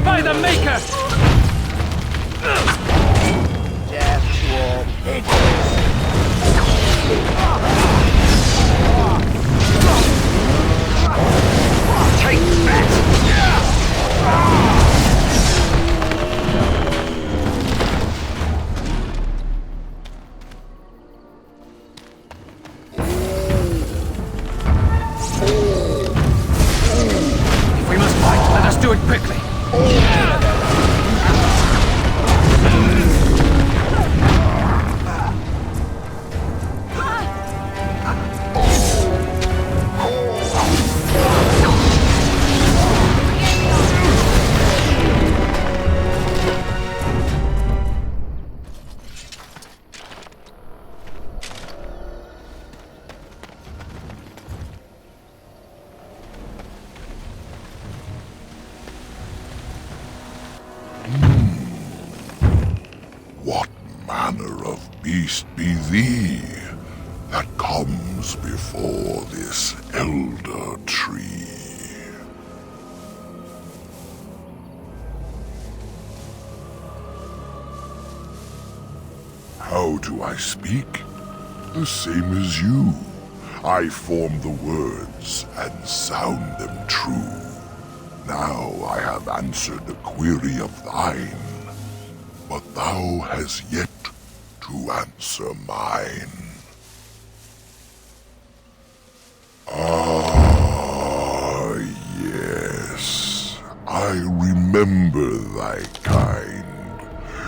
By the Maker! Death will Take that! If we must fight, let us do it quickly. What manner of beast be thee that comes before this elder tree? How do I speak? The same as you. I form the words and sound them true. Now I have answered a query of thine, but thou hast yet to answer mine. Ah, yes, I remember thy kind,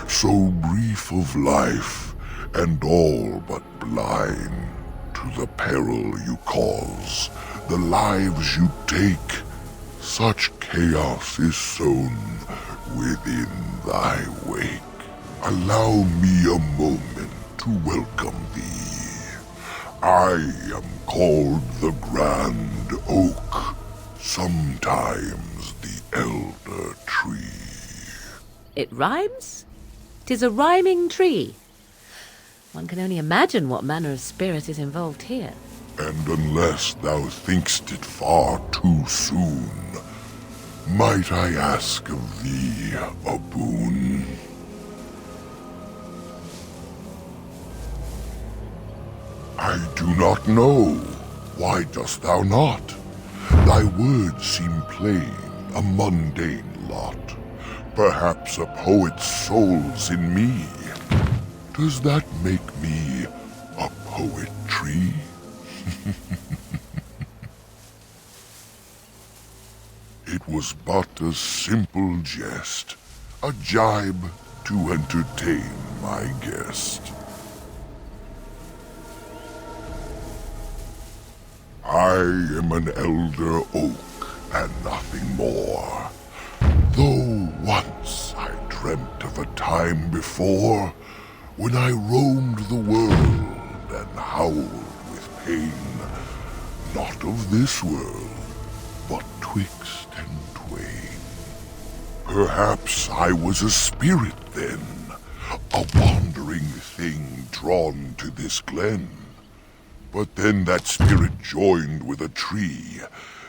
so brief of life and all but blind to the peril you cause, the lives you take. Such chaos is sown within thy wake. Allow me a moment to welcome thee. I am called the Grand Oak, sometimes the Elder Tree. It rhymes? 'Tis a rhyming tree. One can only imagine what manner of spirit is involved here. And unless thou thinkst it far too soon, might I ask of thee a boon? I do not know. Why dost thou not? Thy words seem plain, a mundane lot. Perhaps a poet's soul's in me. Does that make me a poetry? It was but a simple jest, a jibe to entertain my guest. I am an elder oak and nothing more. Though once I dreamt of a time before when I roamed the world and howled with pain, not of this world, but twixt and twain. Perhaps I was a spirit then, a wandering thing drawn to this glen. But then that spirit joined with a tree.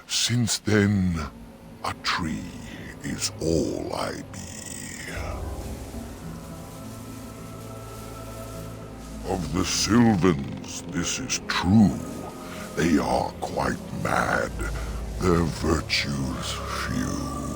Since then, a tree is all I be. Of the Sylvans, this is true. They are quite mad, their virtues few.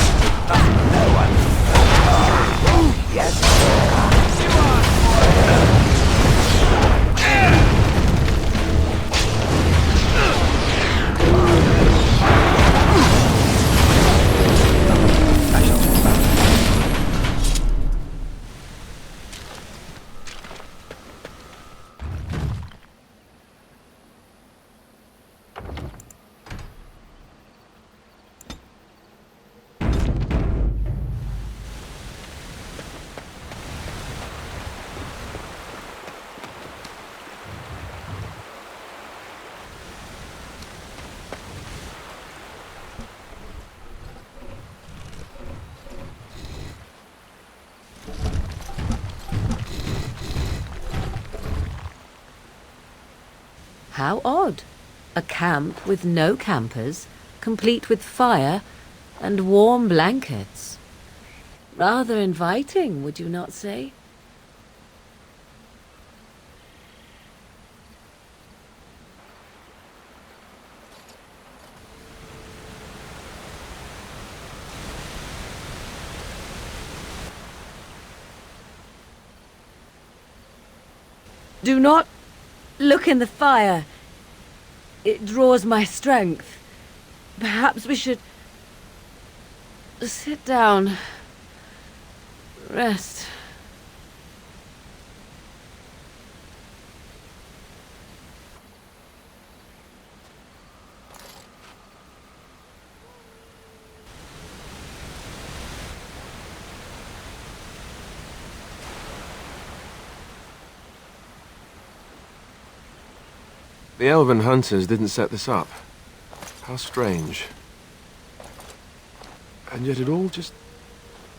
How odd. A camp with no campers, complete with fire and warm blankets. Rather inviting, would you not say? Do not look in the fire. It draws my strength. Perhaps we should sit down. Rest. The elven hunters didn't set this up. How strange. And yet it all just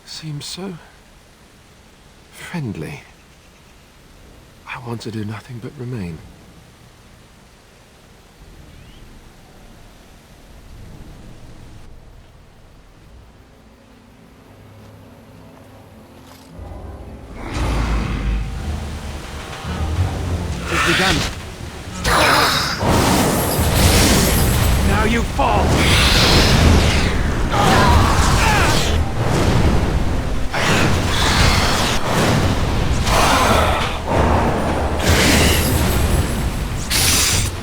seems so friendly. I want to do nothing but remain. It's begun. Now you fall!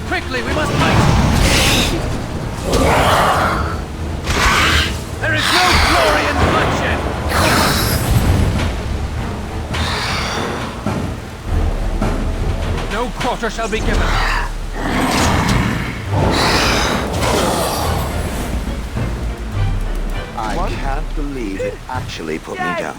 Quickly, we must fight! There is no glory in bloodshed! No quarter shall be given. I can't believe it actually put me down.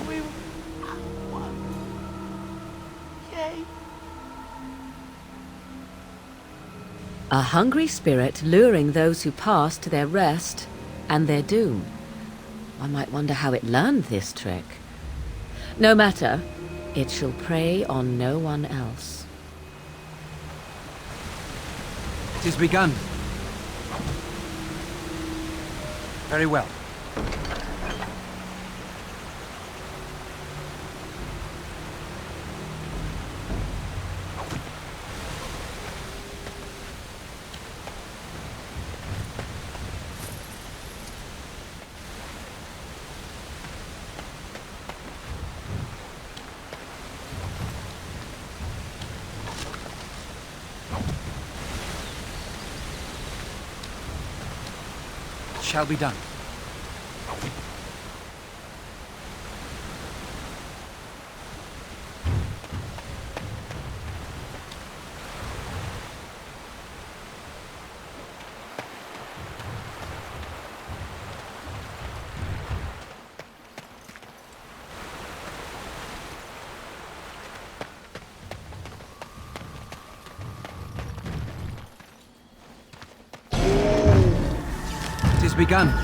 A hungry spirit luring those who pass to their rest and their doom. One might wonder how it learned this trick. No matter, it shall prey on no one else. It is begun. Very well. Shall be done. It is begun.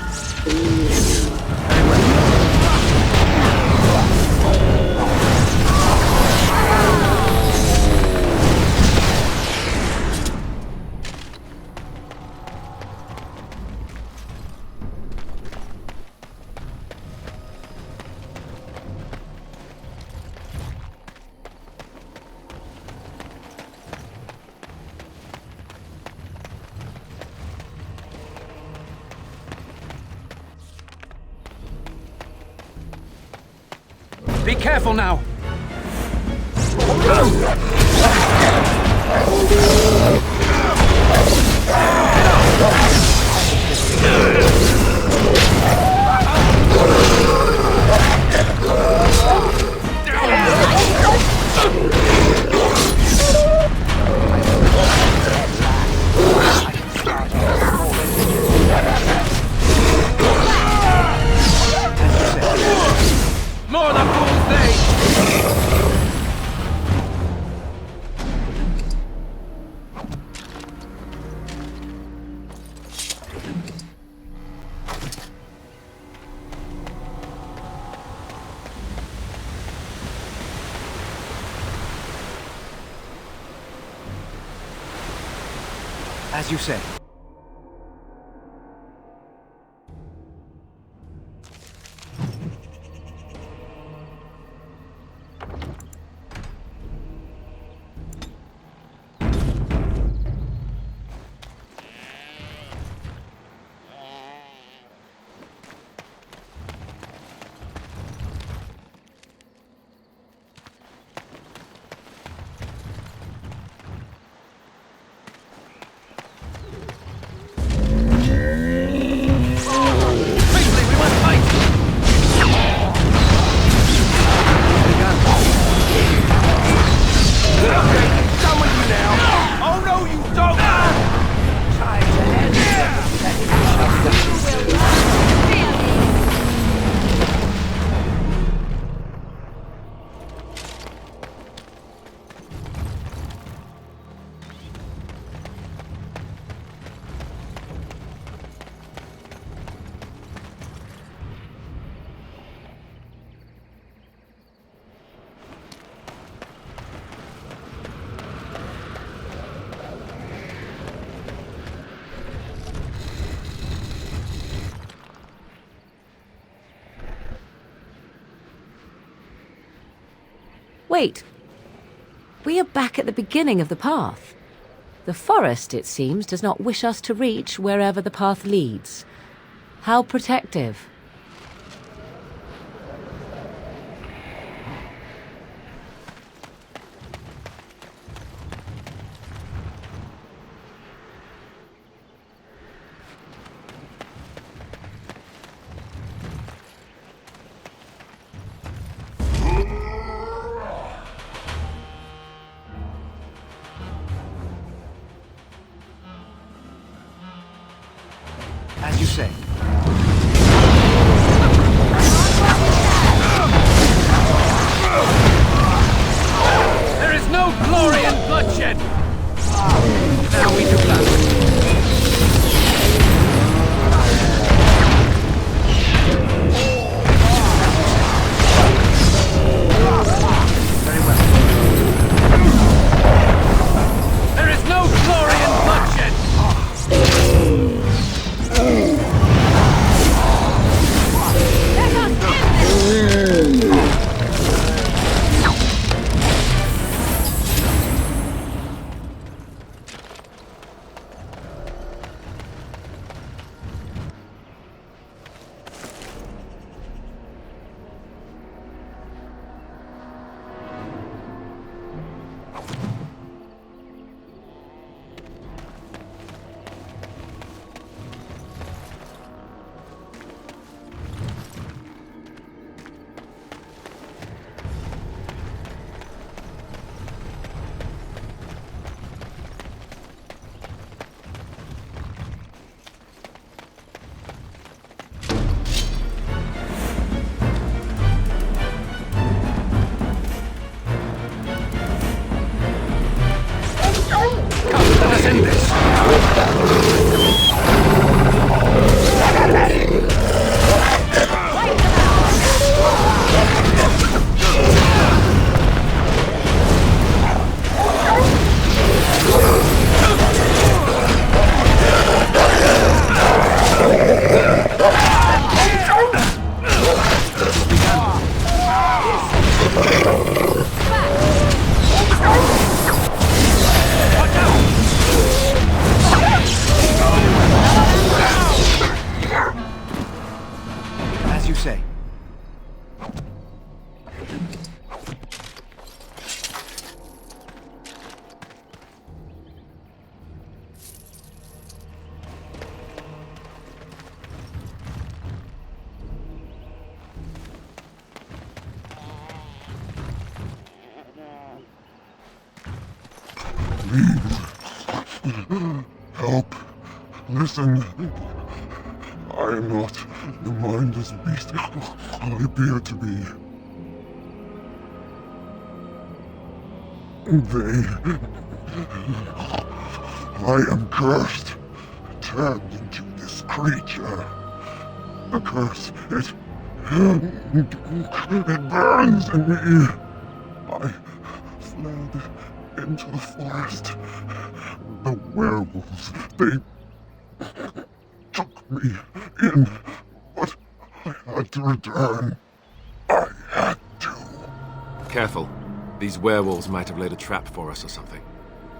Be careful now! More the fools they! As you say. Wait. We are back at the beginning of the path. The forest, it seems, does not wish us to reach wherever the path leads. How protective. As you say. There is no glory in bloodshed! Now we do that. Very well. There is no glory in bloodshed! Please. Help. Listen. I am not the mindless beast I appear to be. I am cursed, turned into this creature. The curse, it burns in me. I fled into the forest. The werewolves, they took me in, but I had to return. I had to. Careful. These werewolves might have laid a trap for us or something.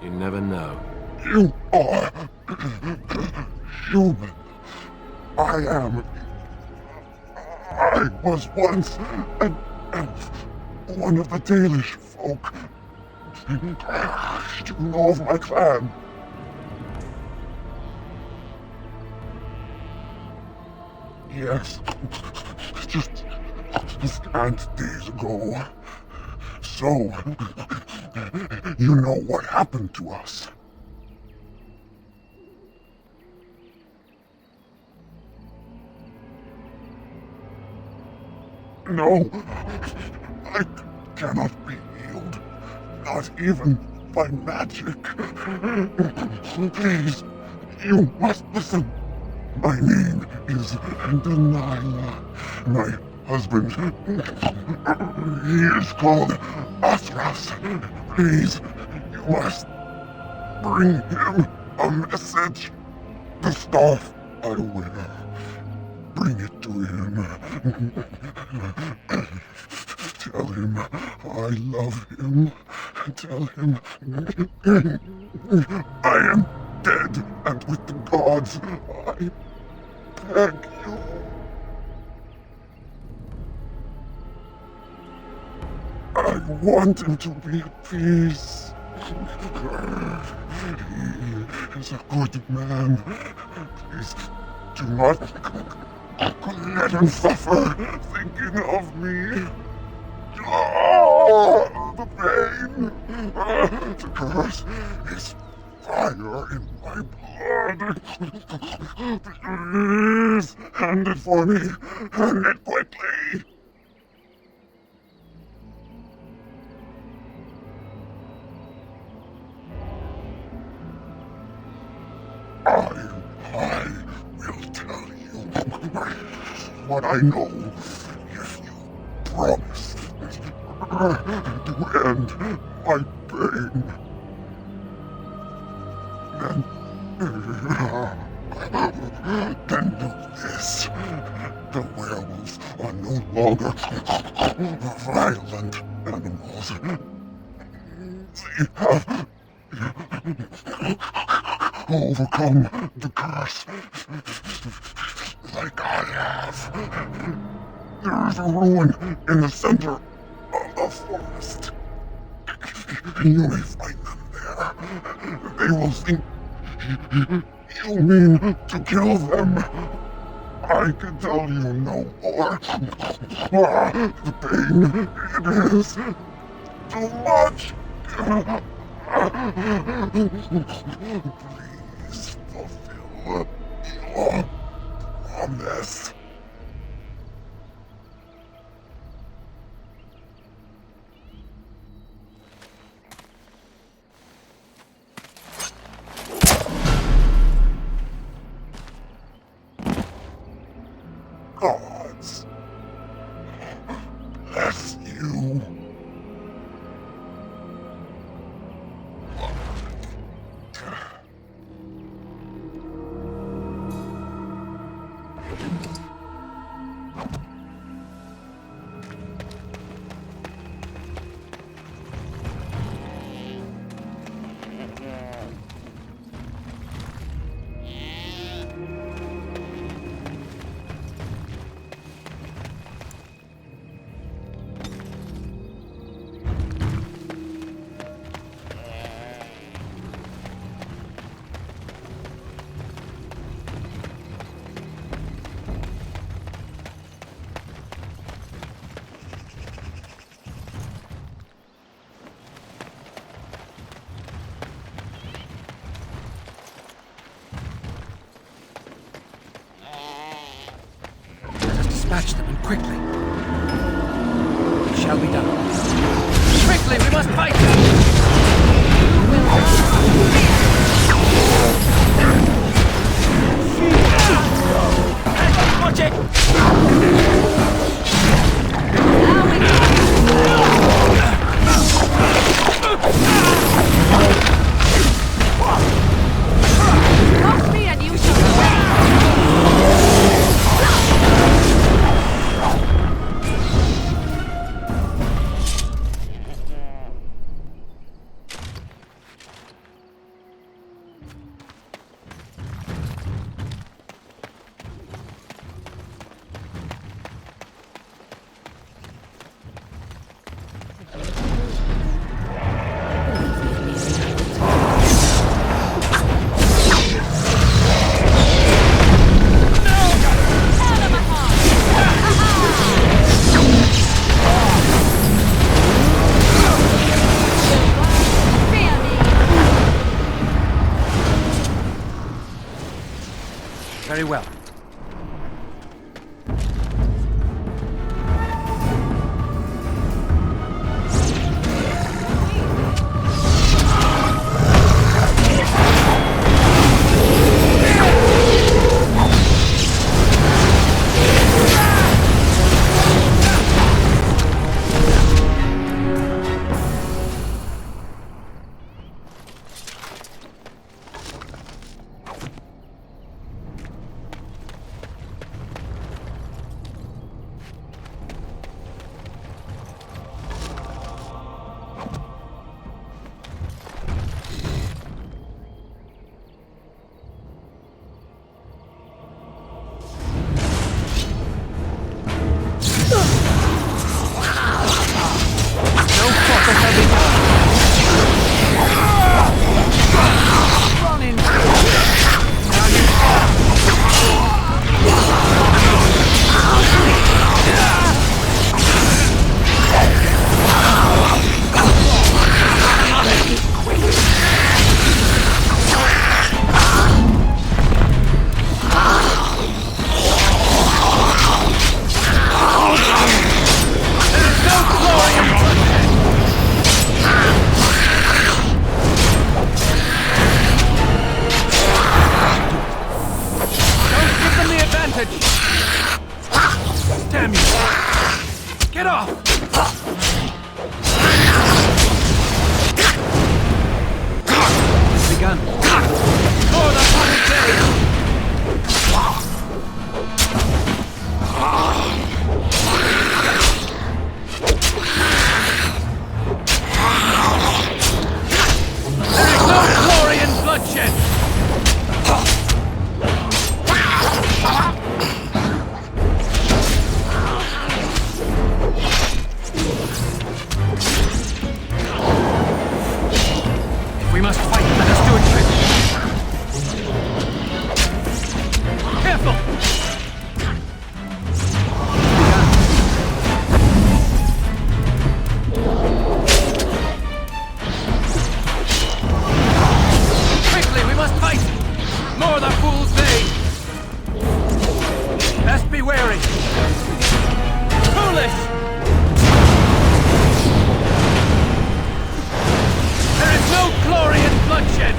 You never know. You are human. I was once an elf, one of the Dalish folk. You know of my clan. Yes, just scant days ago. So, you know what happened to us. No, I cannot be healed, not even by magic. Please, you must listen. My name is Delilah. My husband, he is called Athras. Please, you must bring him a message. The staff I wear. Bring it to him. Tell him I love him. Tell him I am dead and with the gods. I beg you. I want him to be at peace. He is a good man. Please do not let him suffer thinking of me. Oh, the pain. The curse is fire in my blood. Please, hand it for me. Hand it quickly. I will tell you what I know if you promise to end my pain. Then do this. The werewolves are no longer violent animals. They have overcome the curse like I have. There is a ruin in the center of the forest. You may find them there. They will think you mean to kill them. I can tell you no more. The pain, it is too much. Please fulfill your promise. Gods, bless you. Quickly. It shall be done. Quickly, we must fight them! Watch it! Cross me and you shall Very well. Damn you! Get off! It's begun. For the hundred days! There is no glory in bloodshed! We must fight. Let us do it quickly. Careful! Quickly, we must fight! More the fool's bane! Best be wary! Foolish! There is no glory in bloodshed!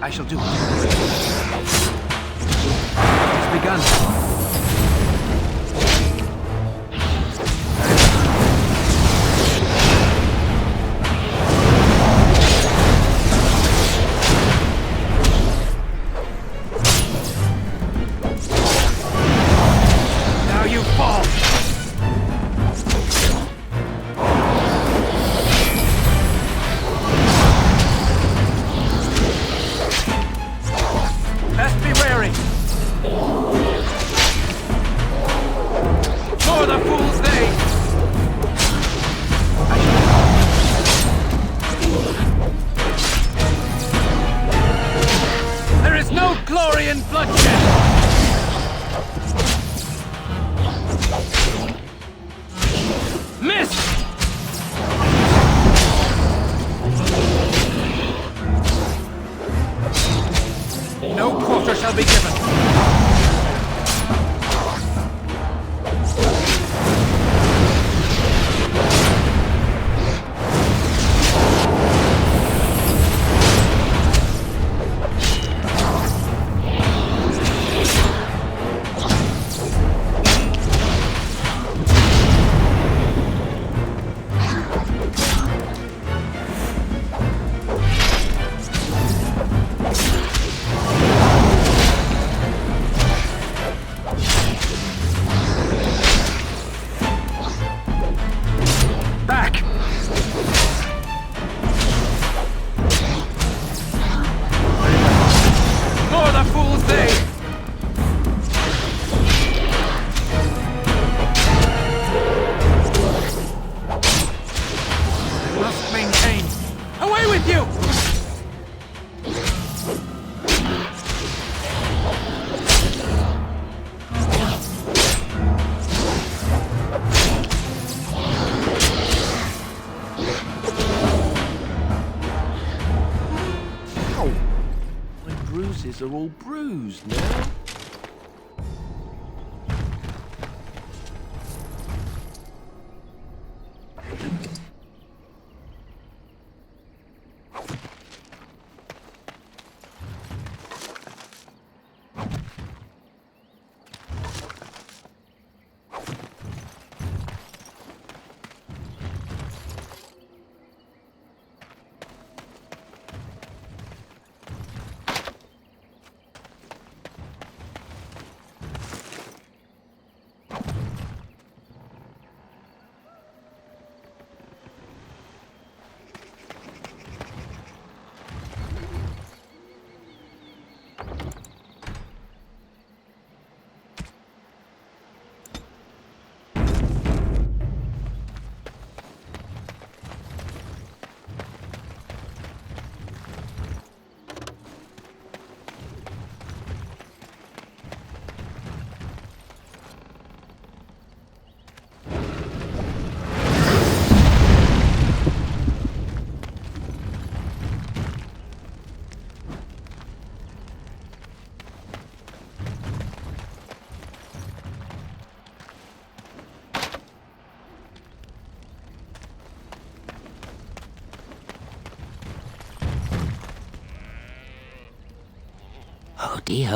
I shall do it. It's begun. Now you fall! Best be wary! For the fool's day! There is no glory in bloodshed! No quarter shall be given. Are all bruised now.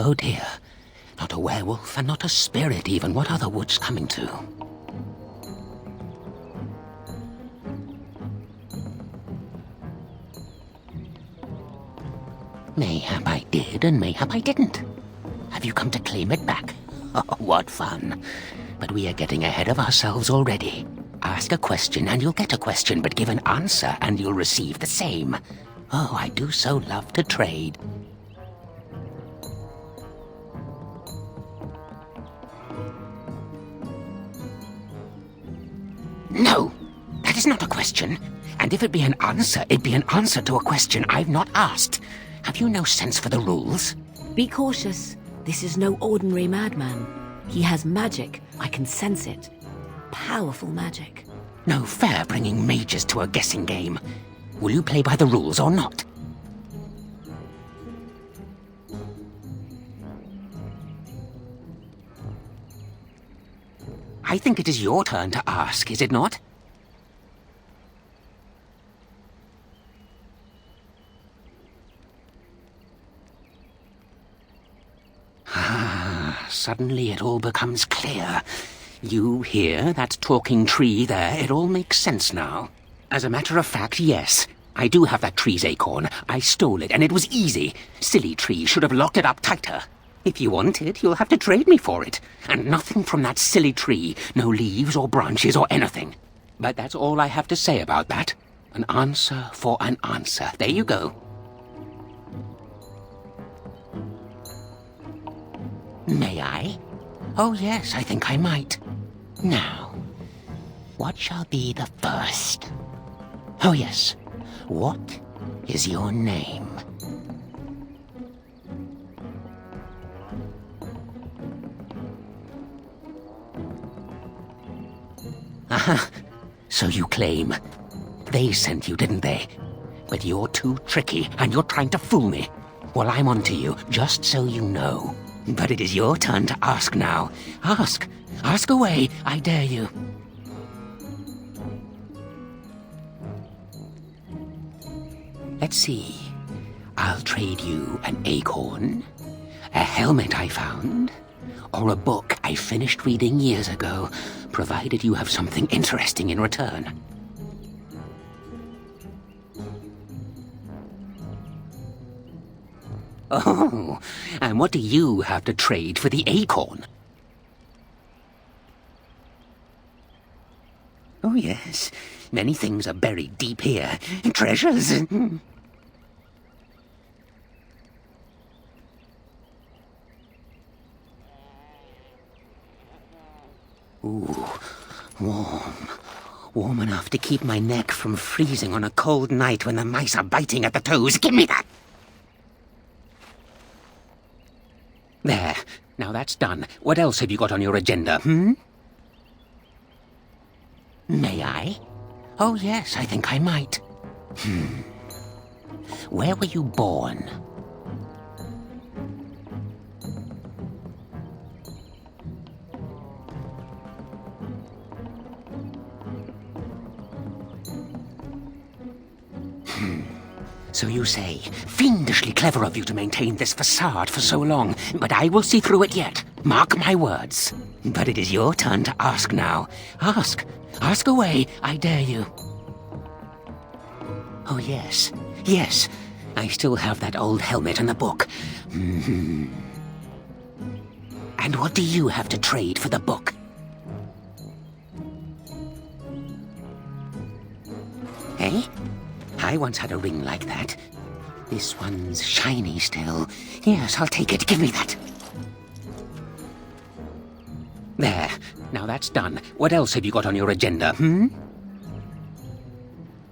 Oh dear. Not a werewolf and not a spirit even. What are the woods coming to? Mayhap I did and mayhap I didn't. Have you come to claim it back? Oh, what fun. But we are getting ahead of ourselves already. Ask a question and you'll get a question, but give an answer and you'll receive the same. Oh, I do so love to trade. No, that is not a question. And if it be an answer, it be an answer to a question I've not asked. Have you no sense for the rules? Be cautious. This is no ordinary madman. He has magic. I can sense it. Powerful magic. No fair bringing mages to a guessing game. Will you play by the rules or not? I think it is your turn to ask, is it not? Ah, suddenly it all becomes clear. You here, that talking tree there, it all makes sense now. As a matter of fact, yes. I do have that tree's acorn. I stole it, and it was easy. Silly tree should have locked it up tighter. If you want it, you'll have to trade me for it. And nothing from that silly tree. No leaves or branches or anything. But that's all I have to say about that. An answer for an answer. There you go. May I? Oh yes, I think I might. Now, what shall be the first? Oh yes, what is your name? Aha, so you claim. They sent you, didn't they? But you're too tricky, and you're trying to fool me. Well, I'm on to you, just so you know. But it is your turn to ask now. Ask. Ask away, I dare you. Let's see. I'll trade you an acorn, a helmet I found, or a book I finished reading years ago, provided you have something interesting in return. Oh, and what do you have to trade for the acorn? Oh, yes. Many things are buried deep here. Treasures. Ooh, warm. Warm enough to keep my neck from freezing on a cold night when the mice are biting at the toes. Give me that! There. Now that's done. What else have you got on your agenda, May I? Oh, yes, I think I might. Where were you born? So you say, fiendishly clever of you to maintain this facade for so long, but I will see through it yet. Mark my words. But it is your turn to ask now. Ask. Ask away, I dare you. Oh, yes. Yes. I still have that old helmet and the book. And what do you have to trade for the book? Eh? I once had a ring like that. This one's shiny still. Yes, I'll take it. Give me that. There. Now that's done. What else have you got on your agenda,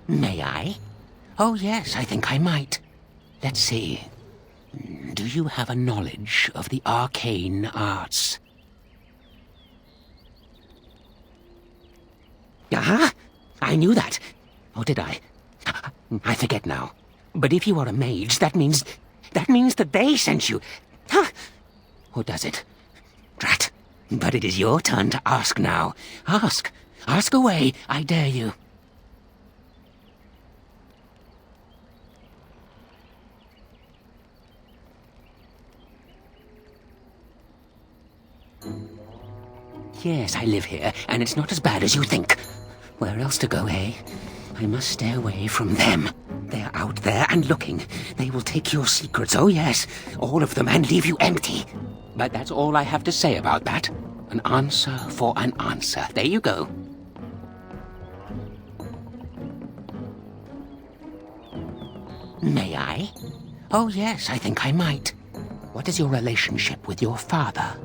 May I? Oh, yes, I think I might. Let's see. Do you have a knowledge of the arcane arts? Aha! I knew that. Or did I? I forget now. But if you are a mage, that means that they sent you. Huh? Or does it? Drat. But it is your turn to ask now. Ask. Ask away, I dare you. Yes, I live here, and it's not as bad as you think. Where else to go, eh? I must stay away from them. They're out there and looking. They will take your secrets, oh yes, all of them, and leave you empty. But that's all I have to say about that. An answer for an answer. There you go. May I? Oh yes, I think I might. What is your relationship with your father?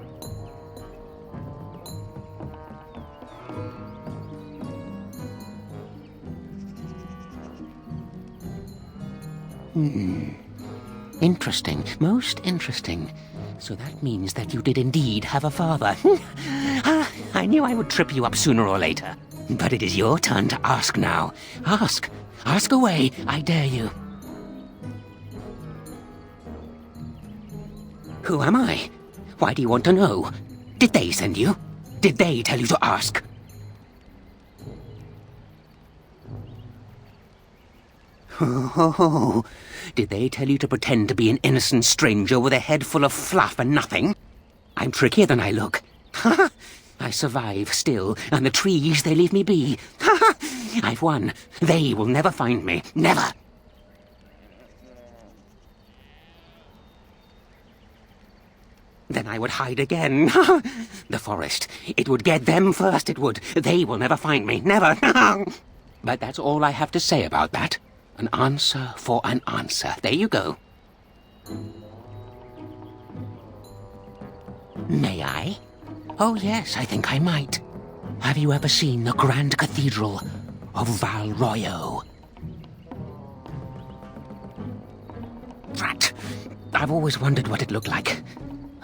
Interesting. Most interesting. So that means that you did indeed have a father. I knew I would trip you up sooner or later. But it is your turn to ask now. Ask. Ask away, I dare you. Who am I? Why do you want to know? Did they send you? Did they tell you to ask? Oh, did they tell you to pretend to be an innocent stranger with a head full of fluff and nothing? I'm trickier than I look. Ha! I survive still, and the trees, they leave me be. Ha! I've won. They will never find me. Never. Then I would hide again. The forest. It would get them first, it would. They will never find me. Never. But that's all I have to say about that. An answer for an answer. There you go. May I? Oh, yes, I think I might. Have you ever seen the Grand Cathedral of Valroyo? Drat. I've always wondered what it looked like.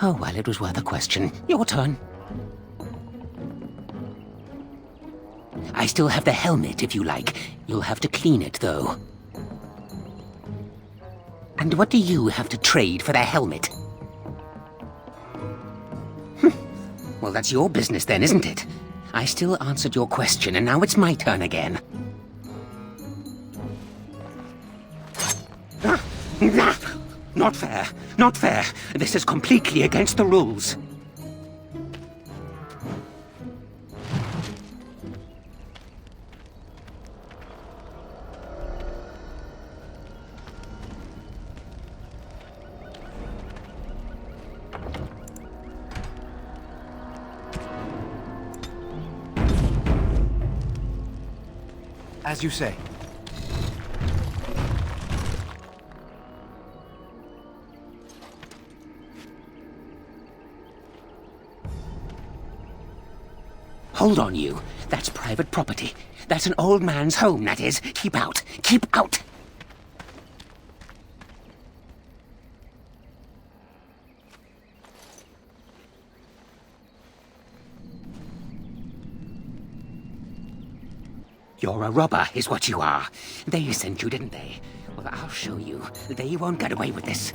Oh, well, it was worth a question. Your turn. I still have the helmet, if you like. You'll have to clean it, though. And what do you have to trade for their helmet? Well, that's your business then, isn't it? I still answered your question, and now it's my turn again. Not fair. Not fair. This is completely against the rules. As you say. Hold on, you. That's private property. That's an old man's home, that is. Keep out. Keep out! You're a robber, is what you are. They sent you, didn't they? Well, I'll show you. They won't get away with this.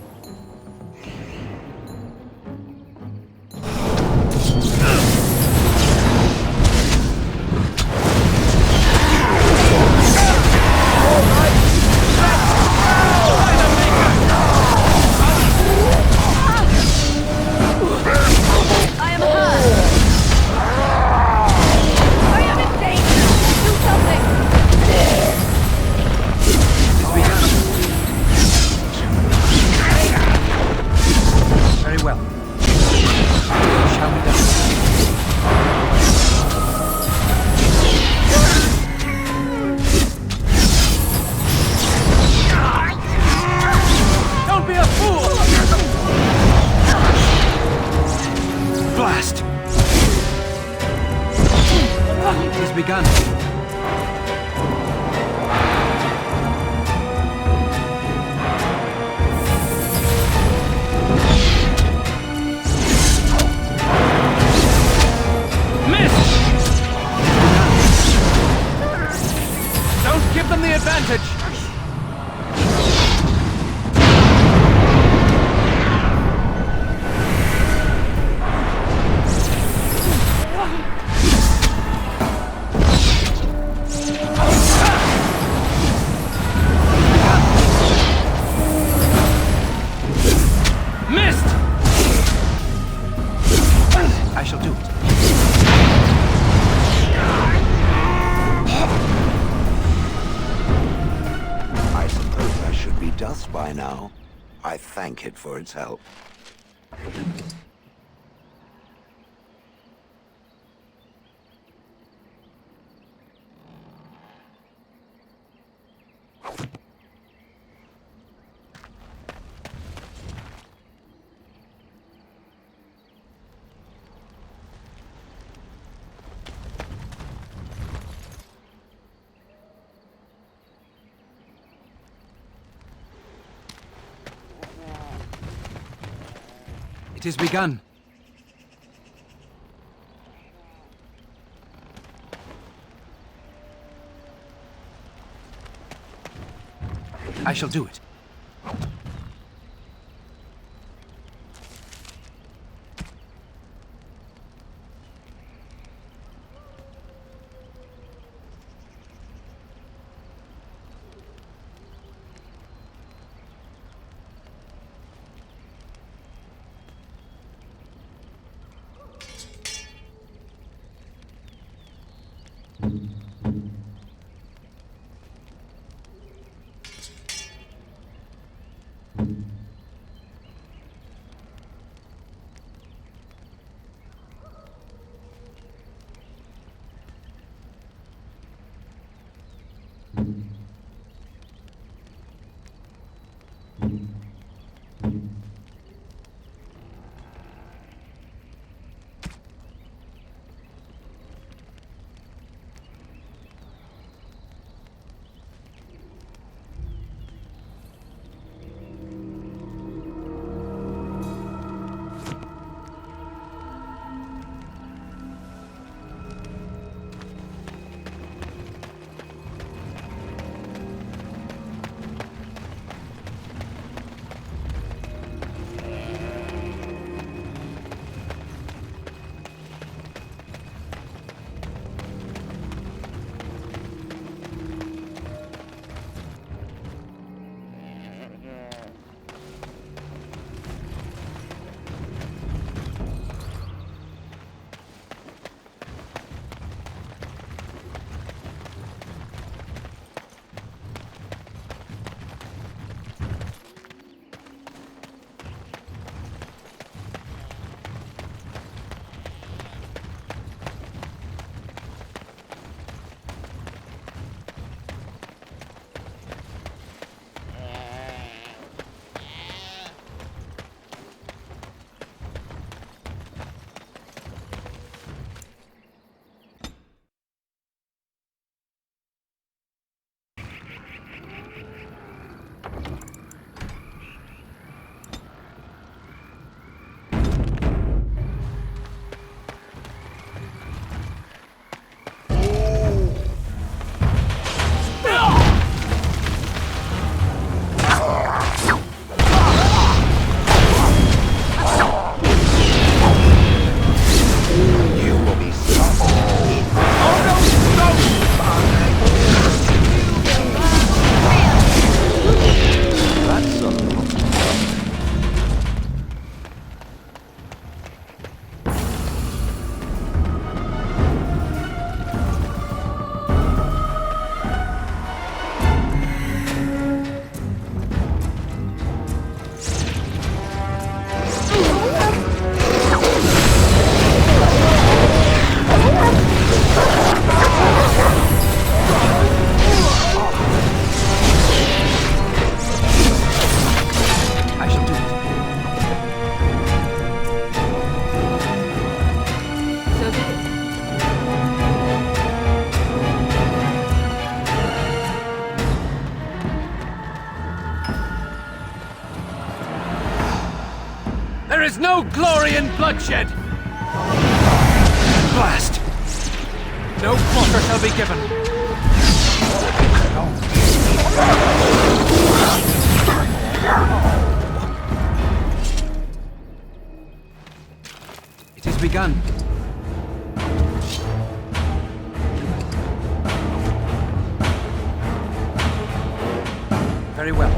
Begun. Don't give them the advantage! By now, I thank it for its help. It is begun. I shall do it. There is no glory in bloodshed! Blast! No quarter shall be given. It has begun. Very well.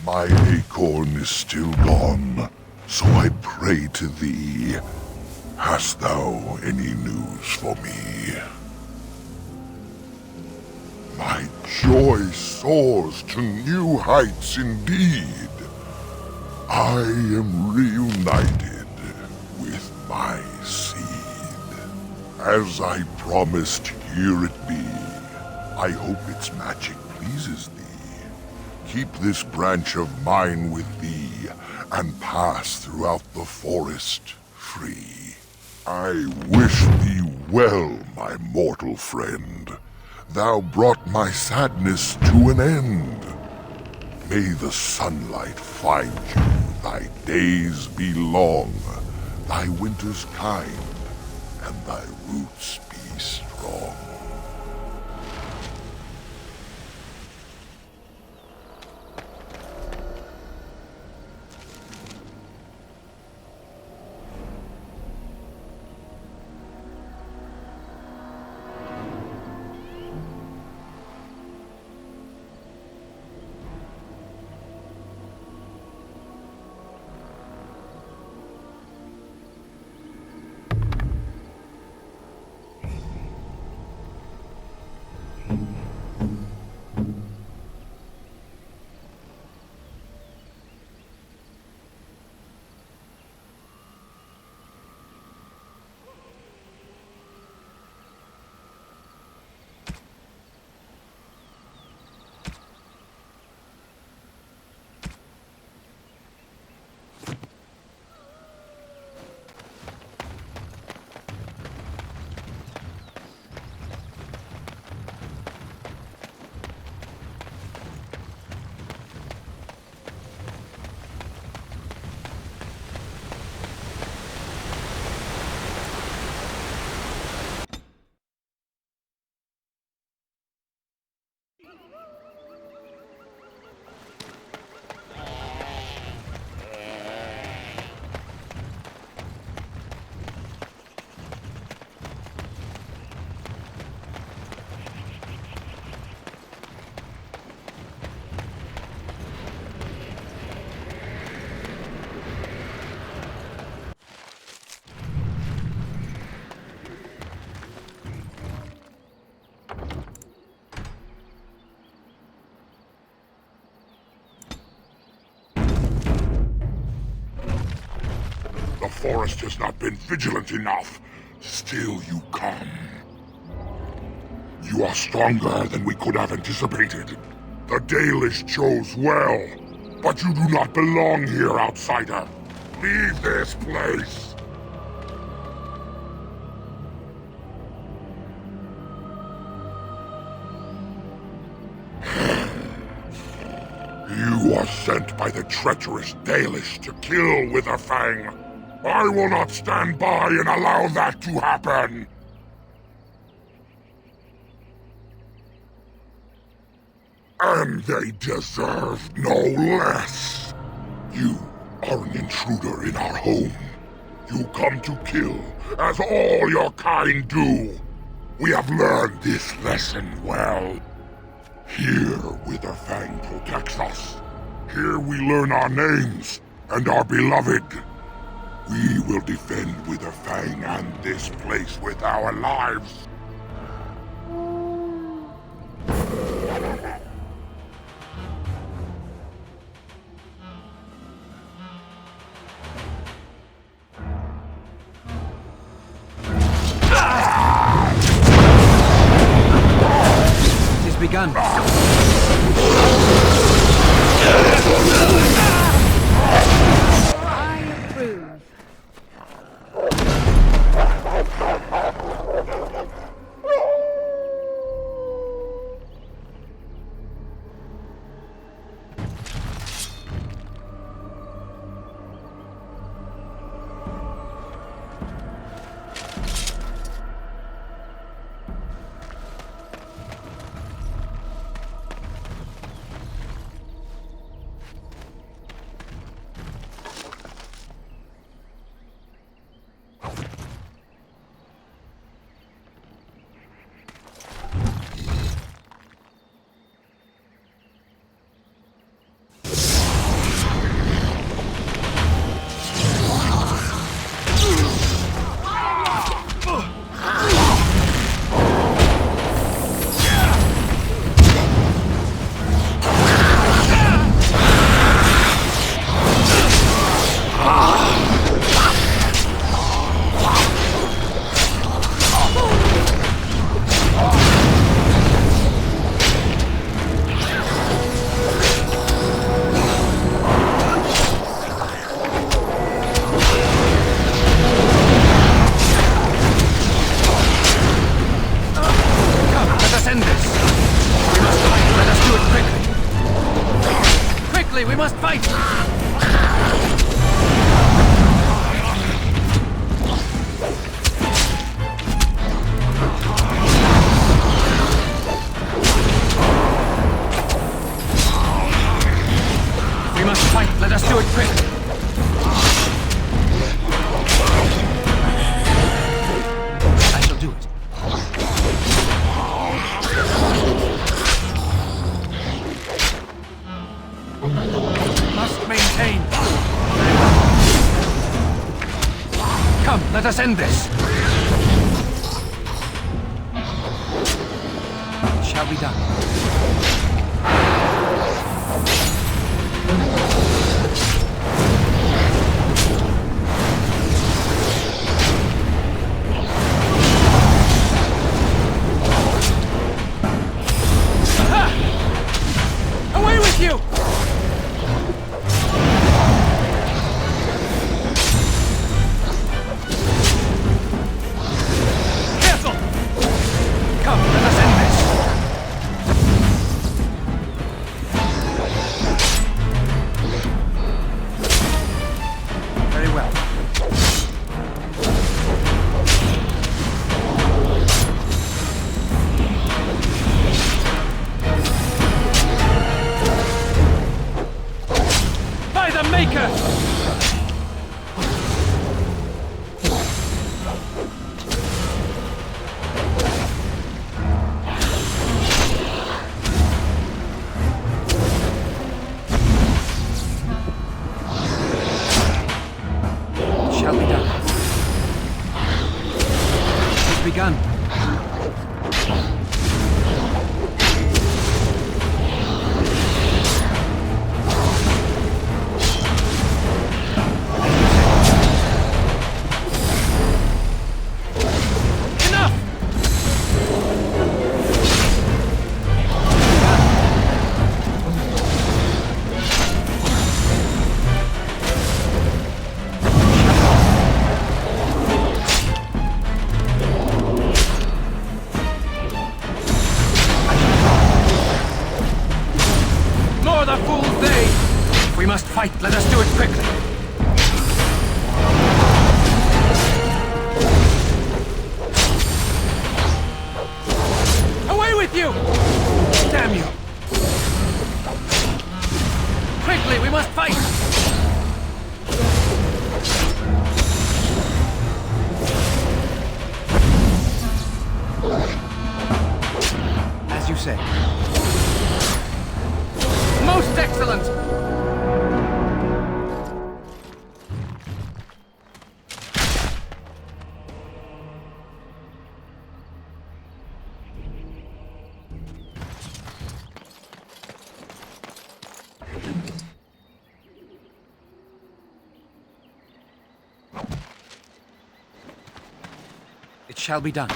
My acorn is still gone, so I pray to thee. Hast thou any news for me? My joy soars to new heights indeed. I am reunited with my seed. As I promised, here it be. I hope its magic pleases thee. Keep this branch of mine with thee, and pass throughout the forest free. I wish thee well, my mortal friend. Thou brought my sadness to an end. May the sunlight find you, thy days be long, thy winters kind, and thy roots be strong. The forest has not been vigilant enough. Still you come. You are stronger than we could have anticipated. The Dalish chose well, but you do not belong here, outsider. Leave this place. You are sent by the treacherous Dalish to kill Witherfang. I will not stand by and allow that to happen! And they deserve no less! You are an intruder in our home. You come to kill, as all your kind do. We have learned this lesson well. Here, Witherfang protects us. Here we learn our names and are beloved. We will defend Witherfang and this place with our lives. It has begun. I approve. We must fight! We must fight! Let us do it quickly! I shall do it. Must maintain. Come, let us end this. It shall be done. Aha! Away with you! Begun. Enough! The fool's day! We must fight. Let us do it quickly. Away with you! Damn you! Quickly, we must fight! As you say. Most excellent! It shall be done.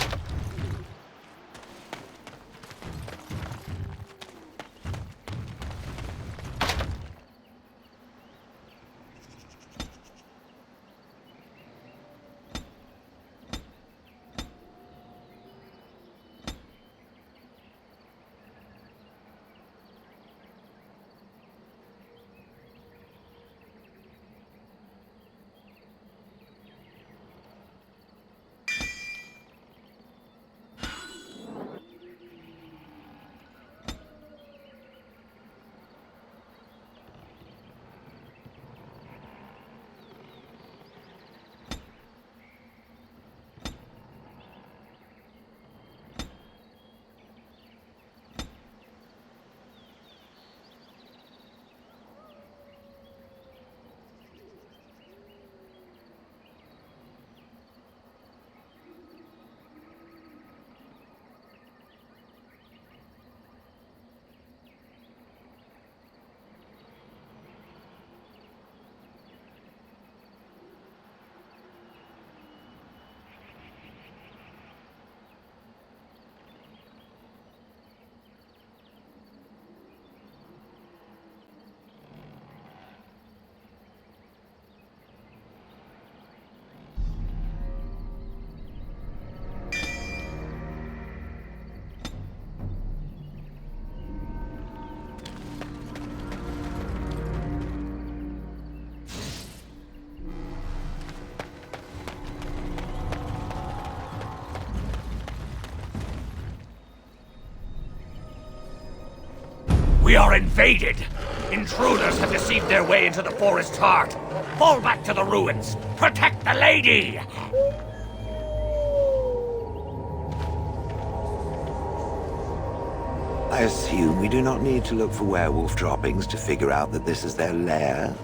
We are invaded! Intruders have deceived their way into the forest's heart. Fall back to the ruins! Protect the lady! I assume we do not need to look for werewolf droppings to figure out that this is their lair.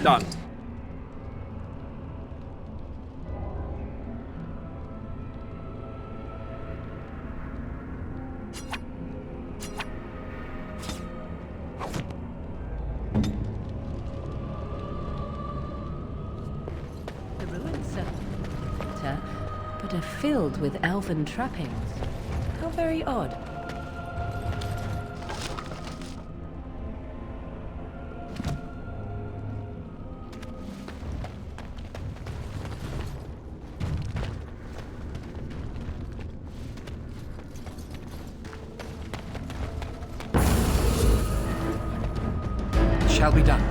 Done. They're filled with elven trappings. How very odd. Shall be done.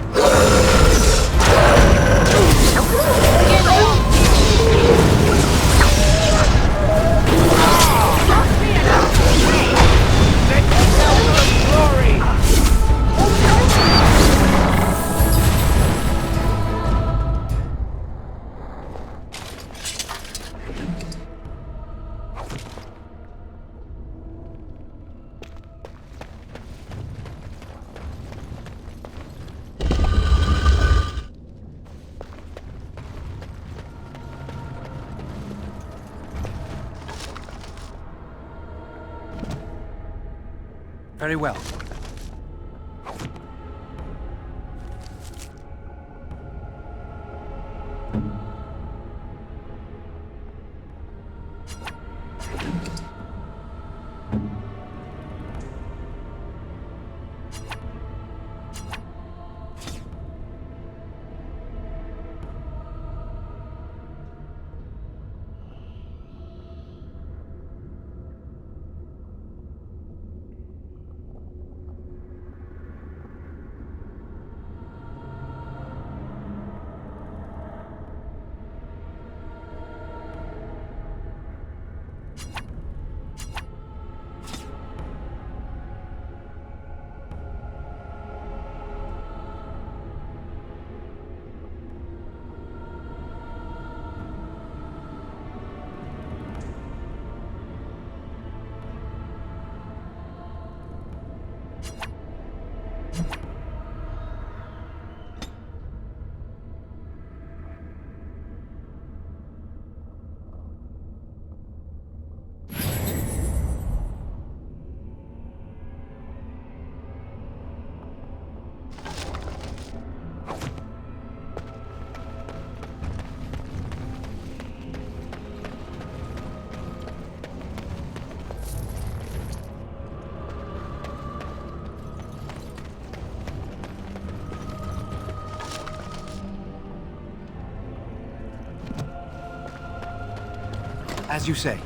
Very well. As you say.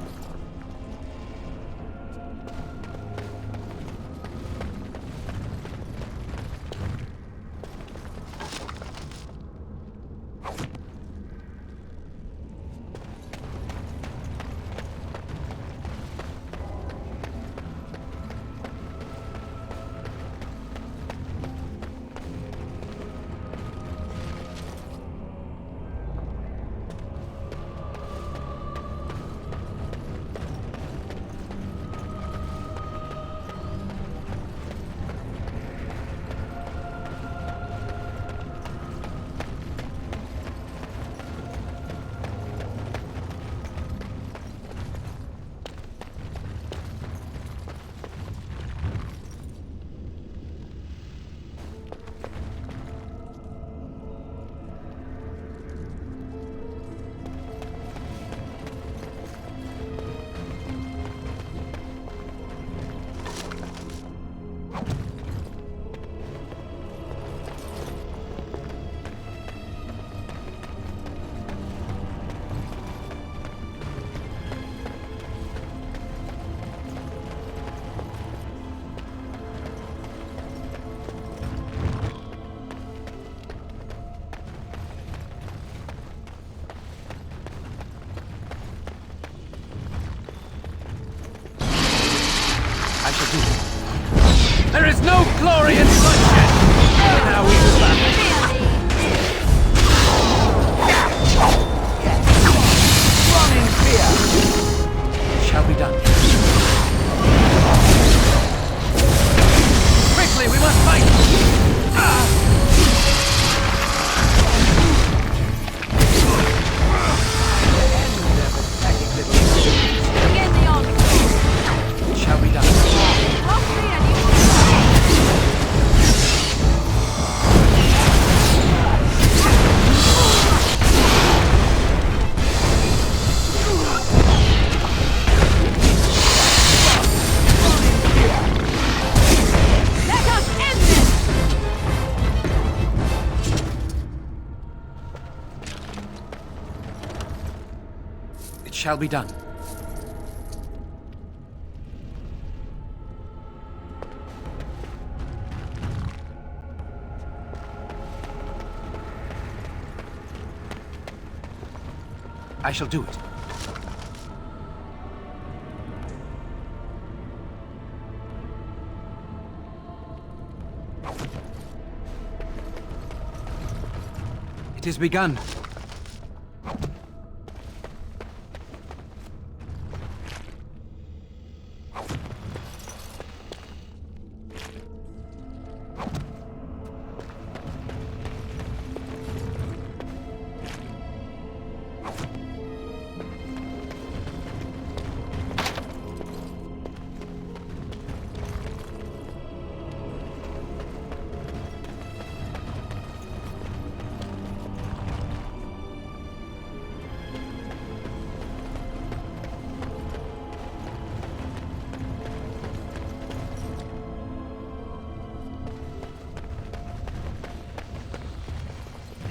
shall be done. I shall do it. It is begun.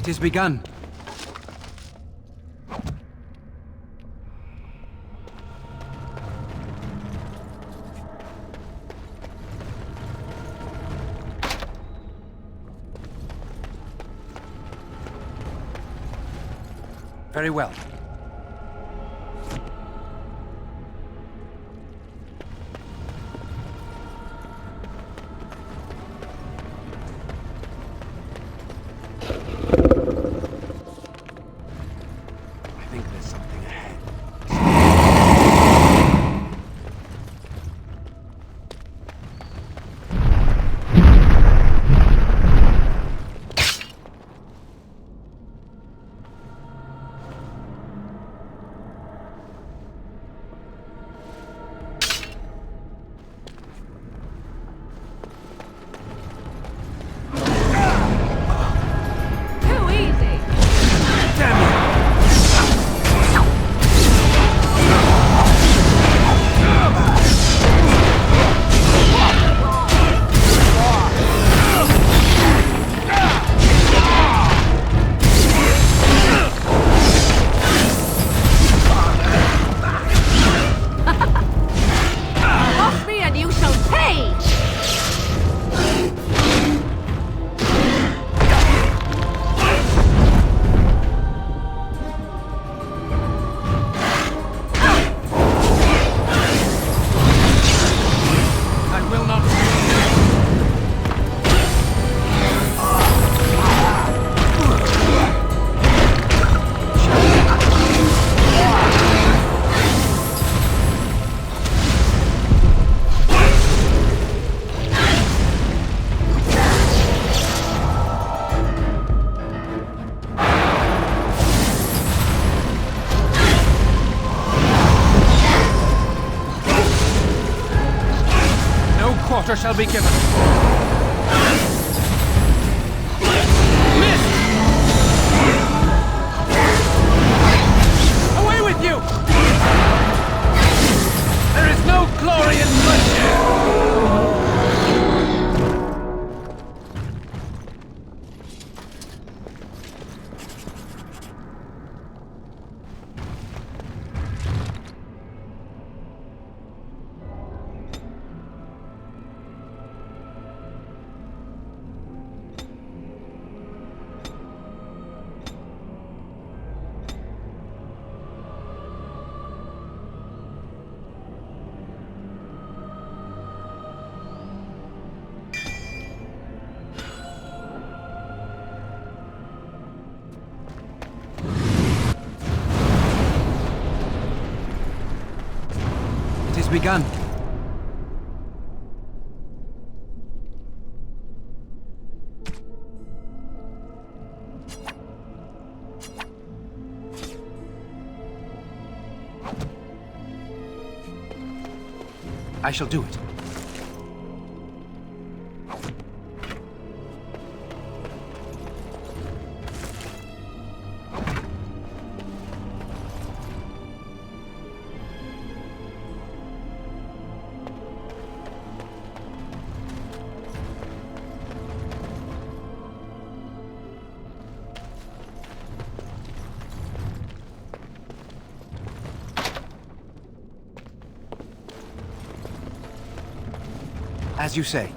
It is begun. Very well. Shall be given. Missed! Away with you! There is no glory in bloodshed! Begun. I shall do it. As you say.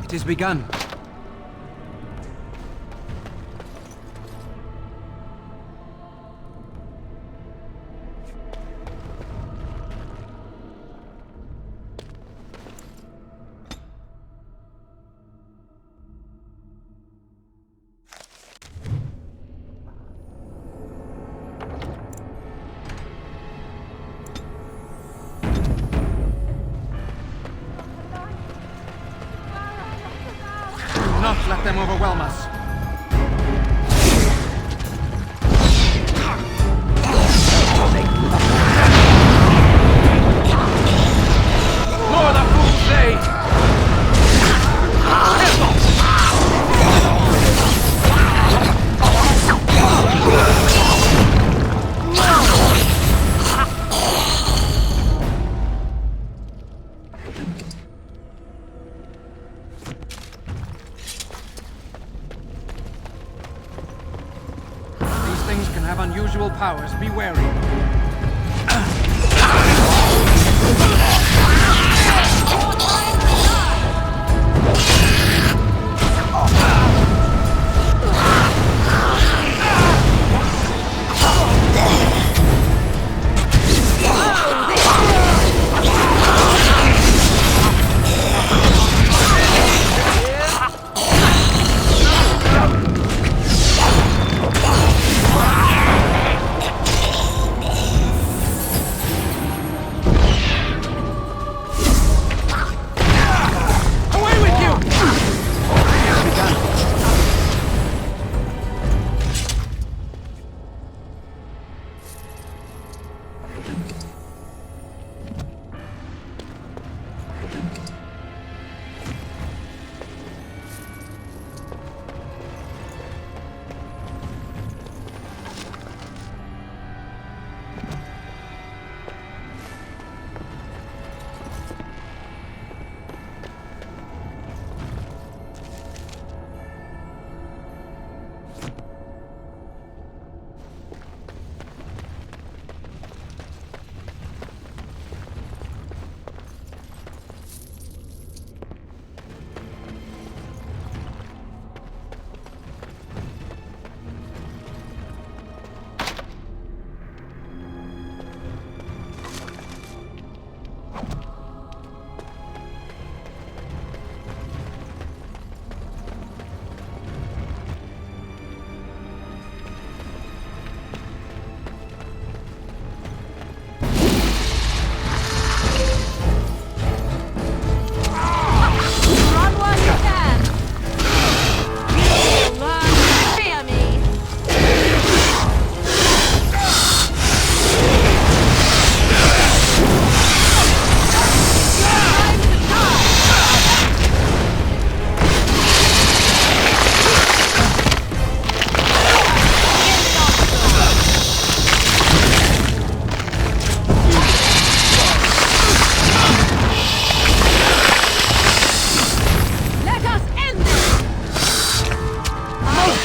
It is begun. Let them overwhelm us. More the fools say! Unusual powers, be wary.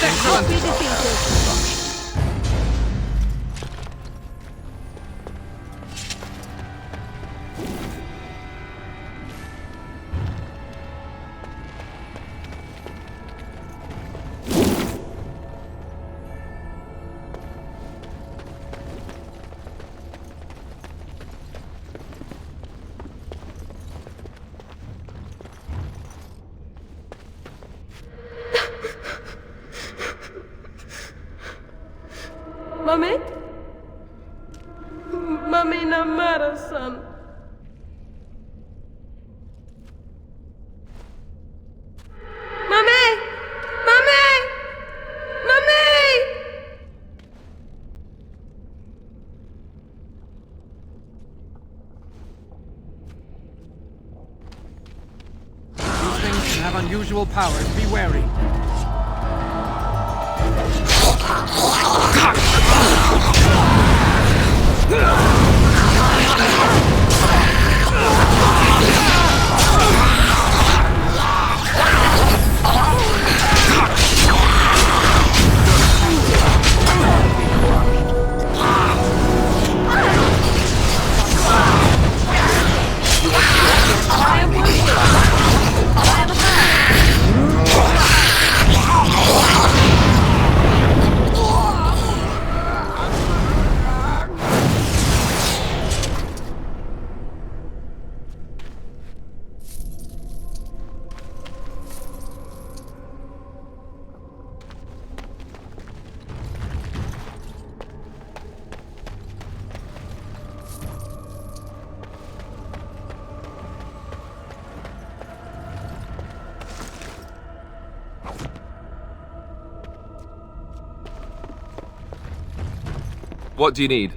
that cannot be defeated. Mami? Mami Namara-san. Mami! Mami! Mami! These things can have unusual powers. Be wary. What do you need?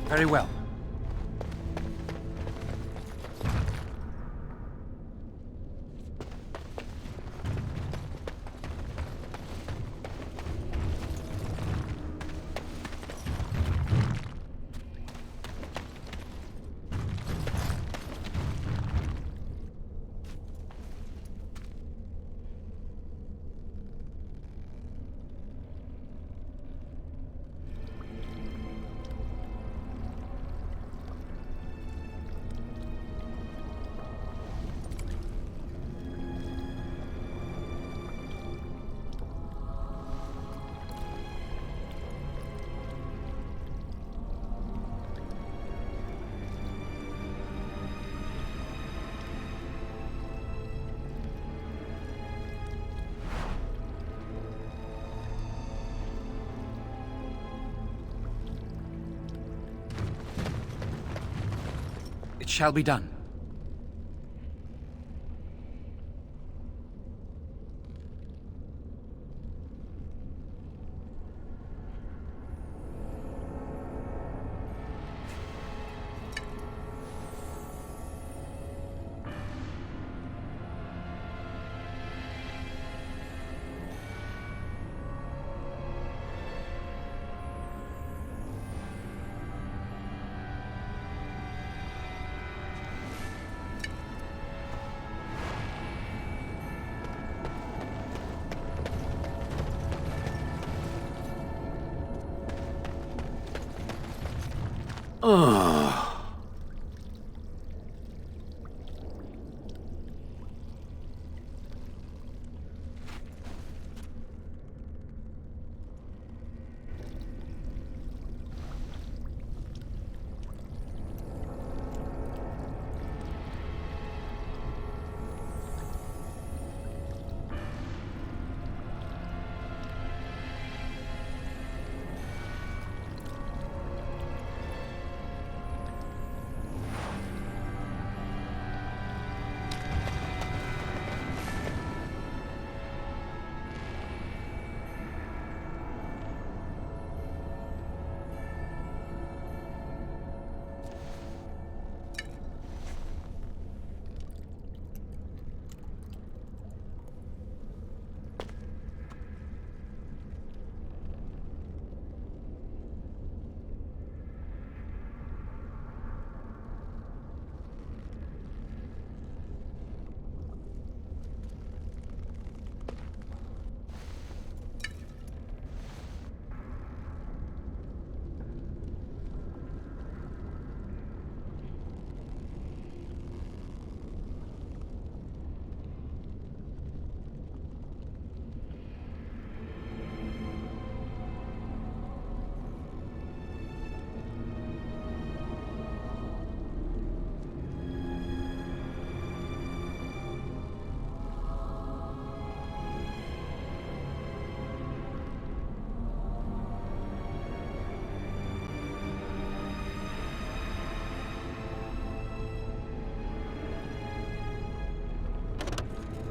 Very well. It shall be done.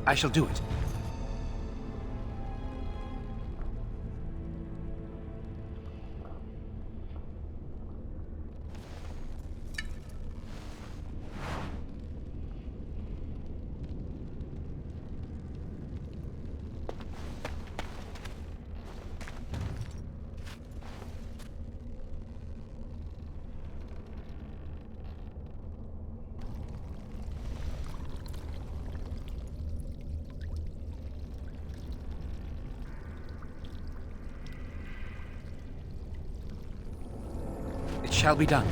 I shall do it. It shall be done.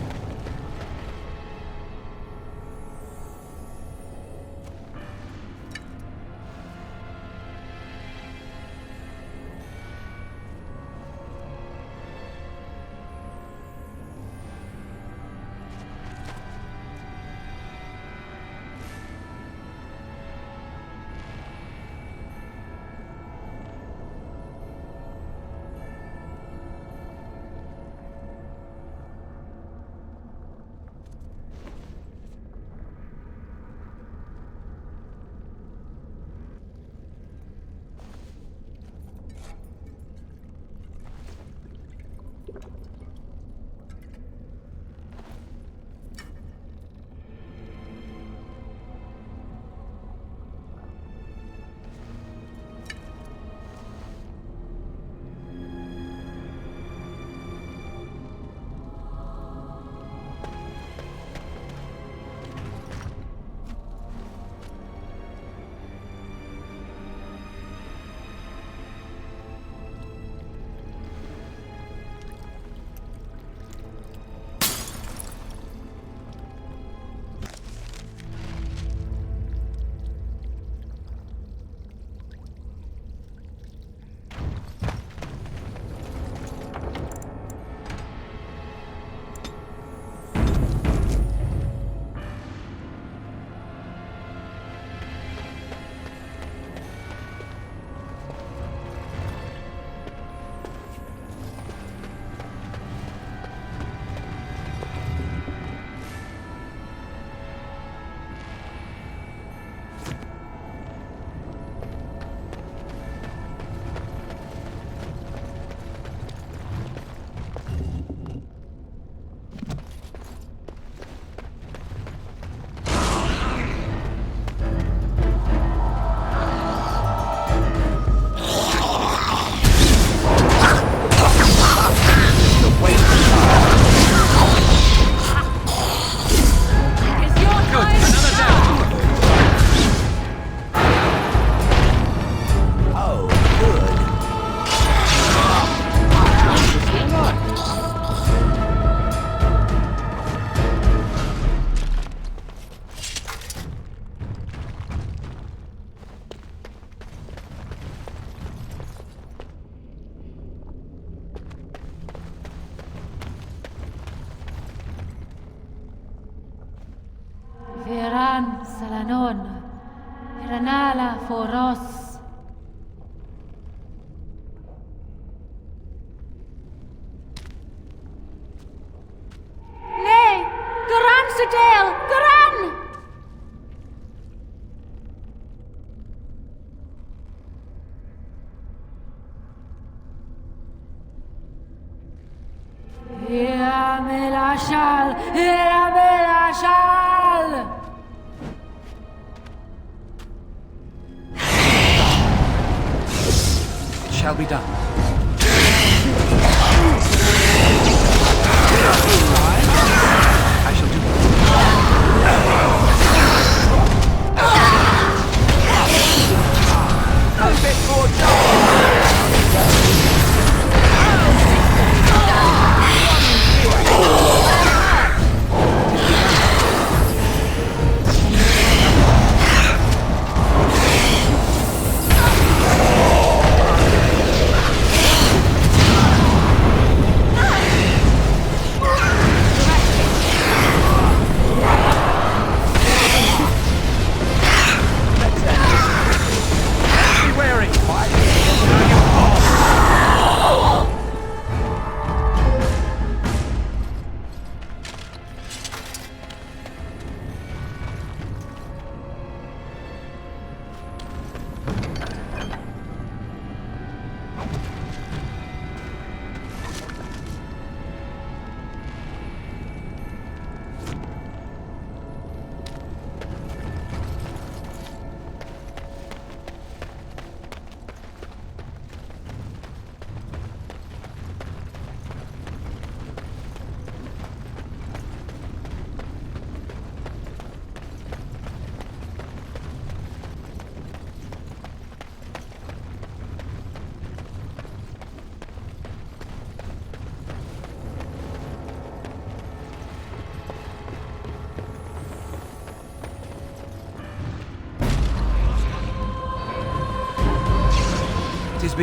Veran Salanon, Iranala Foros. Nay, Garan Sudale, Garan! Ilamelashal, Ilamelashal! It shall be done. I shall do A bit more time.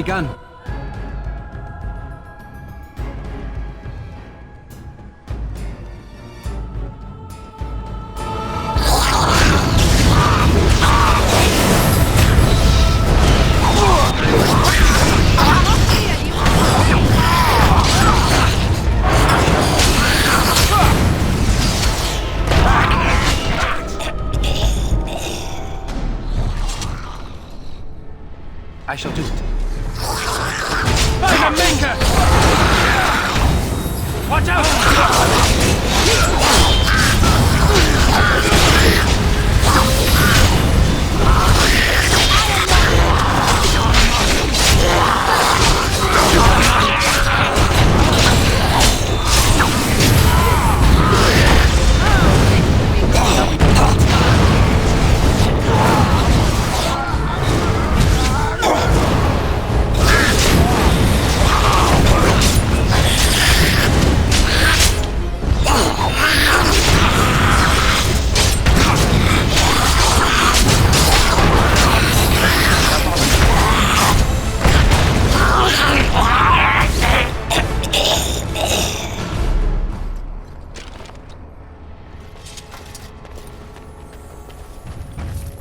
begun. I shall do it. I'm a maker! Watch out!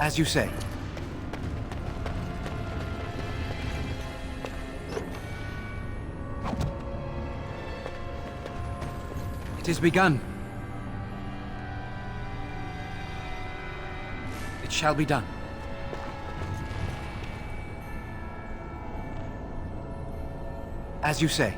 As you say. It is begun. It shall be done. As you say.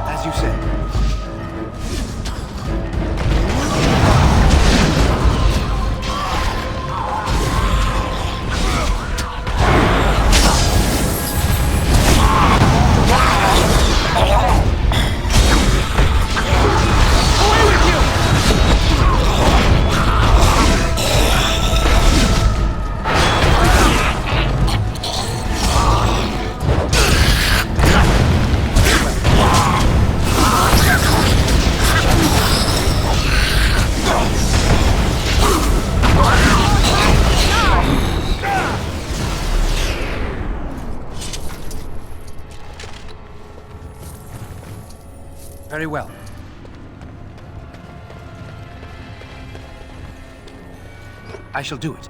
As you say. Very well. I shall do it.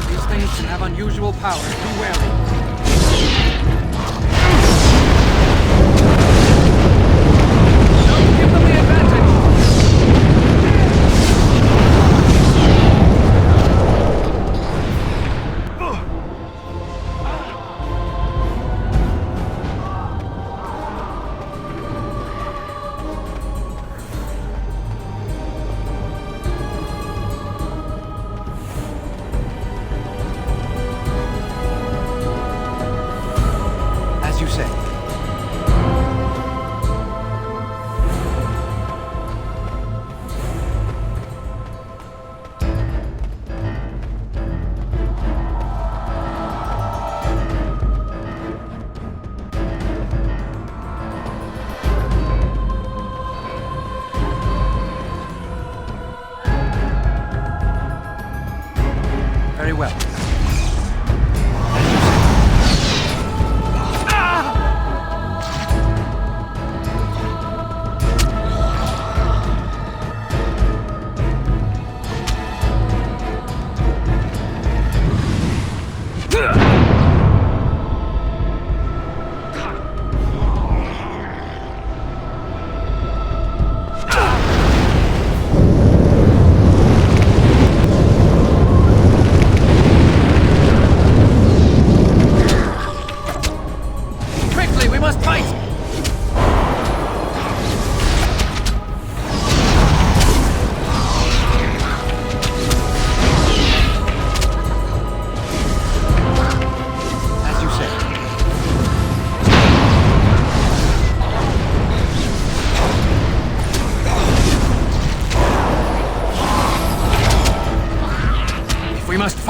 These things can have unusual powers. Be wary. Very well.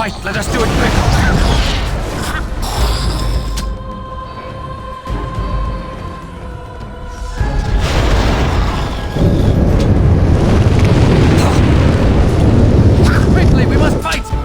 Fight! Let us do it quick! Quickly, we must fight!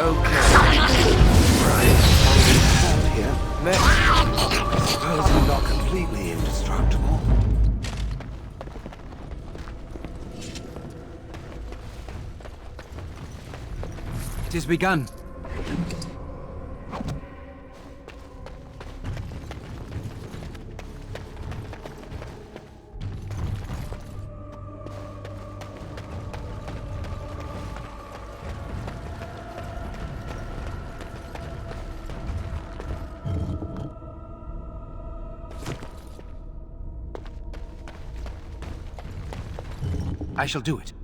Here. Next, I suppose we're not completely indestructible. It is begun. I shall do it.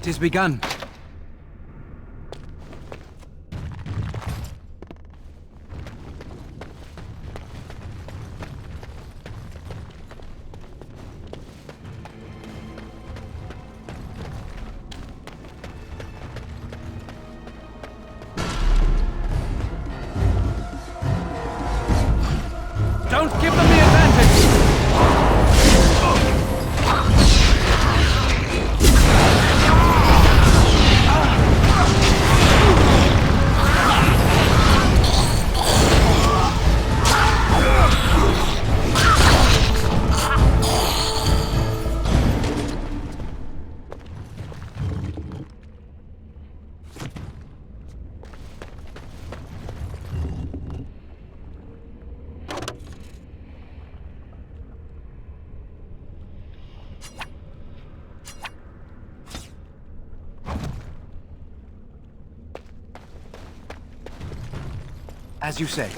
It is begun. Don't give them the advantage! As you say.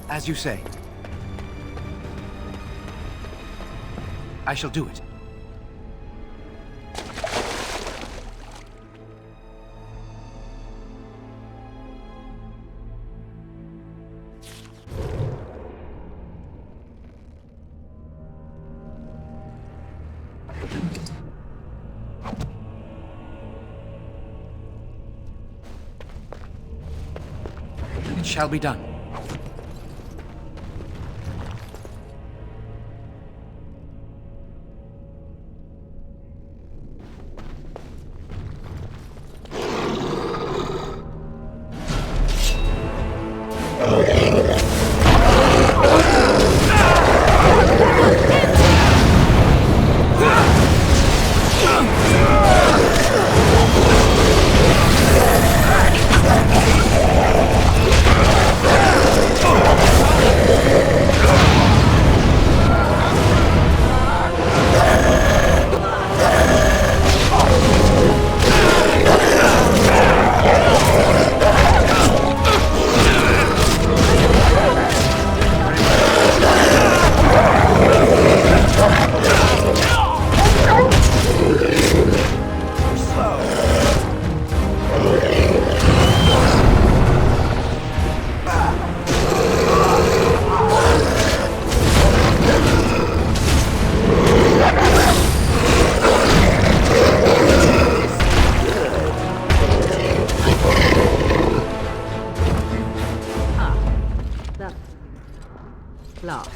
As you say. I shall do it. It shall be done. last.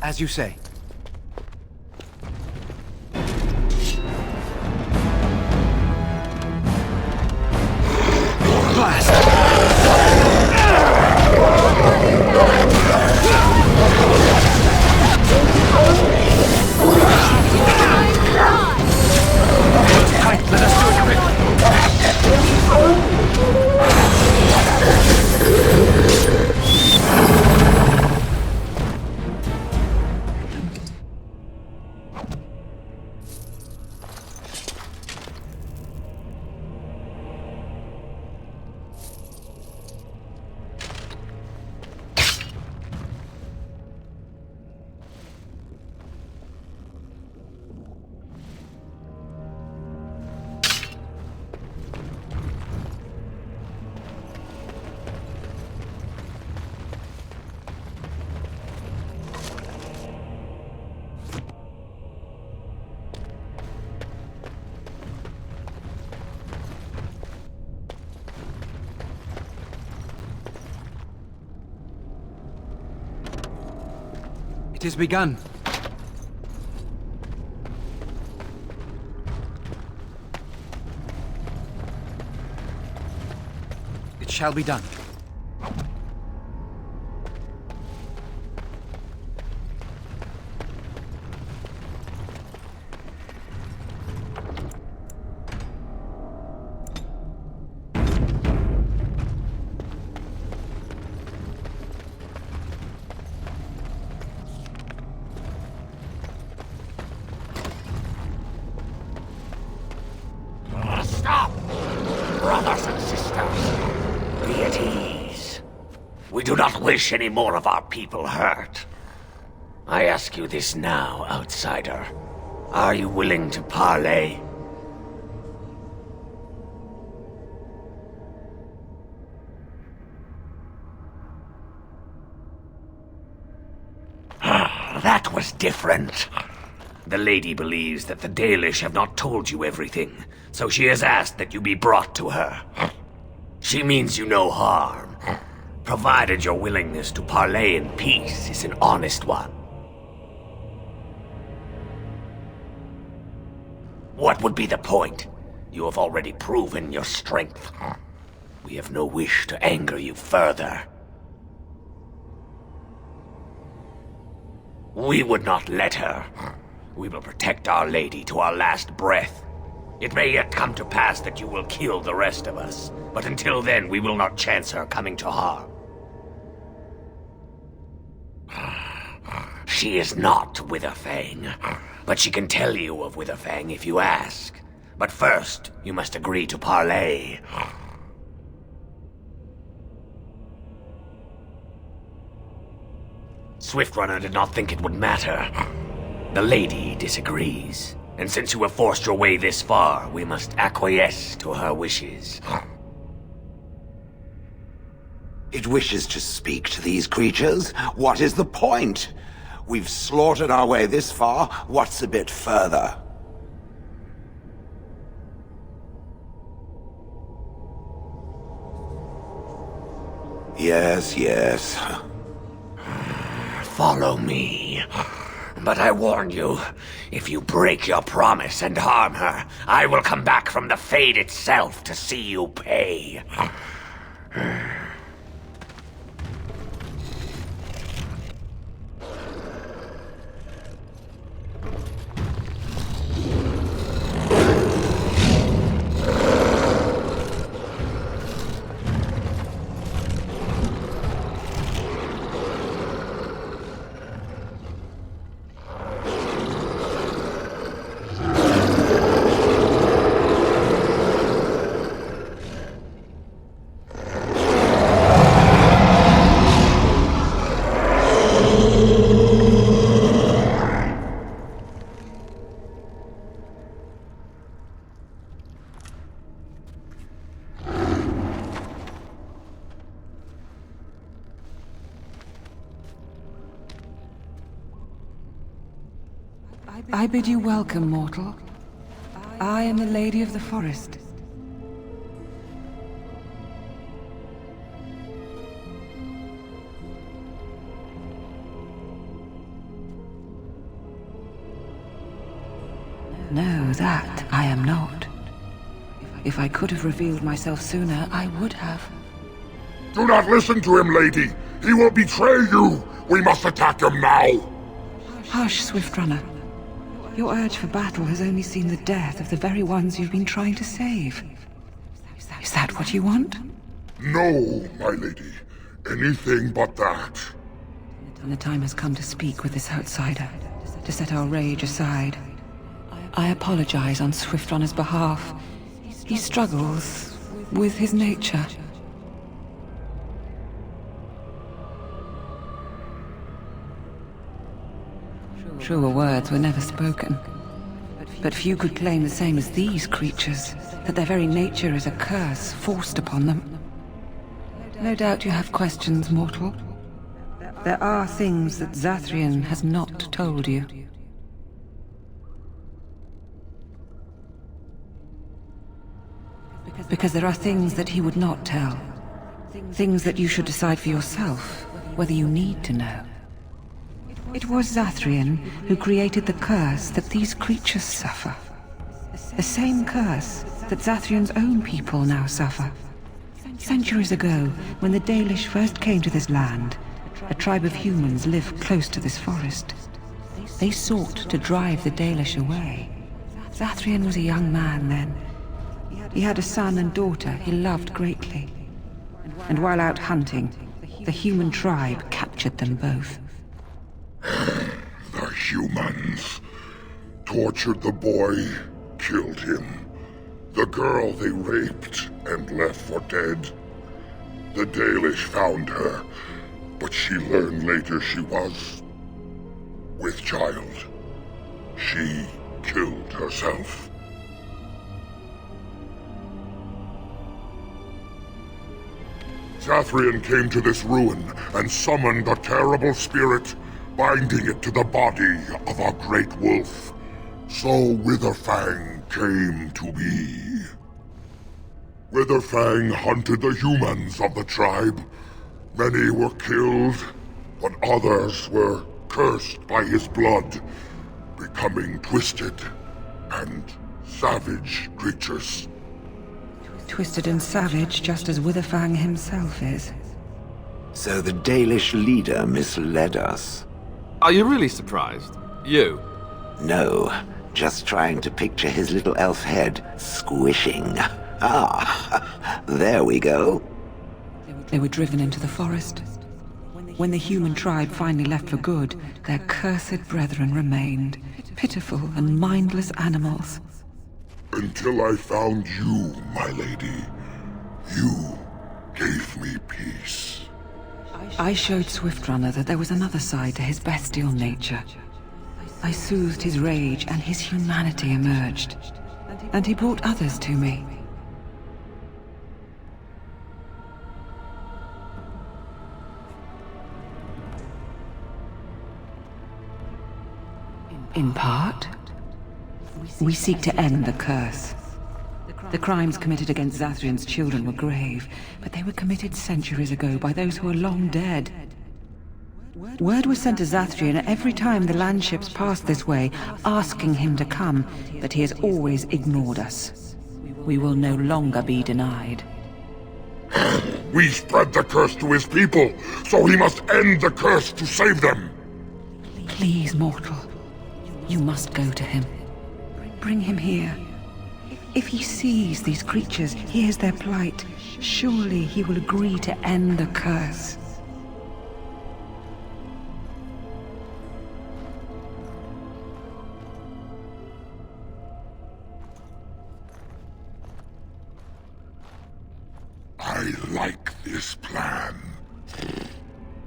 As you say. It has begun. It shall be done. Stop! Brothers and sisters, be at ease. We do not wish any more of our people hurt. I ask you this now, outsider. Are you willing to parley? That was different. The lady believes that the Dalish have not told you everything, so she has asked that you be brought to her. She means you no harm, provided your willingness to parley in peace is an honest one. What would be the point? You have already proven your strength. We have no wish to anger you further. We would not let her. We will protect Our Lady to our last breath. It may yet come to pass that you will kill the rest of us, but until then we will not chance her coming to harm. She is not Witherfang, but she can tell you of Witherfang if you ask. But first, you must agree to parley. Swiftrunner did not think it would matter. The lady disagrees, and since you have forced your way this far, we must acquiesce to her wishes. It wishes to speak to these creatures? What is the point? We've slaughtered our way this far. What's a bit further? Yes, yes. Follow me. But I warn you, if you break your promise and harm her, I will come back from the Fade itself to see you pay. I bid you welcome, mortal. I am the Lady of the Forest. No, that I am not. If I could have revealed myself sooner, I would have. Do not listen to him, lady. He will betray you. We must attack him now. Hush, Swift Runner. Your urge for battle has only seen the death of the very ones you've been trying to save. Is that what you want? No, my lady. Anything but that. And the time has come to speak with this outsider, to set our rage aside. I apologize on Swift Runner's behalf. He struggles with his nature. Truer words were never spoken. But few could claim the same as these creatures, that their very nature is a curse forced upon them. No doubt you have questions, mortal. There are things that Zathrian has not told you. Because there are things that he would not tell. Things that you should decide for yourself, whether you need to know. It was Zathrian who created the curse that these creatures suffer. The same curse that Zathrian's own people now suffer. Centuries ago, when the Dalish first came to this land, a tribe of humans lived close to this forest. They sought to drive the Dalish away. Zathrian was a young man then. He had a son and daughter he loved greatly. And while out hunting, the human tribe captured them both. The humans tortured the boy, killed him. The girl they raped and left for dead. The Dalish found her, but she learned later she was with child. She killed herself. Zathrian came to this ruin and summoned a terrible spirit, binding it to the body of a great wolf. So Witherfang came to be. Witherfang hunted the humans of the tribe. Many were killed, but others were cursed by his blood, becoming twisted and savage creatures. Twisted and savage, just as Witherfang himself is. So the Dalish leader misled us. Are you really surprised? You? No, just trying to picture his little elf head squishing. Ah, there we go. They were driven into the forest. When the human tribe finally left for good, their cursed brethren remained, pitiful and mindless animals. Until I found you, my lady. You gave me peace. I showed Swift Runner that there was another side to his bestial nature. I soothed his rage and his humanity emerged. And he brought others to me. In part, we seek to end the curse. The crimes committed against Zathrian's children were grave, but they were committed centuries ago by those who are long dead. Word was sent to Zathrian every time the landships passed this way, asking him to come, but he has always ignored us. We will no longer be denied. We spread the curse to his people, so he must end the curse to save them. Please, mortal. You must go to him. Bring him here. If he sees these creatures, hears their plight, surely he will agree to end the curse. I like this plan.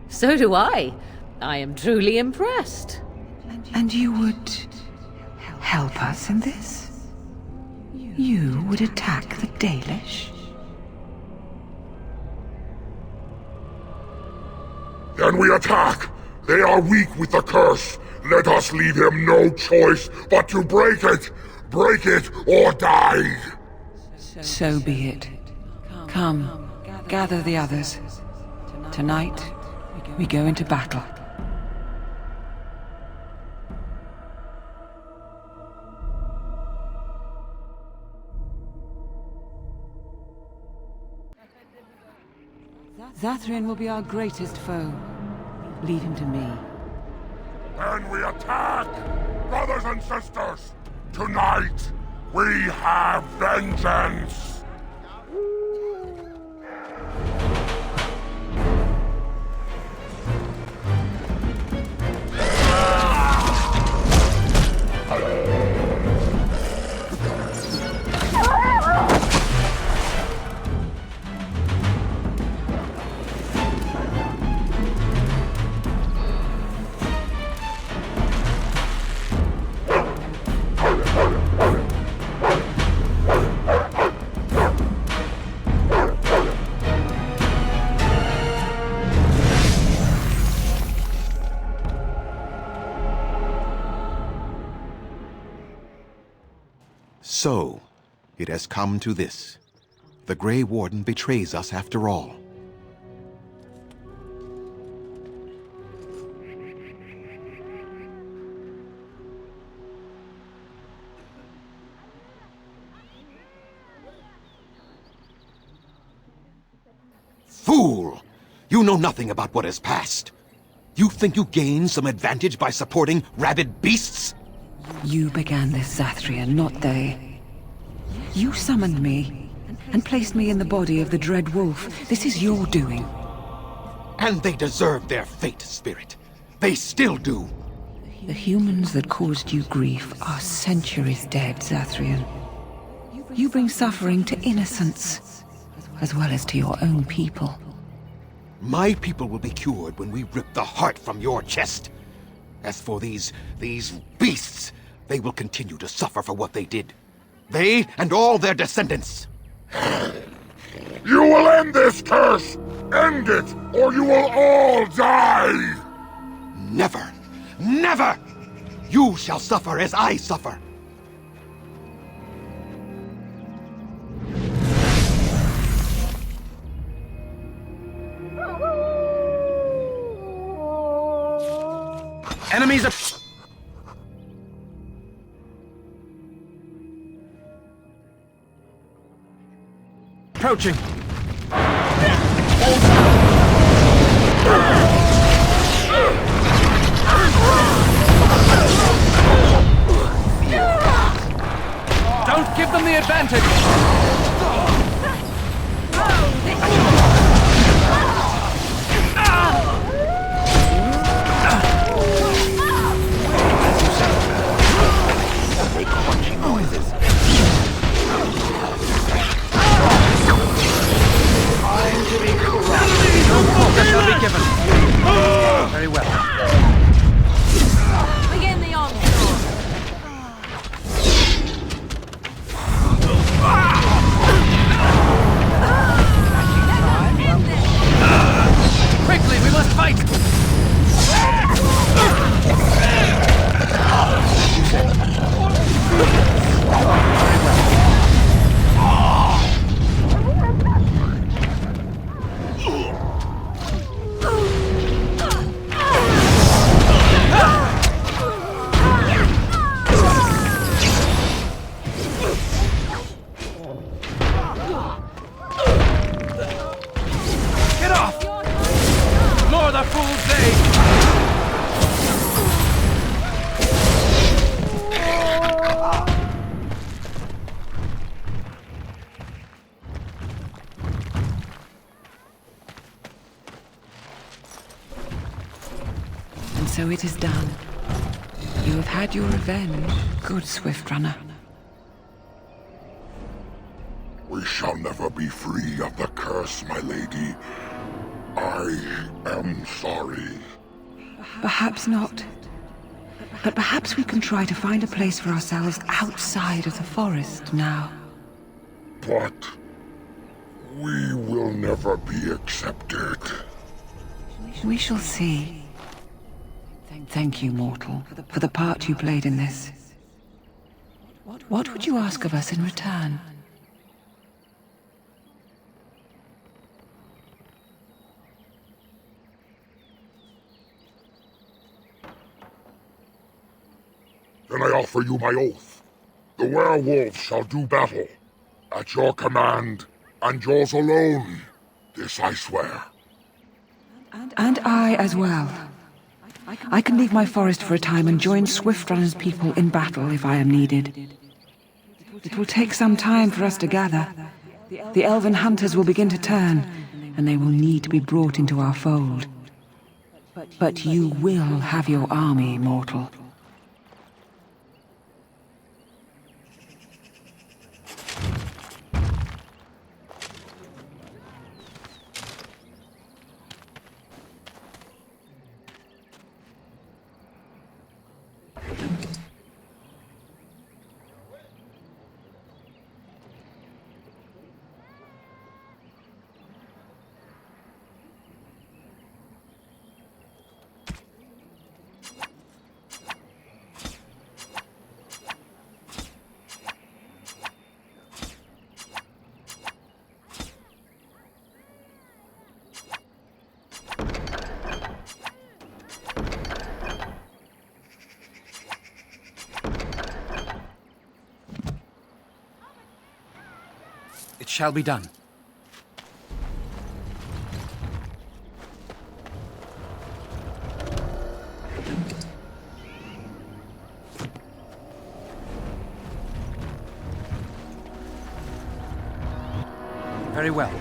So do I. I am truly impressed. And you would help us in this? You would attack the Dalish? Then we attack! They are weak with the curse! Let us leave him no choice but to break it! Break it or die! So be it. Come, gather the others. Tonight, we go into battle. Zathrian will be our greatest foe. Leave him to me. Then we attack! Brothers and sisters! Tonight, we have vengeance! So, it has come to this. The Grey Warden betrays us after all. Fool! You know nothing about what has passed. You think you gain some advantage by supporting rabid beasts? You began this, Zathrian, not they. You summoned me, and placed me in the body of the Dread Wolf. This is your doing. And they deserve their fate, Spirit. They still do. The humans that caused you grief are centuries dead, Zathrian. You bring suffering to innocents, as well as to your own people. My people will be cured when we rip the heart from your chest. As for these beasts, they will continue to suffer for what they did. They and all their descendants. You will end this curse! End it, or you will all die! Never! Never! You shall suffer as I suffer. Enemies are... approaching. Don't give them the advantage! Make crunchy noises. Focus shall be given. Very well. Begin the onslaught. So it is done. You have had your revenge, good Swift Runner. We shall never be free of the curse, my lady. I am sorry. Perhaps not. But perhaps we can try to find a place for ourselves outside of the forest now. But we will never be accepted. We shall see. Thank you, mortal, for the part you played in this. What would you ask of us in return? Then I offer you my oath. The werewolves shall do battle. At your command, and yours alone. This I swear. And I as well. I can leave my forest for a time and join Swift Runner's people in battle if I am needed. It will take some time for us to gather. The elven hunters will begin to turn, and they will need to be brought into our fold. But you will have your army, mortal. It shall be done. Very well.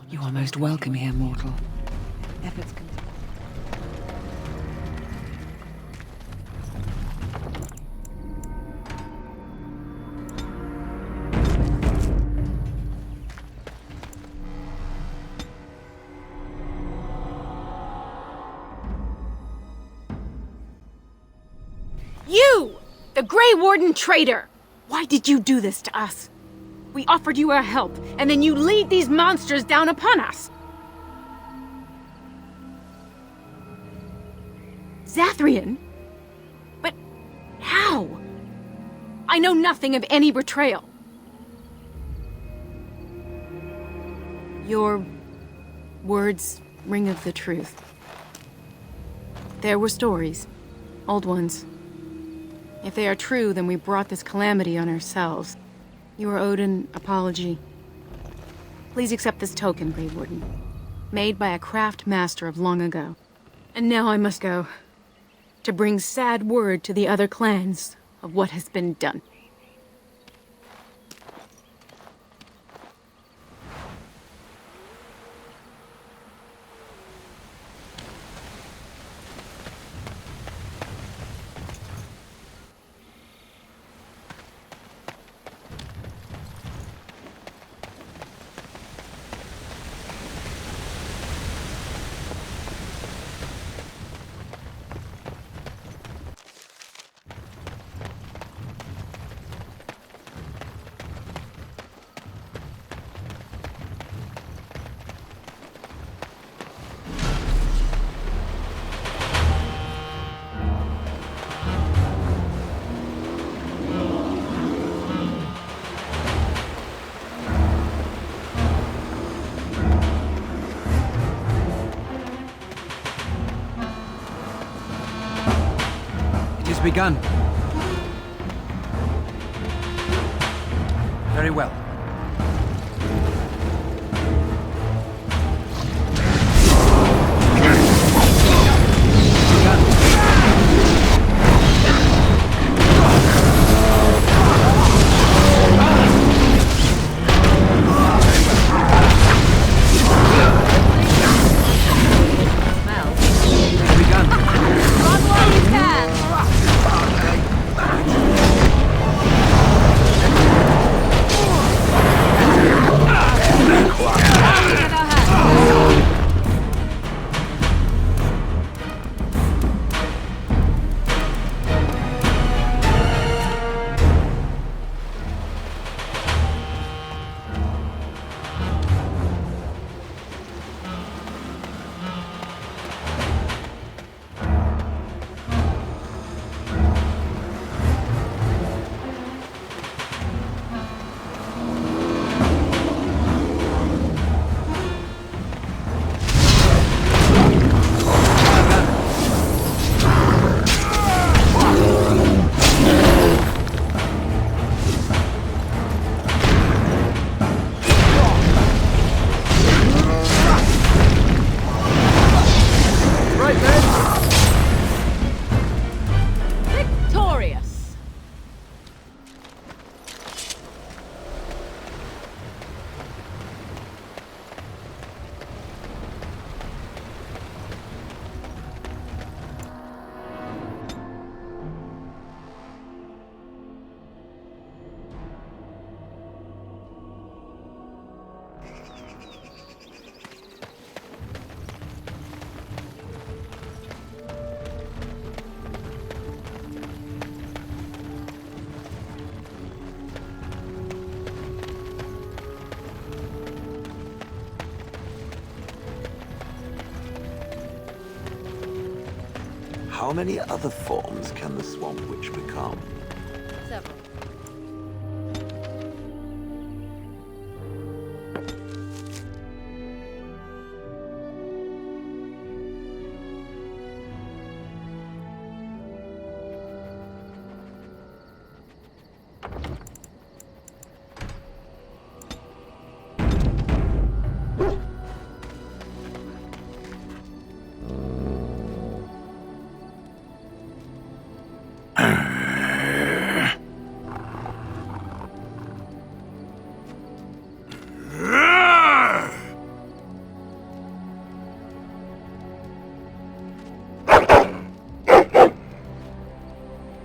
You are most welcome here, mortal. Efforts continue. You! The Grey Warden traitor! Why did you do this to us? We offered you our help, and then you lead these monsters down upon us! Zathrian? But how? I know nothing of any betrayal. Your words ring of the truth. There were stories, old ones. If they are true, then we brought this calamity on ourselves. You are owed an apology. Please accept this token, Grey Warden. Made by a craft master of long ago. And now I must go. To bring sad word to the other clans of what has been done. Begun. Very well. How many other forms can the Swamp Witch become? Several.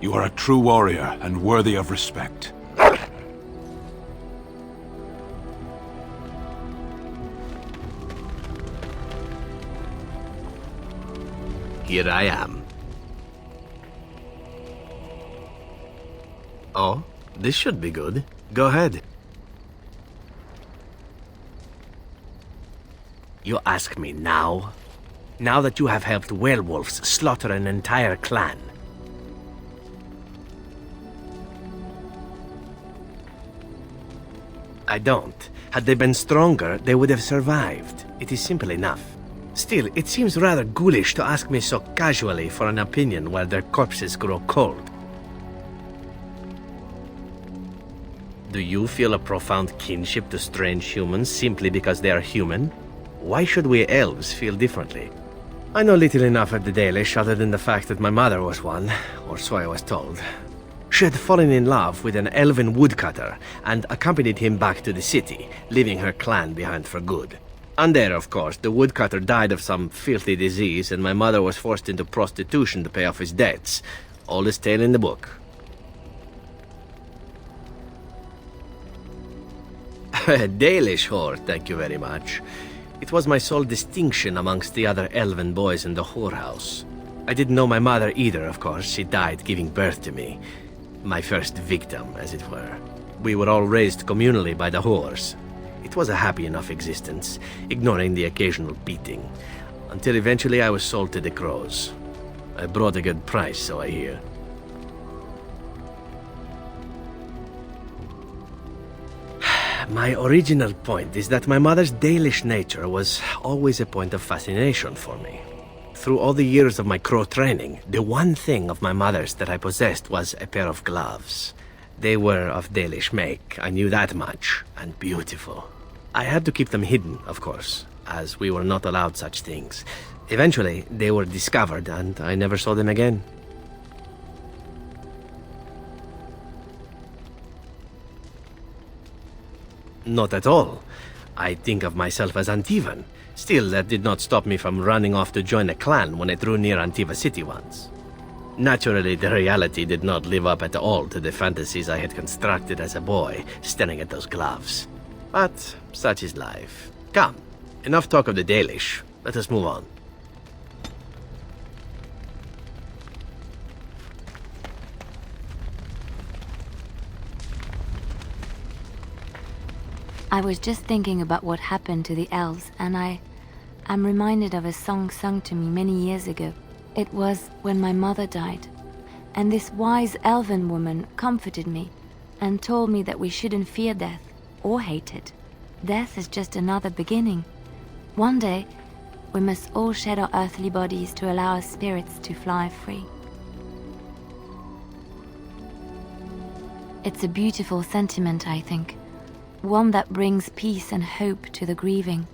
You are a true warrior and worthy of respect. Here I am. Oh, this should be good. Go ahead. You ask me now? Now that you have helped werewolves slaughter an entire clan? I don't. Had they been stronger, they would have survived. It is simple enough. Still, it seems rather ghoulish to ask me so casually for an opinion while their corpses grow cold. Do you feel a profound kinship to strange humans simply because they are human? Why should we elves feel differently? I know little enough of the Dalish other than the fact that my mother was one, or so I was told. She had fallen in love with an elven woodcutter and accompanied him back to the city, leaving her clan behind for good. And there, of course, the woodcutter died of some filthy disease and my mother was forced into prostitution to pay off his debts. Oldest tale in the book. A Dalish whore, thank you very much. It was my sole distinction amongst the other elven boys in the whorehouse. I didn't know my mother either, of course. She died giving birth to me. My first victim, as it were. We were all raised communally by the whores. It was a happy enough existence, ignoring the occasional beating, until eventually I was sold to the crows. I brought a good price, so I hear. My original point is that my mother's Dalish nature was always a point of fascination for me. Through all the years of my crow training, the one thing of my mother's that I possessed was a pair of gloves. They were of Dalish make, I knew that much, and beautiful. I had to keep them hidden, of course, as we were not allowed such things. Eventually, they were discovered, and I never saw them again. Not at all. I think of myself as Antivan. Still, that did not stop me from running off to join a clan when I drew near Antiva City once. Naturally, the reality did not live up at all to the fantasies I had constructed as a boy, staring at those gloves. But such is life. Come, enough talk of the Dalish. Let us move on. I was just thinking about what happened to the elves, and I'm reminded of a song sung to me many years ago. It was when my mother died, and this wise elven woman comforted me and told me that we shouldn't fear death or hate it. Death is just another beginning. One day, we must all shed our earthly bodies to allow our spirits to fly free. It's a beautiful sentiment, I think. One that brings peace and hope to the grieving.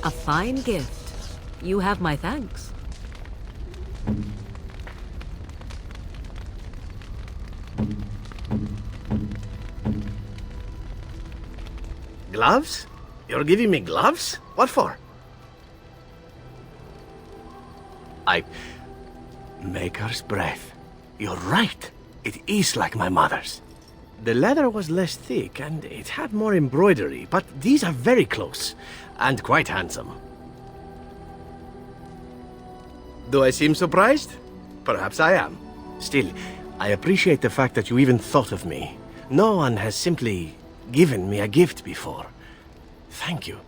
A fine gift. You have my thanks. Gloves? You're giving me gloves? What for? Maker's breath. You're right. It is like my mother's. The leather was less thick and it had more embroidery, but these are very close and quite handsome. Do I seem surprised? Perhaps I am. Still, I appreciate the fact that you even thought of me. No one has simply given me a gift before. Thank you.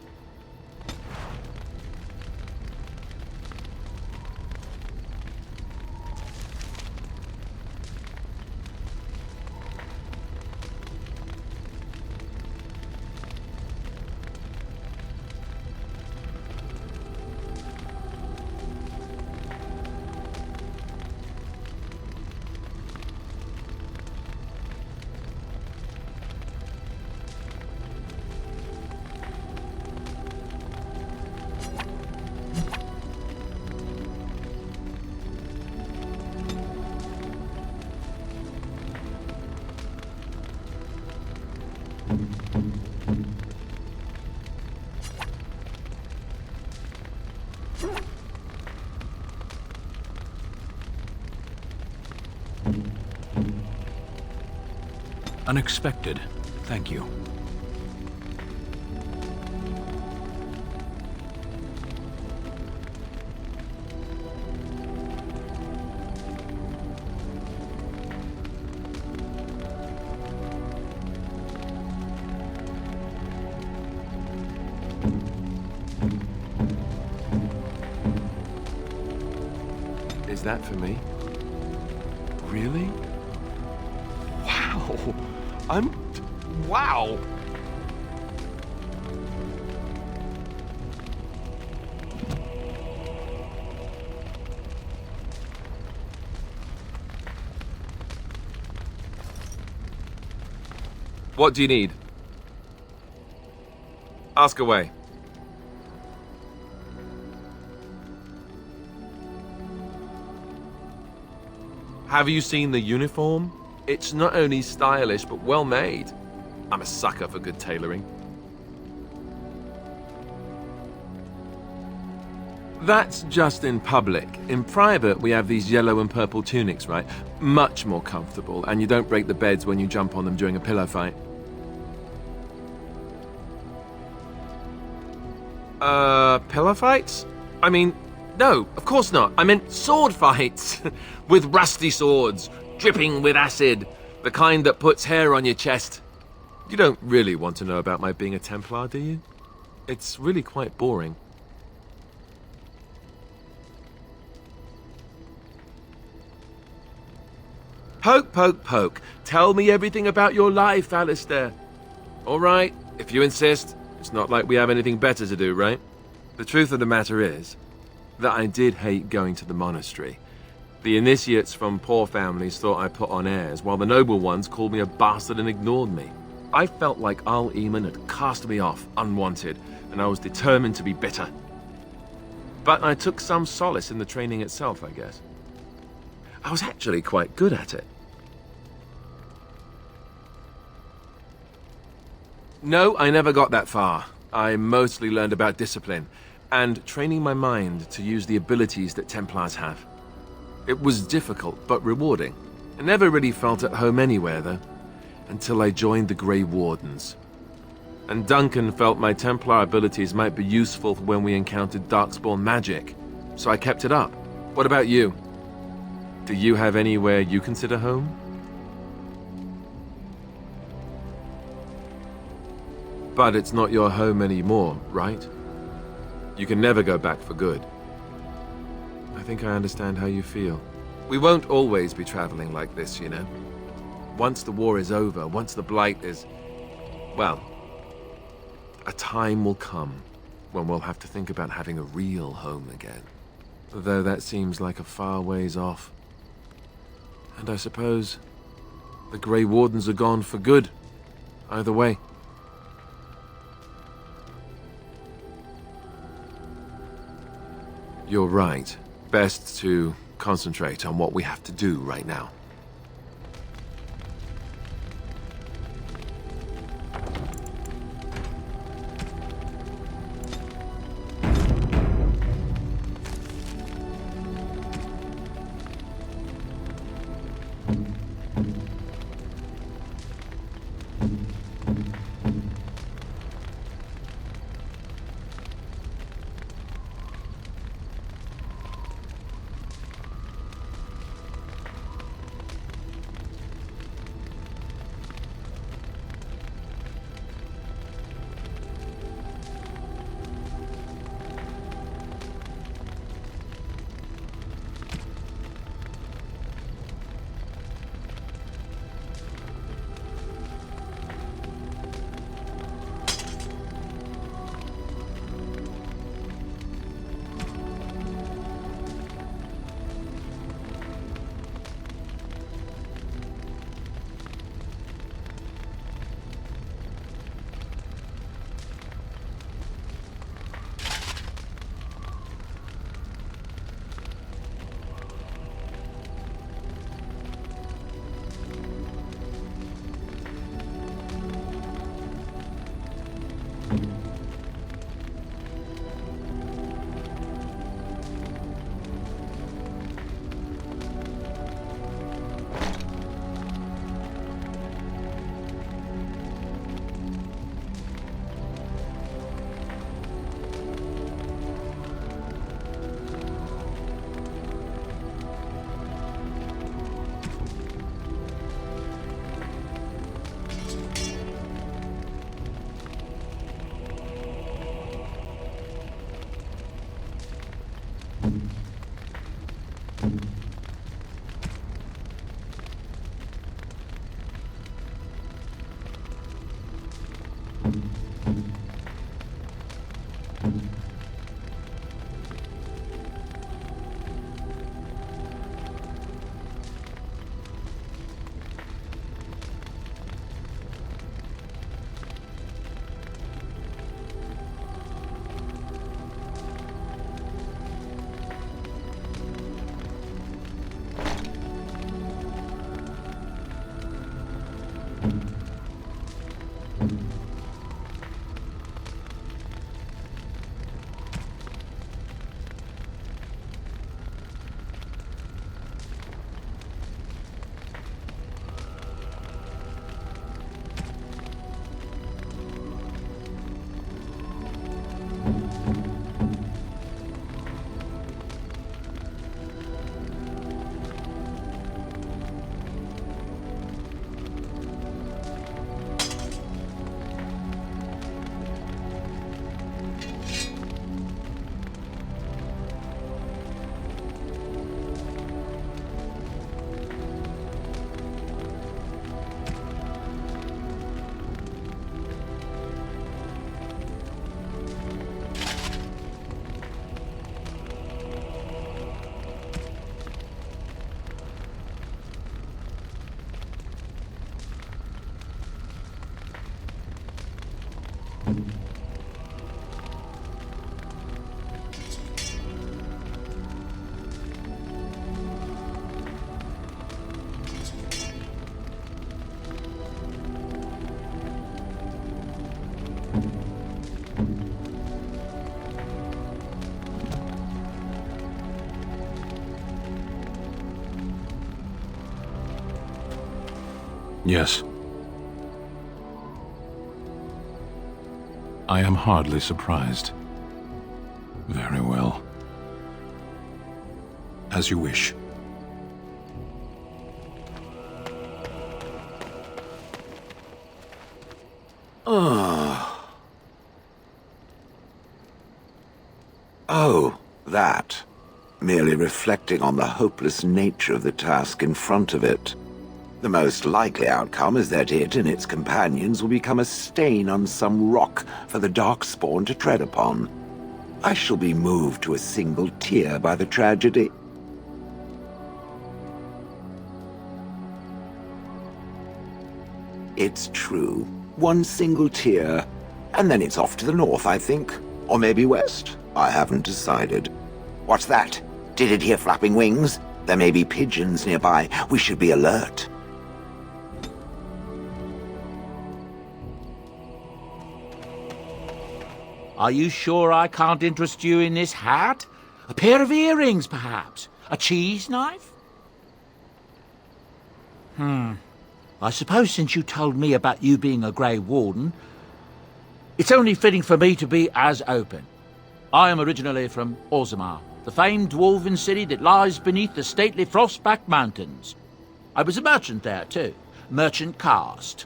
Unexpected. Thank you. Is that for me? Really? Wow! Wow! What do you need? Ask away. Have you seen the uniform? It's not only stylish, but well made. I'm a sucker for good tailoring. That's just in public. In private, we have these yellow and purple tunics, right? Much more comfortable, and you don't break the beds when you jump on them during a pillow fight. Pillow fights? I mean, no, of course not. I meant sword fights. With rusty swords, dripping with acid. The kind that puts hair on your chest. You don't really want to know about my being a Templar, do you? It's really quite boring. Poke, poke, poke. Tell me everything about your life, Alistair. All right, if you insist. It's not like we have anything better to do, right? The truth of the matter is that I did hate going to the monastery. The initiates from poor families thought I put on airs, while the noble ones called me a bastard and ignored me. I felt like Al-Eamon had cast me off unwanted, and I was determined to be bitter. But I took some solace in the training itself, I guess. I was actually quite good at it. No, I never got that far. I mostly learned about discipline, and training my mind to use the abilities that Templars have. It was difficult, but rewarding. I never really felt at home anywhere, though, until I joined the Grey Wardens. And Duncan felt my Templar abilities might be useful for when we encountered Darkspawn magic, so I kept it up. What about you? Do you have anywhere you consider home? But it's not your home anymore, right? You can never go back for good. I think I understand how you feel. We won't always be traveling like this, you know. Once the war is over, once the Blight is... well, a time will come when we'll have to think about having a real home again. Though that seems like a far ways off. And I suppose the Grey Wardens are gone for good, either way. You're right. Best to concentrate on what we have to do right now. Yes. I am hardly surprised. Very well. As you wish. Oh, that. Merely reflecting on the hopeless nature of the task in front of it. The most likely outcome is that it and its companions will become a stain on some rock for the Darkspawn to tread upon. I shall be moved to a single tear by the tragedy. It's true. One single tear, and then it's off to the north, I think. Or maybe west. I haven't decided. What's that? Did it hear flapping wings? There may be pigeons nearby. We should be alert. Are you sure I can't interest you in this hat? A pair of earrings, perhaps? A cheese knife? I suppose since you told me about you being a Grey Warden, it's only fitting for me to be as open. I am originally from Orzammar, the famed dwarven city that lies beneath the stately Frostback Mountains. I was a merchant there, too. Merchant caste.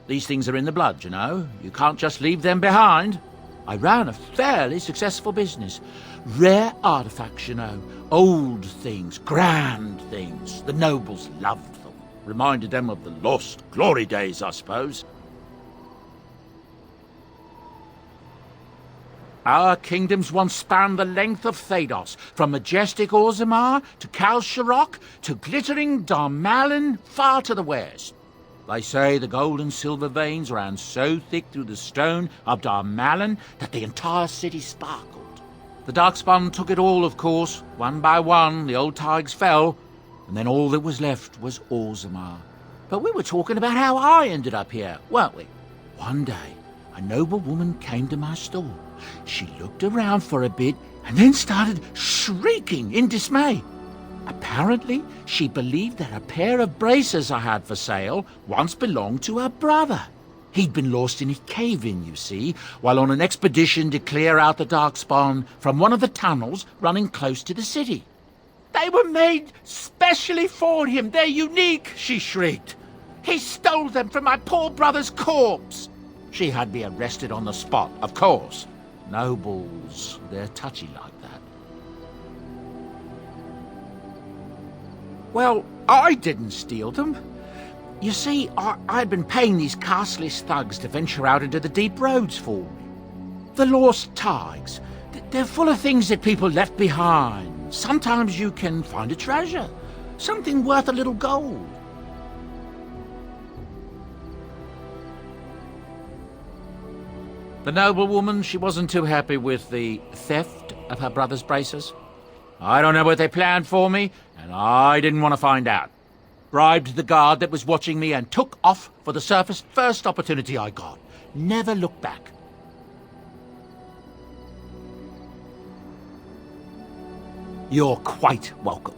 These things are in the blood, you know. You can't just leave them behind. I ran a fairly successful business. Rare artifacts, you know. Old things, grand things. The nobles loved them. Reminded them of the lost glory days, I suppose. Our kingdoms once spanned the length of Thados, from majestic Orzammar to Kal Sharok to glittering Darmalin far to the west. They say the gold and silver veins ran so thick through the stone of Darmalin that the entire city sparkled. The Darkspawn took it all, of course. One by one, the old Tigers fell, and then all that was left was Orzammar. But we were talking about how I ended up here, weren't we? One day, a noble woman came to my store. She looked around for a bit and then started shrieking in dismay. Apparently, she believed that a pair of braces I had for sale once belonged to her brother. He'd been lost in a cave-in, you see, while on an expedition to clear out the Darkspawn from one of the tunnels running close to the city. They were made specially for him. They're unique, she shrieked. He stole them from my poor brother's corpse. She had me arrested on the spot, of course. Nobles, they're touchy like that. Well, I didn't steal them. You see, I'd been paying these castless thugs to venture out into the deep roads for me. The lost Tigers, they're full of things that people left behind. Sometimes you can find a treasure, something worth a little gold. The noblewoman, she wasn't too happy with the theft of her brother's braces. I don't know what they planned for me, and I didn't want to find out. Bribed the guard that was watching me and took off for the surface first opportunity I got. Never looked back. You're quite welcome.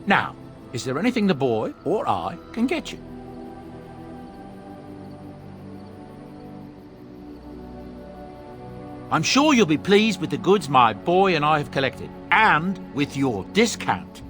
Now, is there anything the boy or I can get you? I'm sure you'll be pleased with the goods my boy and I have collected, and with your discount.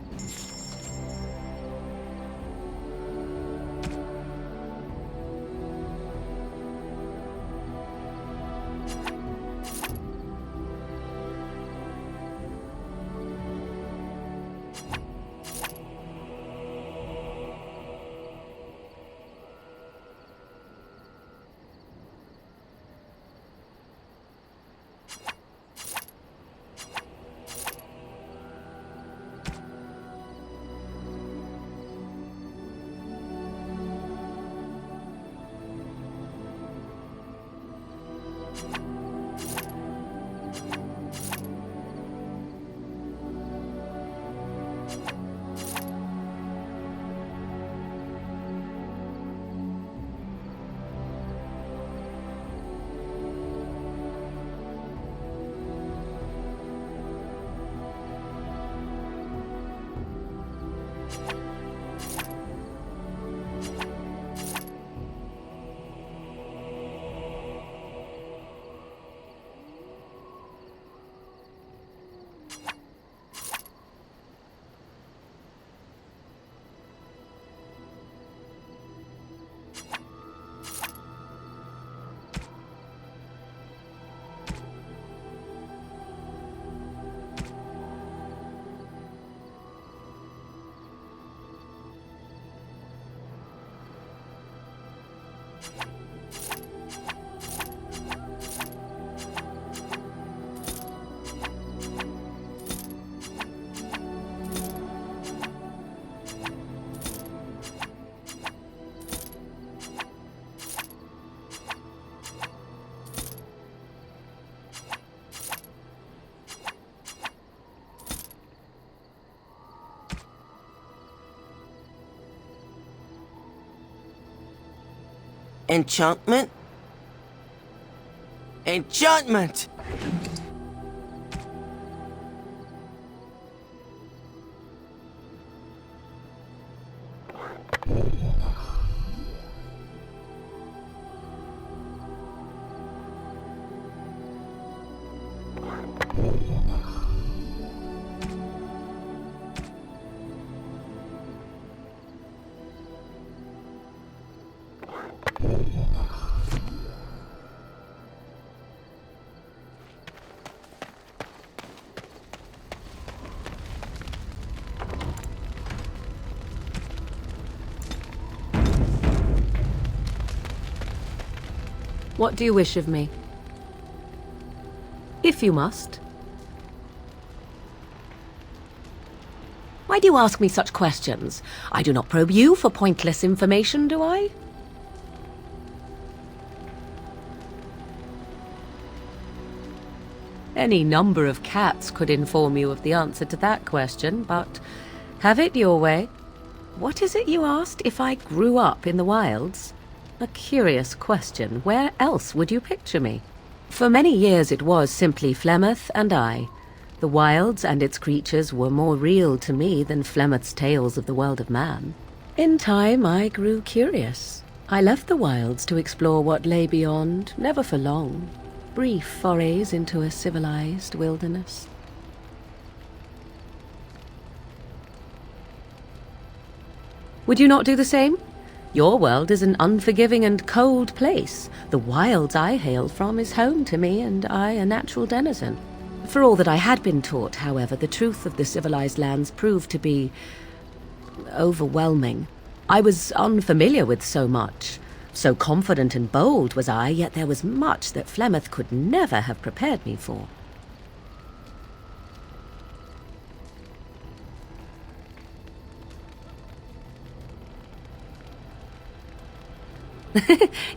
Enchantment? Enchantment! What do you wish of me? If you must. Why do you ask me such questions? I do not probe you for pointless information, do I? Any number of cats could inform you of the answer to that question, but have it your way. What is it you asked if I grew up in the wilds? A curious question. Where else would you picture me? For many years it was simply Flemeth and I. The wilds and its creatures were more real to me than Flemeth's tales of the world of man. In time I grew curious. I left the wilds to explore what lay beyond, never for long. Brief forays into a civilized wilderness. Would you not do the same? Your world is an unforgiving and cold place. The wilds I hail from is home to me, and I a natural denizen. For all that I had been taught, however, the truth of the civilized lands proved to be overwhelming. I was unfamiliar with so much. So confident and bold was I, yet there was much that Flemeth could never have prepared me for.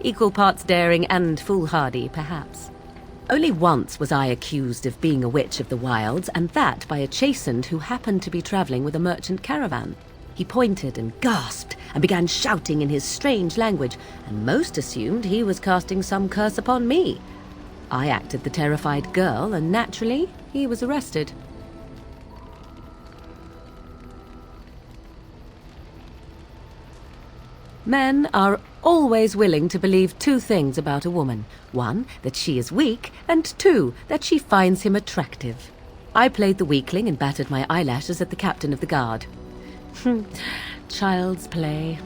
Equal parts daring and foolhardy, perhaps. Only once was I accused of being a witch of the wilds, and that by a chastened who happened to be traveling with a merchant caravan. He pointed and gasped and began shouting in his strange language, and most assumed he was casting some curse upon me. I acted the terrified girl, and naturally, he was arrested. Men are always willing to believe two things about a woman. One, that she is weak, and two, that she finds him attractive. I played the weakling and battered my eyelashes at the captain of the guard. Child's play.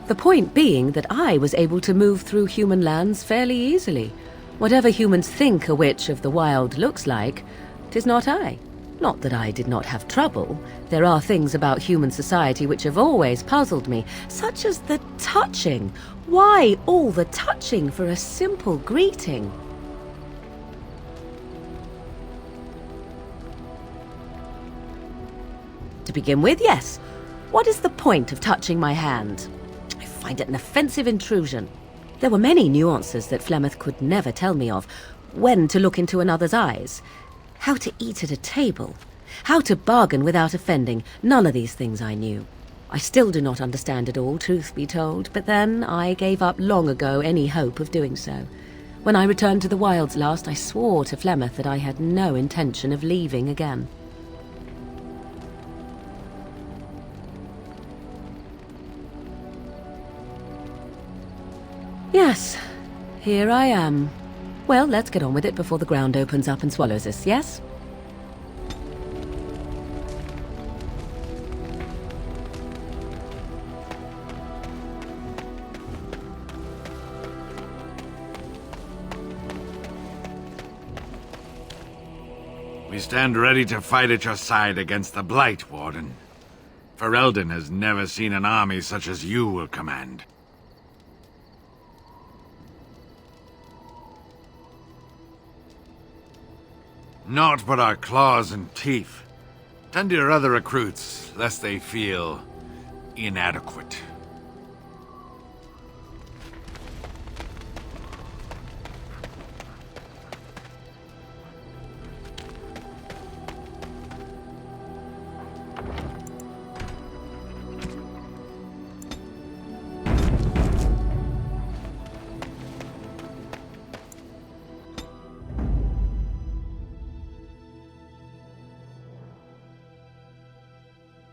The point being that I was able to move through human lands fairly easily. Whatever humans think a witch of the wild looks like, 'tis not I. Not that I did not have trouble. There are things about human society which have always puzzled me, such as the touching. Why all the touching for a simple greeting? To begin with, yes. What is the point of touching my hand? I find it an offensive intrusion. There were many nuances that Flemeth could never tell me of. When to look into another's eyes. How to eat at a table. How to bargain without offending. None of these things I knew. I still do not understand it all, truth be told, but then I gave up long ago any hope of doing so. When I returned to the wilds last, I swore to Flemeth that I had no intention of leaving again. Yes, here I am. Well, let's get on with it before the ground opens up and swallows us, yes? We stand ready to fight at your side against the Blight, Warden. Ferelden has never seen an army such as you will command. Naught but our claws and teeth. Tend to your other recruits, lest they feel inadequate.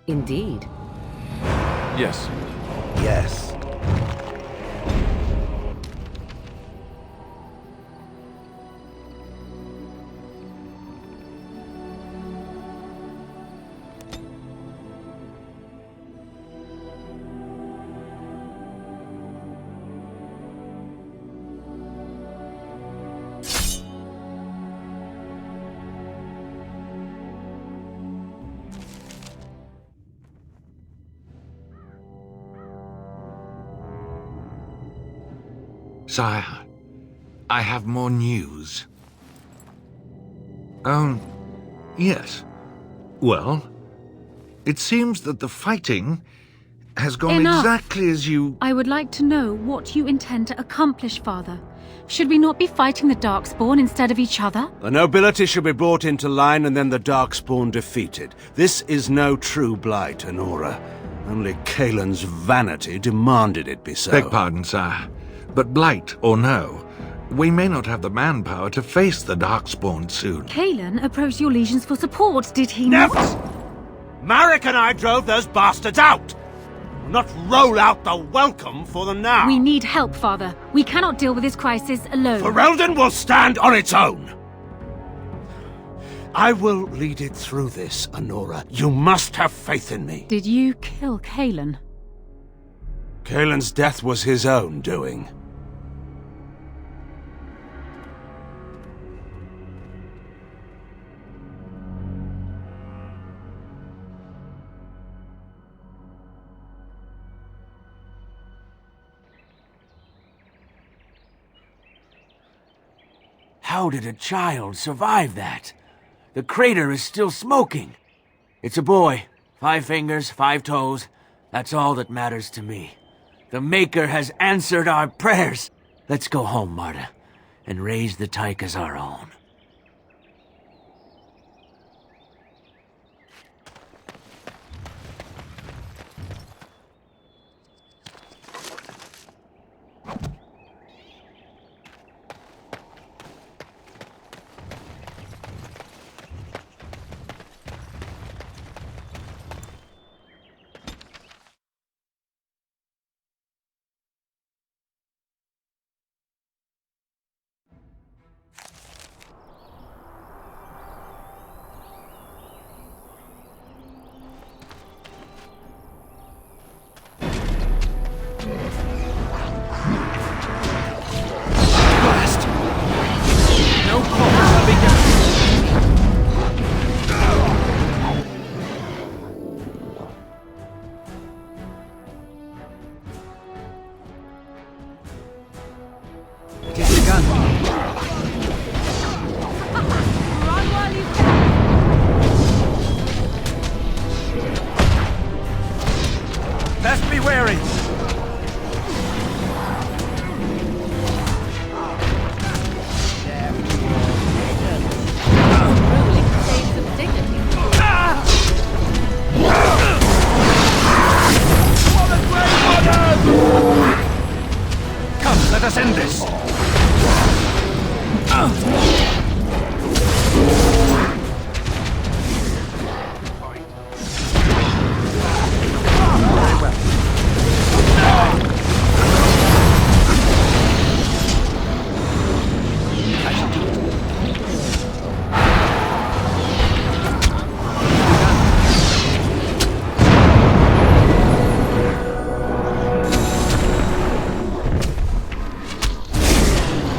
Indeed. Yes. Yes. Sire, I have more news. Yes. Well, it seems that the fighting has gone Enough. exactly as you... I would like to know what you intend to accomplish, Father. Should we not be fighting the Darkspawn instead of each other? The nobility should be brought into line and then the Darkspawn defeated. This is no true blight, Honora. Only Kalen's vanity demanded it be so. Beg pardon, sire. But blight or no, we may not have the manpower to face the Darkspawn soon. Kalen approached your legions for support, did he not? Marek and I drove those bastards out! We'll not roll out the welcome for them now! We need help, Father. We cannot deal with this crisis alone. Ferelden will stand on its own! I will lead it through this, Honora. You must have faith in me. Did you kill Kalen? Kalen's death was his own doing. How did a child survive that? The crater is still smoking. It's a boy. 5 fingers, 5 toes. That's all that matters to me. The Maker has answered our prayers. Let's go home, Marta, and raise the Tyke as our own. Best be wary! Come, let us end this!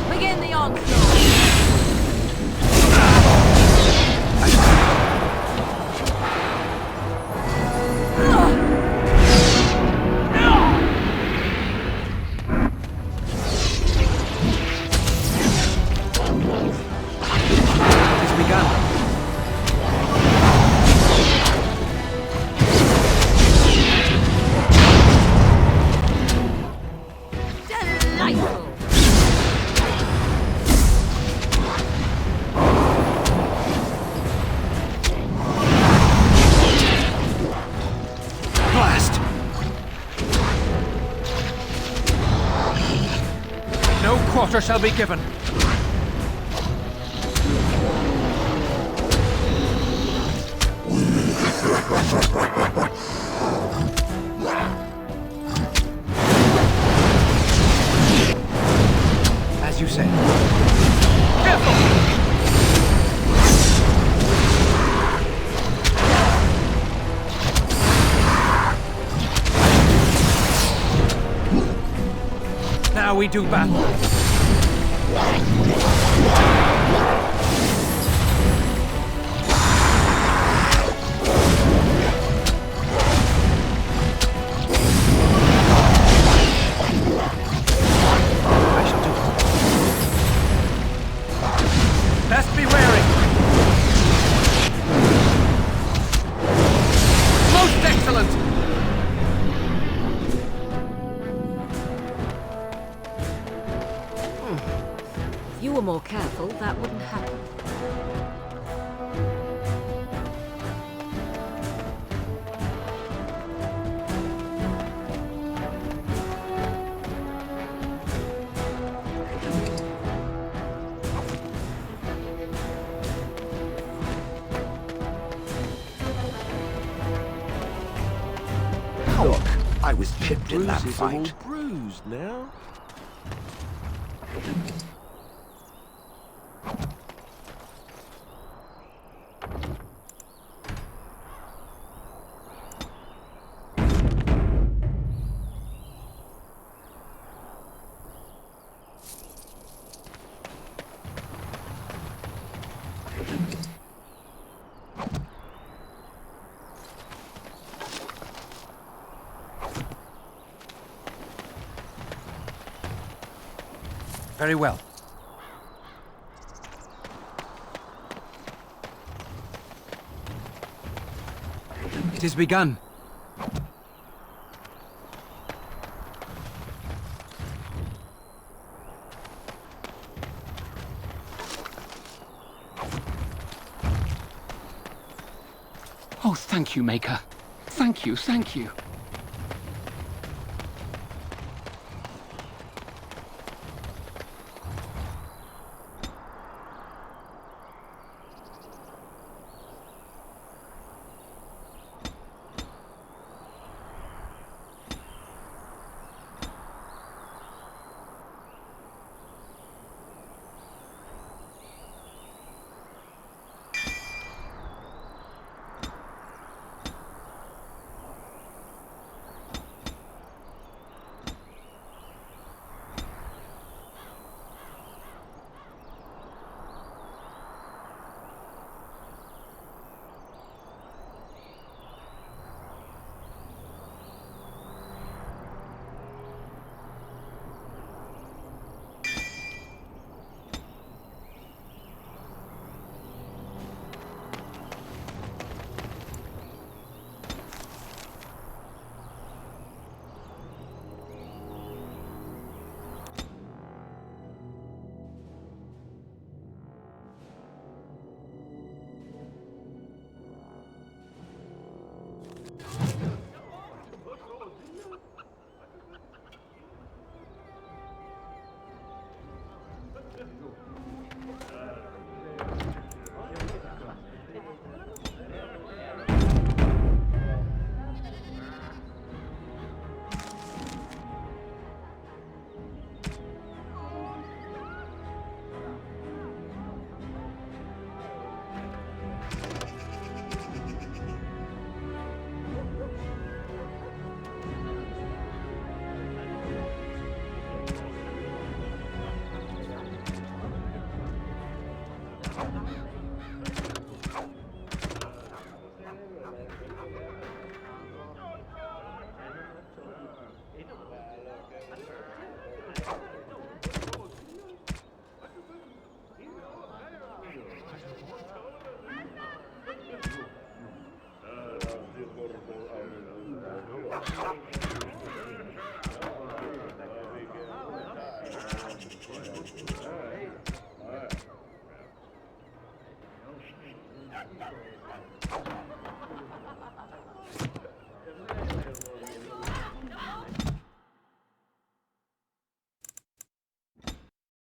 Begin the onslaught. No quarter shall be given. how we do battle. I shall do it. Best be wary. Most excellent! If you were more careful, that wouldn't happen. Look, I was chipped in that Bruises are all fight. bruised now. Very well. It has begun. Oh, thank you, Maker. Thank you, thank you.